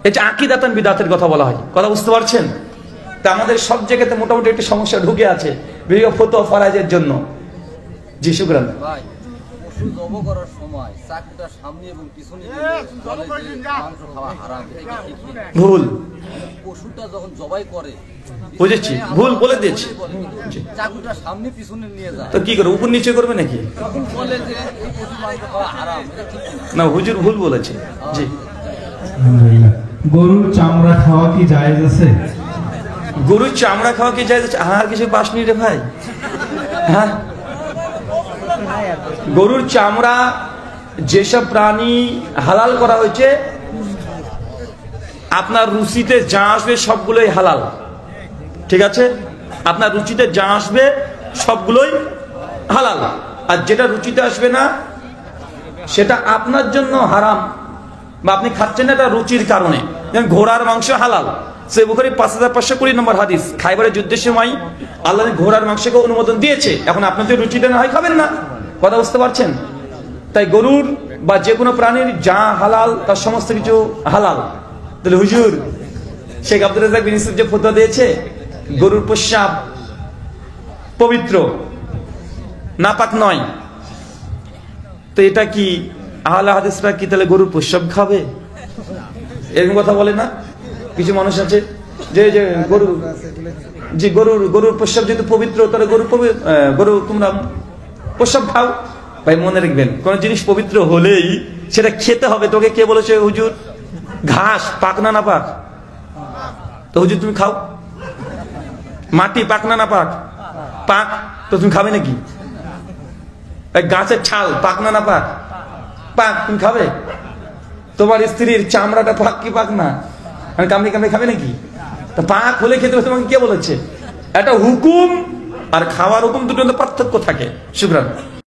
এটা আকীদাতান বিদাতের কথা বলা হয়। কথা বুঝতে পারছেন? তা আমাদের সব জায়গাতে মোটামুটি একটি সমস্যা ঢুকে আছে বিভিন্ন ফতোয়া ফারাজের জন্য। জি শুকরান। ভাই, পশু জব করার সময় চাকুটা সামনে এবং পিছনে দিয়ে বলে যে মাংস খাওয়া হারাম, এটা কি ঠিক না? ভুল। পশুটা যখন জবাই করে, বুঝেছি, ভুল বলে দিয়েছি। চাকুটা সামনে পিছনে নিয়ে যায়, তো কি করে, উপর নিচে করবে নাকি? তখন বলে যে এই পশু মাংস খাওয়া হারাম, এটা ঠিক না? না, হুজুর ভুল বলেছে। জি। আলহামদুলিল্লাহ। গরুর চামড়া খাওয়া কি জায়েজ আছে? গরুর চামড়া খাওয়া কি যায়? আর কিছু পাস নি রে ভাই। হ্যাঁ, গরুর চামড়া যেসব প্রাণী হালাল করা হয়েছে, আপনার রুচিতে যা আসবে সবগুলোই হালাল, ঠিক আছে? আপনার রুচিতে যা আসবে সবগুলোই হালাল, আর যেটা রুচিতে আসবে না সেটা আপনার জন্য হারাম, বা আপনি খাচ্ছেন না এটা রুচির কারণে। যেমন ঘোড়ার মাংস হালাল, সে বুখারী 5520 নম্বর হাদিস, খাইবারের যুদ্ধের সময় আল্লাহ ঘোড়ার মাংসকে অনুমোদন দিয়েছে। এখন আপনি তো রুচিতে না হয় খাবেন না, কথা বুঝতে পারছেন? তাই গরুর বা যে কোনো প্রাণীর যা হালাল তার সমস্ত কিছু হালাল। তাহলে হুজুর শেখ আব্দুর রাজ্জাক বিন ইউসুফ যে ফতোয়া দিয়েছে গরুর প্রস্রাব পবিত্র, নাপাক নয়, তো এটা কি আহলে হাদিসরা কি তাহলে গরুর প্রস্রাব খাবে? এরকম কথা বলে না কিছু মানুষ আছে যে যে গরুর প্রস্রাব যেহেতু পবিত্র, তাহলে গরু তোমরা প্রস্রাব খাও। ভাই মনে রাখবেন, কোন জিনিস পবিত্র হলেই সেটা খেতে হবে। তোকে কে বলেছে হুজুর ঘাস পাক না না পাক? তো হুজুর তুমি খাও। মাটি পাক না না পাক? পাক, তো তুমি খাবে নাকি? গাছের ছাল পাক না না পাক? পাক, তুমি খাবে? তোমার স্ত্রীর চামড়াটা পাক কি পাক না? কামড়ে কামড়ে খাবে নাকি? তা পাক হলে খেতে হবে তোমাকে কে বলেছে? একটা হুকুম আর খাওয়ার হুকুম দুটোর মধ্যে পার্থক্য থাকে। শুকরান।